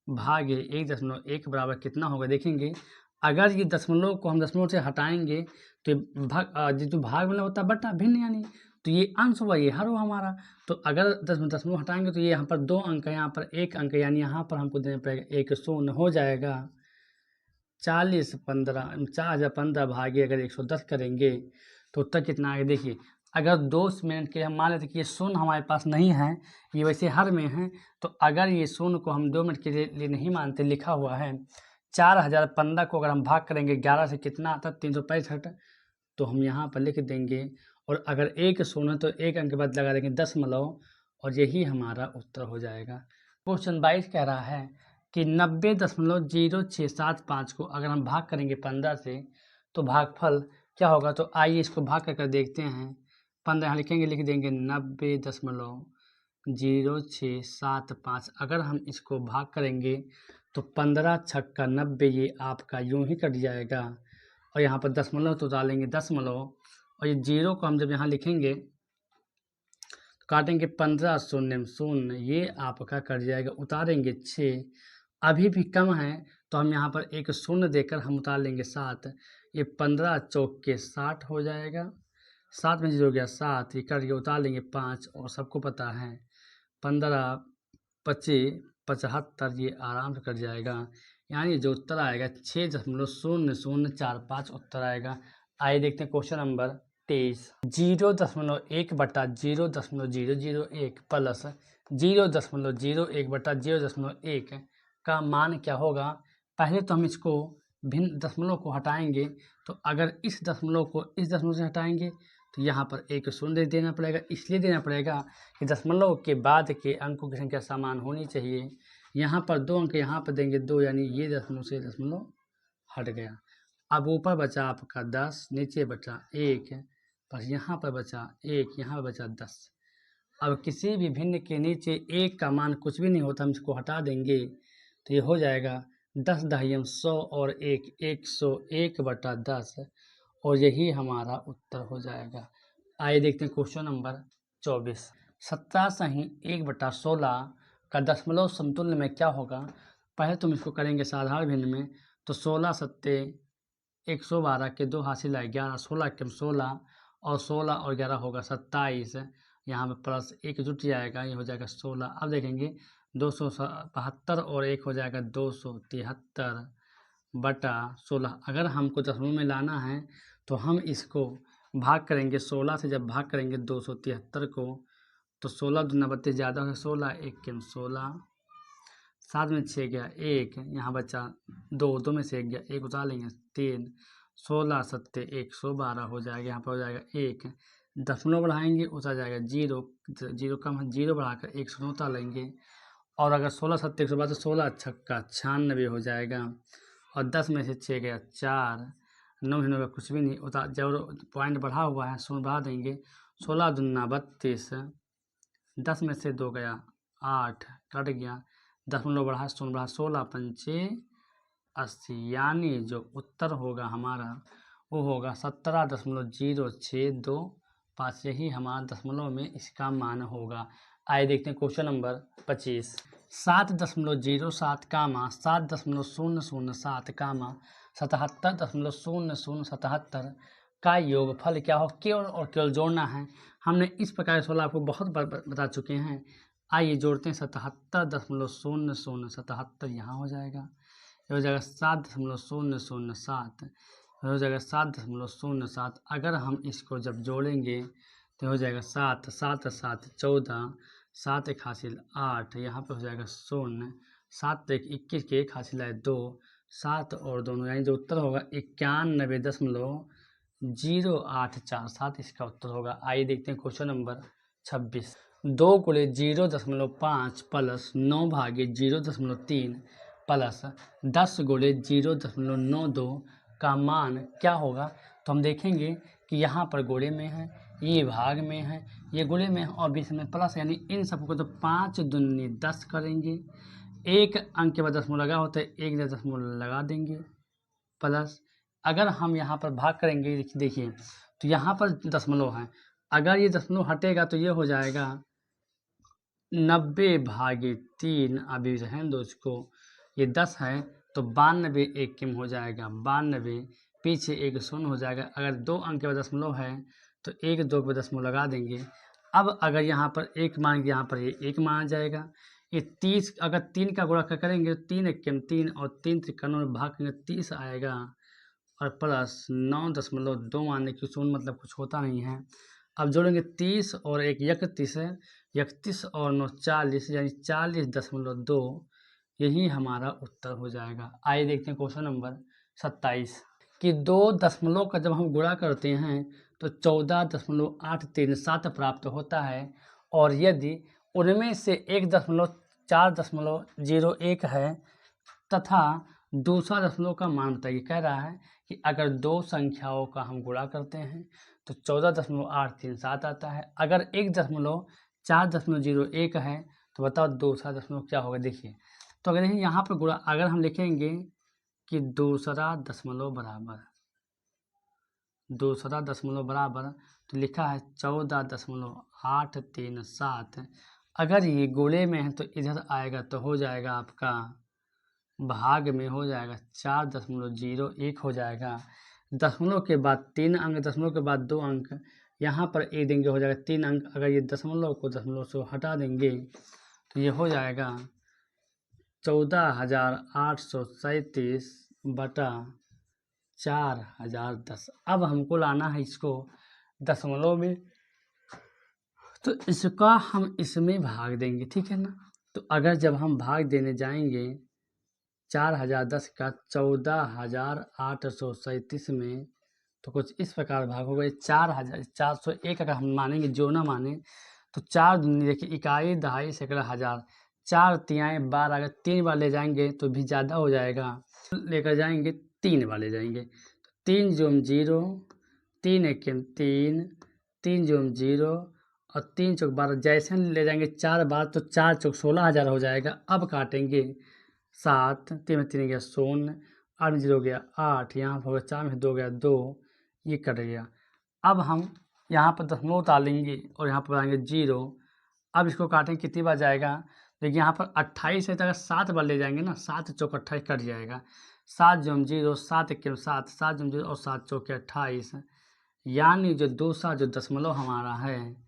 भागे 1.1 बराबर कितना होगा? देखेंगे अगर ये दशमलव को हम दशमलव से हटाएंगे तो जो भाग में होता है बटा भिन्न, यानी तो ये अंश हुआ, ये हर हुआ हमारा। तो अगर दशमलव हटाएंगे तो ये यहाँ पर 2 अंक है, यहाँ पर 1 अंक है, यानी यहाँ पर हमको देना पड़ेगा 1 शून्य हो जाएगा। 4015 भागे अगर 110 करेंगे तो उत्तर कितना आएगा? देखिए अगर 2 मिनट के हम मान लेते कि ये शून्य हमारे पास नहीं है, ये वैसे हर में है, तो अगर ये शून्य को हम 2 मिनट के लिए नहीं मानते, लिखा हुआ है 4015 को अगर हम भाग करेंगे 11 से कितना आता है? 365। तो हम यहाँ पर लिख देंगे, और अगर 1 शून्य तो 1 अंक के बाद लगा देंगे दशमलव, और यही हमारा उत्तर हो जाएगा। क्वेश्चन 22 कह रहा है कि 90.0675 को अगर हम भाग करेंगे 15 से तो भागफल क्या होगा? तो आइए इसको भाग कर देखते हैं। 15 यहाँ लिखेंगे, लिख देंगे 90.0675। अगर हम इसको भाग करेंगे तो 15 छक्का 90, ये आपका यूं ही कट जाएगा। और यहाँ पर दशमलव तो डालेंगे दशमलव, और ये 0 को हम जब यहाँ लिखेंगे तो काटेंगे 15 शून्य शून्य, ये आपका कट जाएगा। उतारेंगे 6, अभी भी कम है तो हम यहाँ पर एक शून्य देकर हम उतार लेंगे 7। ये 15 चौक के 60 हो जाएगा। 7 में 0 गया 7, ये कट के उतार लेंगे 5। और सबको पता है 15 25 75, ये आराम से कट जाएगा। यानी जो उत्तर आएगा 6.0045 उत्तर आएगा। आइए देखते हैं क्वेश्चन नंबर 23। 0.1/0.001 प्लस 0.01/0.1 का मान क्या होगा। पहले तो हम इसको भिन्न दशमलव को हटाएंगे। तो अगर इस दशमलव को इस दशमलव से हटाएंगे तो यहाँ पर एक शून्य देना पड़ेगा। इसलिए देना पड़ेगा कि दशमलव के बाद के अंकों की संख्या समान होनी चाहिए। यहाँ पर 2 अंक यहाँ पर देंगे 2, यानी ये दशमलव से दशमलव हट गया। अब ऊपर बचा आपका 10, नीचे बचा 1, बस यहाँ पर बचा 1, यहाँ पर बचा 10। अब किसी भी भिन्न के नीचे 1 का मान कुछ भी नहीं होता, हम इसको हटा देंगे तो ये हो जाएगा 10 दहियम 100 और 1 101/10, और यही हमारा उत्तर हो जाएगा। आइए देखते हैं क्वेश्चन नंबर 24। 17/1/16 का दशमलव समतुल्य में क्या होगा। पहले तुम इसको करेंगे साधारण भिन्न में। तो 16 सत्ते 112 के 2 हासिल आए 11, 16 के 16, और 16 और 11 होगा 27। यहाँ पर प्लस 1 जुट जाएगा, ये हो जाएगा 16। अब देखेंगे 272 और 1 हो जाएगा 273/16। अगर हमको दशमलव में लाना है तो हम इसको भाग करेंगे 16 से। जब भाग करेंगे 273 को तो 16 दूना 32 ज़्यादा है 16, 1 के 16, 7 में 6 गया 1, यहाँ बचा 2, 2 में से 1 गया 1, उतार लेंगे 3, 16 सत्ते 112 हो जाएगा। यहाँ पर हो जाएगा 1, दशमलव बढ़ाएंगे उतार जाएगा 0, 0 कम है 0 बढ़ाकर 1 उतार लेंगे। और अगर 16 सत्ते 112 तो 16 छक्का 96 हो जाएगा। और 10 में से 6 गया 4, 9 में होगा कुछ भी नहीं, उतार जब पॉइंट बढ़ा हुआ है शून्य बढ़ा देंगे। 16 दूना 32, 10 में से 2 गया 8, कट गया, दशमलव बढ़ा शून्य बढ़ा 16 पंचे 80, यानी जो उत्तर होगा हमारा वो होगा 17.0625। यही हमारा दशमलव में इसका मान होगा। आइए देखते हैं क्वेश्चन नंबर 25। 7.07 कामा 7.007 कामा 77.0077 का योगफल क्या हो। केवल और केवल जोड़ना है। हमने इस प्रकार से आपको बहुत बार बता चुके हैं। आइए जोड़ते हैं 77.0077, यहाँ हो जाएगा, ये हो जाएगा 7.007, हो जाएगा 7.07। अगर हम इसको जब जोड़ेंगे तो हो जाएगा 7, 7 7 14, 7 1 हासिल 8, यहाँ पे हो जाएगा 0, 7 1 21 के 1 हासिल है 2, 7 और दोनों, यानी जो उत्तर होगा 91.0847 इसका उत्तर होगा। आइए देखते हैं क्वेश्चन नंबर 26। 2 गुणे 0.5 प्लस 9 भागे 0.3 प्लस 10 गुणे 0.92 का मान क्या होगा। तो हम देखेंगे कि यहाँ पर गुणे में है, ये भाग में है, ये गुणे में है और बीच में प्लस, यानी इन सबको तो 5 दूनी 10 करेंगे। एक अंक के बाद दशमलव लगा होता है, एक दशमलव लगा देंगे प्लस। अगर हम यहाँ पर भाग करेंगे देखिए तो यहाँ पर दशमलव है, अगर ये दशमलव हटेगा तो ये हो जाएगा 90/3। अभी रहने दो इसको, ये 10 है तो 92 एक किम हो जाएगा 92, पीछे एक शून्य हो जाएगा। अगर 2 अंक के बाद दशमलव है तो 1 2 पे दशमलव लगा देंगे। अब अगर यहाँ पर 1 मान यहाँ पर ये 1 माना जाएगा। ये 30, अगर 3 का गुणा करेंगे तो 3 1 किम 3 और 3 3 भाग करेंगे 30 आएगा, और प्लस 9.2 मानने की शून्य मतलब कुछ होता नहीं है। अब जोड़ेंगे 30 और 1 31 है, 31 और 9 40, यानी 40.2, यही हमारा उत्तर हो जाएगा। आइए देखते हैं क्वेश्चन नंबर 27 कि 2 दशमलव का जब हम गुणा करते हैं तो 14.837 प्राप्त होता है, और यदि उनमें से 1.401 है तथा दूसरा दशमलव का मान बताइए। कह रहा है कि अगर 2 संख्याओं का हम गुणा करते हैं तो 14.837 आता है। अगर 1.401 है तो बताओ दूसरा दशमलव क्या होगा। देखिए तो अगर यहाँ पर गुणा अगर हम लिखेंगे कि दूसरा दशमलव बराबर तो लिखा है 14.837। अगर ये गोले में है तो इधर आएगा तो हो जाएगा आपका भाग में हो जाएगा 4.01 हो जाएगा। दशमलव के बाद 3 अंक, दशमलव के बाद 2 अंक, यहाँ पर 1 देंगे हो जाएगा 3 अंक। अगर ये दशमलव को दशमलव से हटा देंगे तो ये हो जाएगा 14,837 बटा 4,010। अब हमको लाना है इसको दशमलव में, तो इसका हम इसमें भाग देंगे, ठीक है ना। तो अगर जब हम भाग देने जाएंगे 4,010 का 14,837 में, तो कुछ इस प्रकार भाग होगा। 4,401 अगर हम मानेंगे, जो ना माने तो 4 दूनी देखिए इकाई, दहाई, सैकड़ा, हजार, 4 तिहाई 12, अगर 3 बार ले जाएंगे तो भी ज़्यादा हो जाएगा, लेकर जाएंगे 3 बार ले जाएंगे। 3 जोम 0, 3 एकेम 3, 3 जोम 0 और 3 चौक 12, जैसे हम ले जाएंगे 4 बार तो 4 चौक 16,000 हो जाएगा। अब काटेंगे 7, 3 में 3 गया 0, 8 में 0 गया 8, यहाँ पर हो गया 4 में 2 गया 2, ये कट गया। अब हम यहाँ पर दशमलव डालेंगे और यहाँ पर बनाएंगे 0। अब इसको काटेंगे, कितनी बार जाएगा, देखिए यहाँ पर 28 है तो अगर 7 बार ले जाएंगे ना, 7 चौक 28 कट जाएगा। 7 जोम 0, 7 एकेम 7, 7 जोम 0 और 7 चौक 28, यानी जो दूसरा जो दशमलव हमारा है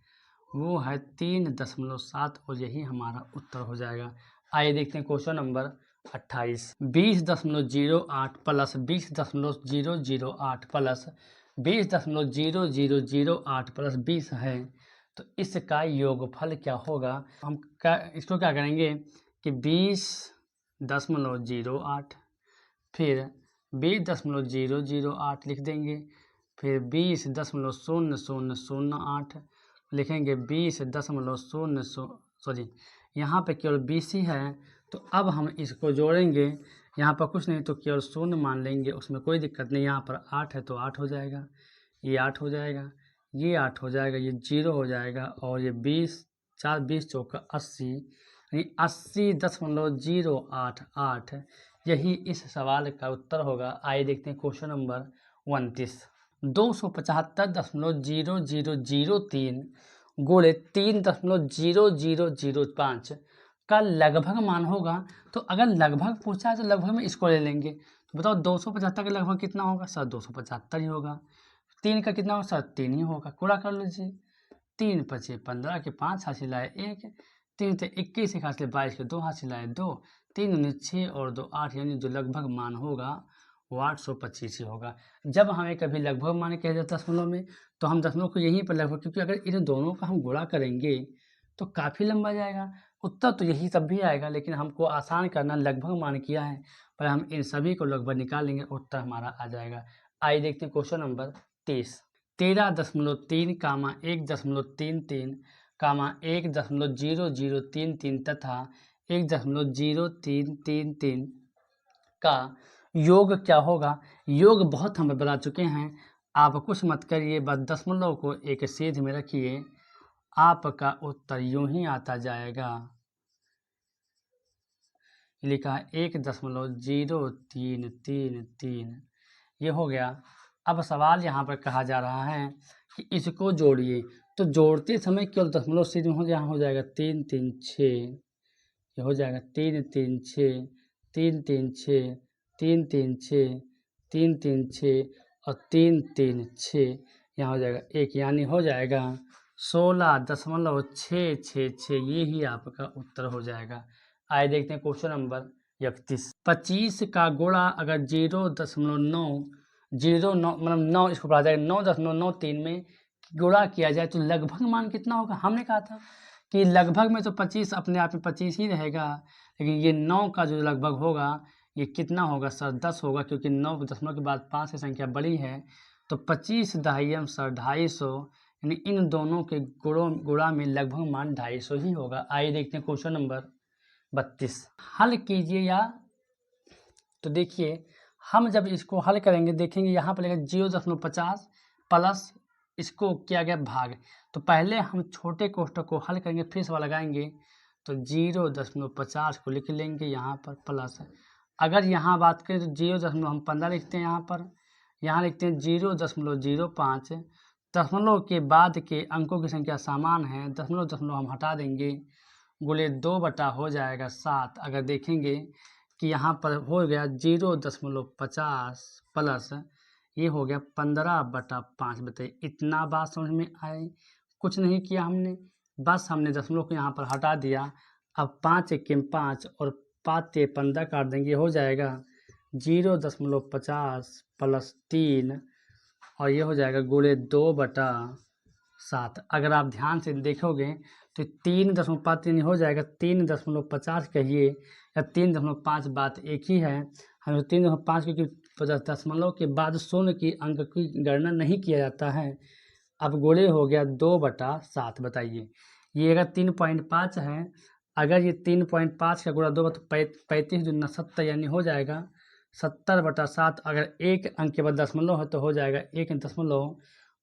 वो है 3.7 और यही हमारा उत्तर हो जाएगा। आइए देखते हैं question number 28। 20.08 plus 20.008 plus 20.0008 plus 20 है, तो इसका योगफल क्या होगा। हम इसको क्या करेंगे कि 20.08 फिर 20.008 लिख देंगे, फिर 20.0008 लिखेंगे, 20.00 यहाँ पे केवल 20 ही है। तो अब हम इसको जोड़ेंगे, यहाँ पर कुछ नहीं तो केवल 0 मान लेंगे, उसमें कोई दिक्कत नहीं। यहाँ पर 8 है तो 8 हो जाएगा, ये 8 हो जाएगा, ये 8 हो जाएगा, ये 0 हो जाएगा और ये 20, 4 20 चौका 80, यानी 80.088, यही इस सवाल का उत्तर होगा। आइए देखते हैं क्वेश्चन नंबर 29। 275.0003 गुणे 3.0005 का लगभग मान होगा। तो अगर लगभग पूछा है तो लगभग में इसको ले लेंगे। तो बताओ 275 का लगभग कितना होगा सर, 275 ही होगा। 3 का कितना होगा सर, 3 ही होगा। पूरा कर लीजिए, 3 पचे 15 के 5 हासिल आए 1, 3 ते 21 एक हासिल 22 के 2 हासिल आए 2, 3 19 6 और 2 8, यानी जो लगभग मान होगा वो 825 ही होगा। जब हमें कभी लगभग मान कह देता दशमलव में, तो हम दशमलव को यहीं पर लगभग, क्योंकि अगर इन दोनों का हम गुणा करेंगे तो काफ़ी लंबा जाएगा। उत्तर तो यही तब भी आएगा, लेकिन हमको आसान करना लगभग मान किया है, पर हम इन सभी को लगभग निकाल लेंगे, उत्तर हमारा आ जाएगा। आइए देखते हैं क्वेश्चन नंबर 30। 13.3 कामा 1.33 कामा 1.0033 तथा 1.0333 का योग क्या होगा। योग बहुत हम बता चुके हैं, आप कुछ मत करिए, बस दशमलव को एक सेध में रखिए, आपका उत्तर यूं ही आता जाएगा। लिखा 1.033, ये हो गया। अब सवाल यहाँ पर कहा जा रहा है कि इसको जोड़िए, तो जोड़ते समय केवल दशमलव से यहाँ हो जाएगा 3 3 6, ये हो जाएगा 3 3 6 3 3 6 3 3 6 3 3 6 और 3 3 6, यहाँ हो जाएगा 1, यानी हो जाएगा 16.666, ये ही आपका उत्तर हो जाएगा। आइए देखते हैं क्वेश्चन नंबर 31। 25 का गुणा अगर 0.9 मतलब 9, इसको पढ़ा जाएगा 9.93 में गुणा किया जाए तो लगभग मान कितना होगा। हमने कहा था कि लगभग में तो 25 अपने आप में 25 ही रहेगा, लेकिन ये 9 का जो लगभग होगा ये कितना होगा सर, 10 होगा, क्योंकि 9 दशमलव के बाद 5 की संख्या बड़ी है। तो 25 दहाई सर 250, यानी इन दोनों के गुणा में लगभग मान 250 ही होगा। आइए देखते हैं क्वेश्चन नंबर 32। हल कीजिए या, तो देखिए हम जब इसको हल करेंगे देखेंगे यहाँ पर लगेगा 0.50 प्लस इसको किया गया भाग। तो पहले हम छोटे कोष्ठक को हल करेंगे, फिर से लगाएंगे, तो 0.50 को लिख लेंगे यहाँ पर प्लस। अगर यहाँ बात करें तो 0.15 लिखते हैं, यहाँ लिखते हैं 0.05। दशमलव के बाद के अंकों की संख्या समान है, दशमलव हम हटा देंगे, गुणे 2 बटा हो जाएगा 7। अगर देखेंगे कि यहाँ पर हो गया 0.50 प्लस ये हो गया 15/5। बताइए इतना बात समझ में आई? कुछ नहीं किया हमने, बस हमने दशमलव को यहाँ पर हटा दिया। अब 5 एकम 5 और 5 ते 15 काट देंगे, हो जाएगा 0.50 प्लस 3 और ये हो जाएगा गुणे 2/7। अगर आप ध्यान से देखोगे तो 3.53 हो जाएगा 3.50 कहिए या 3.5, बात एक ही है। हमें 3.5 क्योंकि दशमलव के बाद शून्य की अंक की गणना नहीं किया जाता है। अब गुणे हो गया 2/7। बताइए ये अगर 3.5 है, अगर ये 3.5 का गुणा 2 तो 35 दूना 70 यानी हो जाएगा 70/7। अगर एक अंक के बाद दशमलव है तो हो जाएगा 1 दशमलव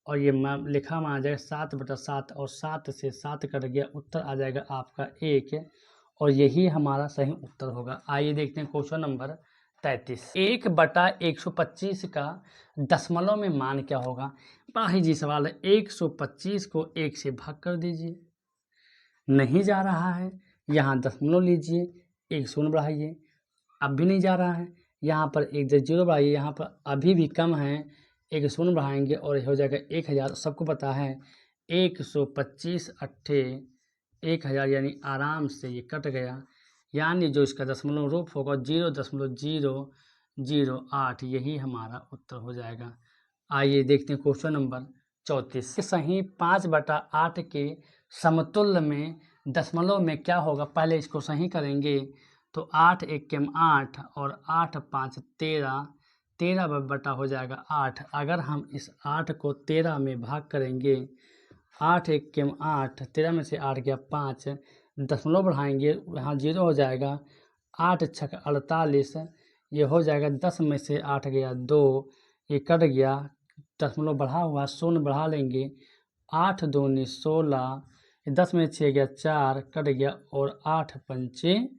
और ये लिखा माना जाएगा 7/7 और 7 से 7 कट गया, उत्तर आ जाएगा आपका 1 और यही हमारा सही उत्तर होगा। आइए देखते हैं क्वेश्चन नंबर 33। 1/125 का दशमलव में मान क्या होगा? बड़ा ही जी सवाल है। 125 को 1 से भाग कर दीजिए, नहीं जा रहा है, यहाँ दशमलव लीजिए, एक शून्य बढ़ाइए, अब भी नहीं जा रहा है, यहाँ पर एक 0 बढ़ाइए, यहाँ पर अभी भी कम है, एक शून्य बढ़ाएंगे और हो जाएगा 1000। सबको पता है 125 अट्ठे 1000 यानी आराम से ये कट गया, यानी जो इसका दशमलव रूप होगा 0.008, यही हमारा उत्तर हो जाएगा। आइए देखते हैं क्वेश्चन नंबर 34। सही 5/8 के समतुल्य में दशमलव में क्या होगा? पहले इसको सही करेंगे तो 8 एकम 8 और 8 5 13, 13 बटा हो जाएगा 8। अगर हम इस 8 को 13 में भाग करेंगे, 8 एकम 8, 13 में से 8 गया 5, दशमलव बढ़ाएंगे यहाँ 0 हो जाएगा, 8 छक 48, ये हो जाएगा 10 में से 8 गया 2, ये कट गया, दशमलव बढ़ा हुआ शून्य बढ़ा लेंगे, 8 दूनी 16, 10 में 6 गया 4, कट गया और 8 पंचे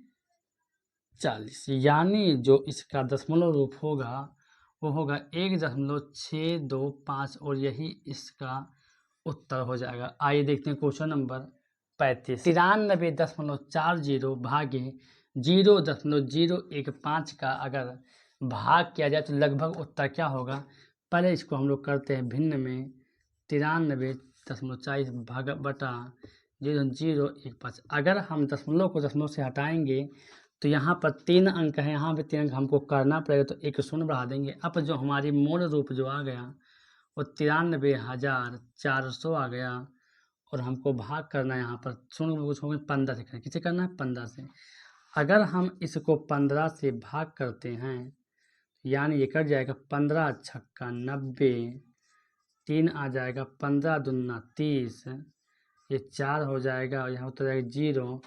40, यानी जो इसका दशमलव रूप होगा वो होगा 1.625 और यही इसका उत्तर हो जाएगा। आइए देखते हैं क्वेश्चन नंबर 35। 93.40 भागे 0.015 का अगर भाग किया जाए तो लगभग उत्तर क्या होगा? पहले इसको हम लोग करते हैं भिन्न में, 93.40 भाग बटा 0.015। अगर हम दशमलव को दशमलव से हटाएंगे तो यहाँ पर 3 अंक है, यहाँ पे 3 अंक हमको करना पड़ेगा, तो एक शून्य बढ़ा देंगे। अब जो हमारी मूल रूप जो आ गया वो 93,400 आ गया और हमको भाग करना है, यहाँ पर शून्य कुछ होंगे 15 से करें, किसे करना है 15 से। अगर हम इसको 15 से भाग करते हैं यानी ये कट जाएगा 15 छक्का 90, 3 आ जाएगा, 15 दूना 30, ये 4 हो जाएगा और यहाँ उतर जाएगा 0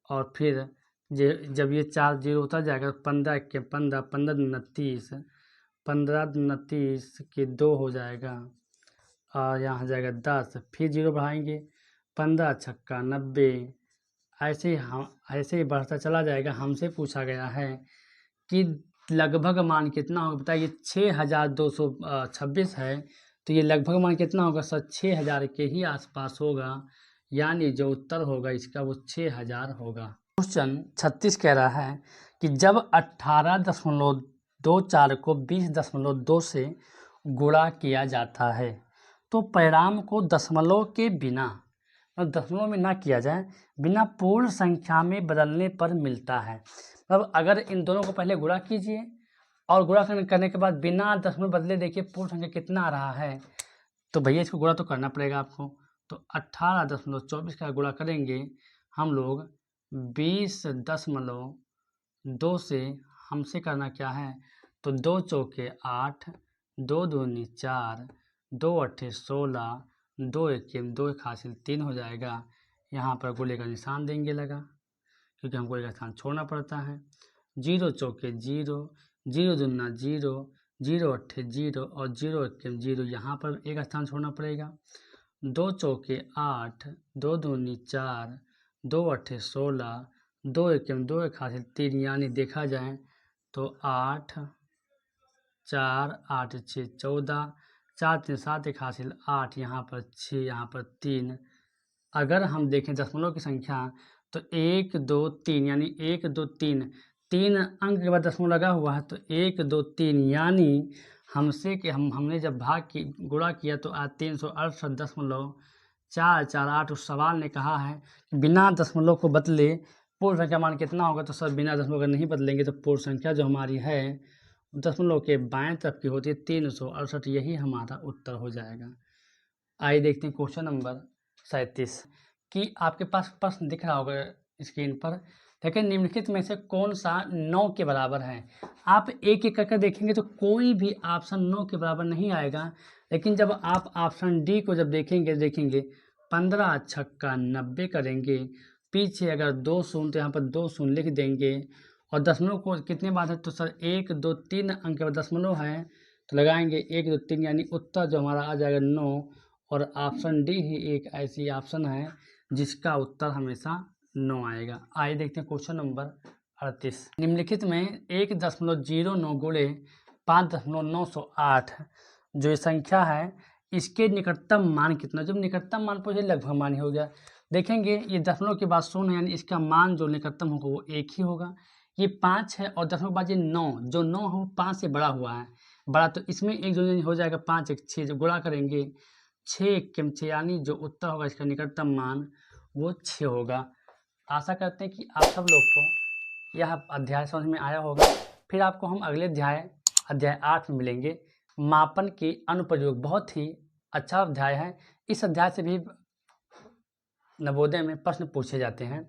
और फिर जब ये 4 0 उतर जाएगा 15 के 15, 15 दूना 30, 15 दूना 30 के 2 हो जाएगा और यहाँ आ जाएगा 10, फिर 0 बढ़ाएंगे, 15 छक्का 90, ऐसे ही बढ़ता चला जाएगा। हमसे पूछा गया है कि लगभग मान कितना होगा? बताइए 6226 है तो ये लगभग मान कितना होगा सर? 6000 के ही आसपास होगा, यानी जो उत्तर होगा इसका वो 6000 होगा। क्वेश्चन 36 कह रहा है कि जब 18.24 को 20.2 से गुणा किया जाता है तो परिणाम को दशमलव के बिना, दशमलव में ना किया जाए, बिना पूर्ण संख्या में बदलने पर मिलता है। मतलब अगर इन दोनों को पहले गुणा कीजिए और गुणा करने के बाद बिना दशमलव बदले देखिए पूर्ण संख्या कितना आ रहा है, तो भैया इसको गुणा तो करना पड़ेगा आपको। तो 18.24 का गुणा करेंगे हम लोग 20.2 से, हमसे करना क्या है? तो 2 चौके 8, 2 दूनी 4, 2 अट्ठे 16, 2 एकम 2 एक हासिल 3 हो जाएगा। यहाँ पर गोले का निशान देंगे लगा, क्योंकि हमको एक स्थान छोड़ना पड़ता है। 0 चौके 0, 0 दूना 0, 0 अट्ठे 0 और 0 एकम 0, यहाँ पर एक स्थान छोड़ना पड़ेगा। 2 चौके 8, 2 दूनी 4, 2 अट्ठे 16, 2 एकम 2 एक हासिल 3, यानी देखा जाए तो 8 4 8 6 14, 4 3 7 एक हासिल 8, यहाँ पर 6, यहाँ पर 3। अगर हम देखें दशमलव की संख्या तो 1 2 3 यानी 1 2 3 3 अंक के बाद दशमलव लगा हुआ है तो 1 2 3, यानी हमने जब गुणा किया तो आज 368.448। उस सवाल ने कहा है बिना दशमलव को बदले पूर्ण संख्या मान कितना होगा। तो सर बिना दशमलव का नहीं बदलेंगे तो पूर्ण संख्या जो हमारी है दशमलव के बाएं तरफ की होती है 368, यही हमारा उत्तर हो जाएगा। आइए देखते हैं क्वेश्चन नंबर 37 कि आपके पास प्रश्न दिख रहा होगा स्क्रीन पर। देखिए निम्नलिखित में से कौन सा 9 के बराबर है। आप एक एक करके देखेंगे तो कोई भी ऑप्शन 9 के बराबर नहीं आएगा, लेकिन जब आप ऑप्शन डी को जब देखेंगे 15 छक्का 90 करेंगे, पीछे अगर 2 शून्य तो यहाँ पर 2 शून्य लिख देंगे और दशमलव को कितने बार है तो सर 1 2 3 अंक के बाद दशमलव है तो लगाएंगे 1 2 3, यानी उत्तर जो हमारा आ जाएगा 9। और ऑप्शन डी ही एक ऐसी ऑप्शन है जिसका उत्तर हमेशा 9 आएगा। आइए देखते हैं क्वेश्चन नंबर 38। निम्नलिखित में 1.09 गुणे 5.908 जो ये संख्या है इसके निकटतम मान कितना। जब निकटतम मान पूछे लगभग मान ही हो गया। देखेंगे ये दशमलव के बाद 0 यानी इसका मान जो निकटतम होगा वो 1 ही होगा। ये 5 है और दशमलव के बाद ये 9, जो 9 है वो 5 से बड़ा हुआ है बड़ा, तो इसमें एक जो हो जाएगा 5 1 6, जो गुणा करेंगे 6 1 6, यानी जो उत्तर होगा इसका निकटतम मान वो 6 होगा। आशा करते हैं कि आप सब लोग को यह अध्याय समझ में आया होगा। फिर आपको हम अगले अध्याय 8 में मिलेंगे। मापन के अनुप्रयोग बहुत ही अच्छा अध्याय है। इस अध्याय से भी नवोदय में प्रश्न पूछे जाते हैं।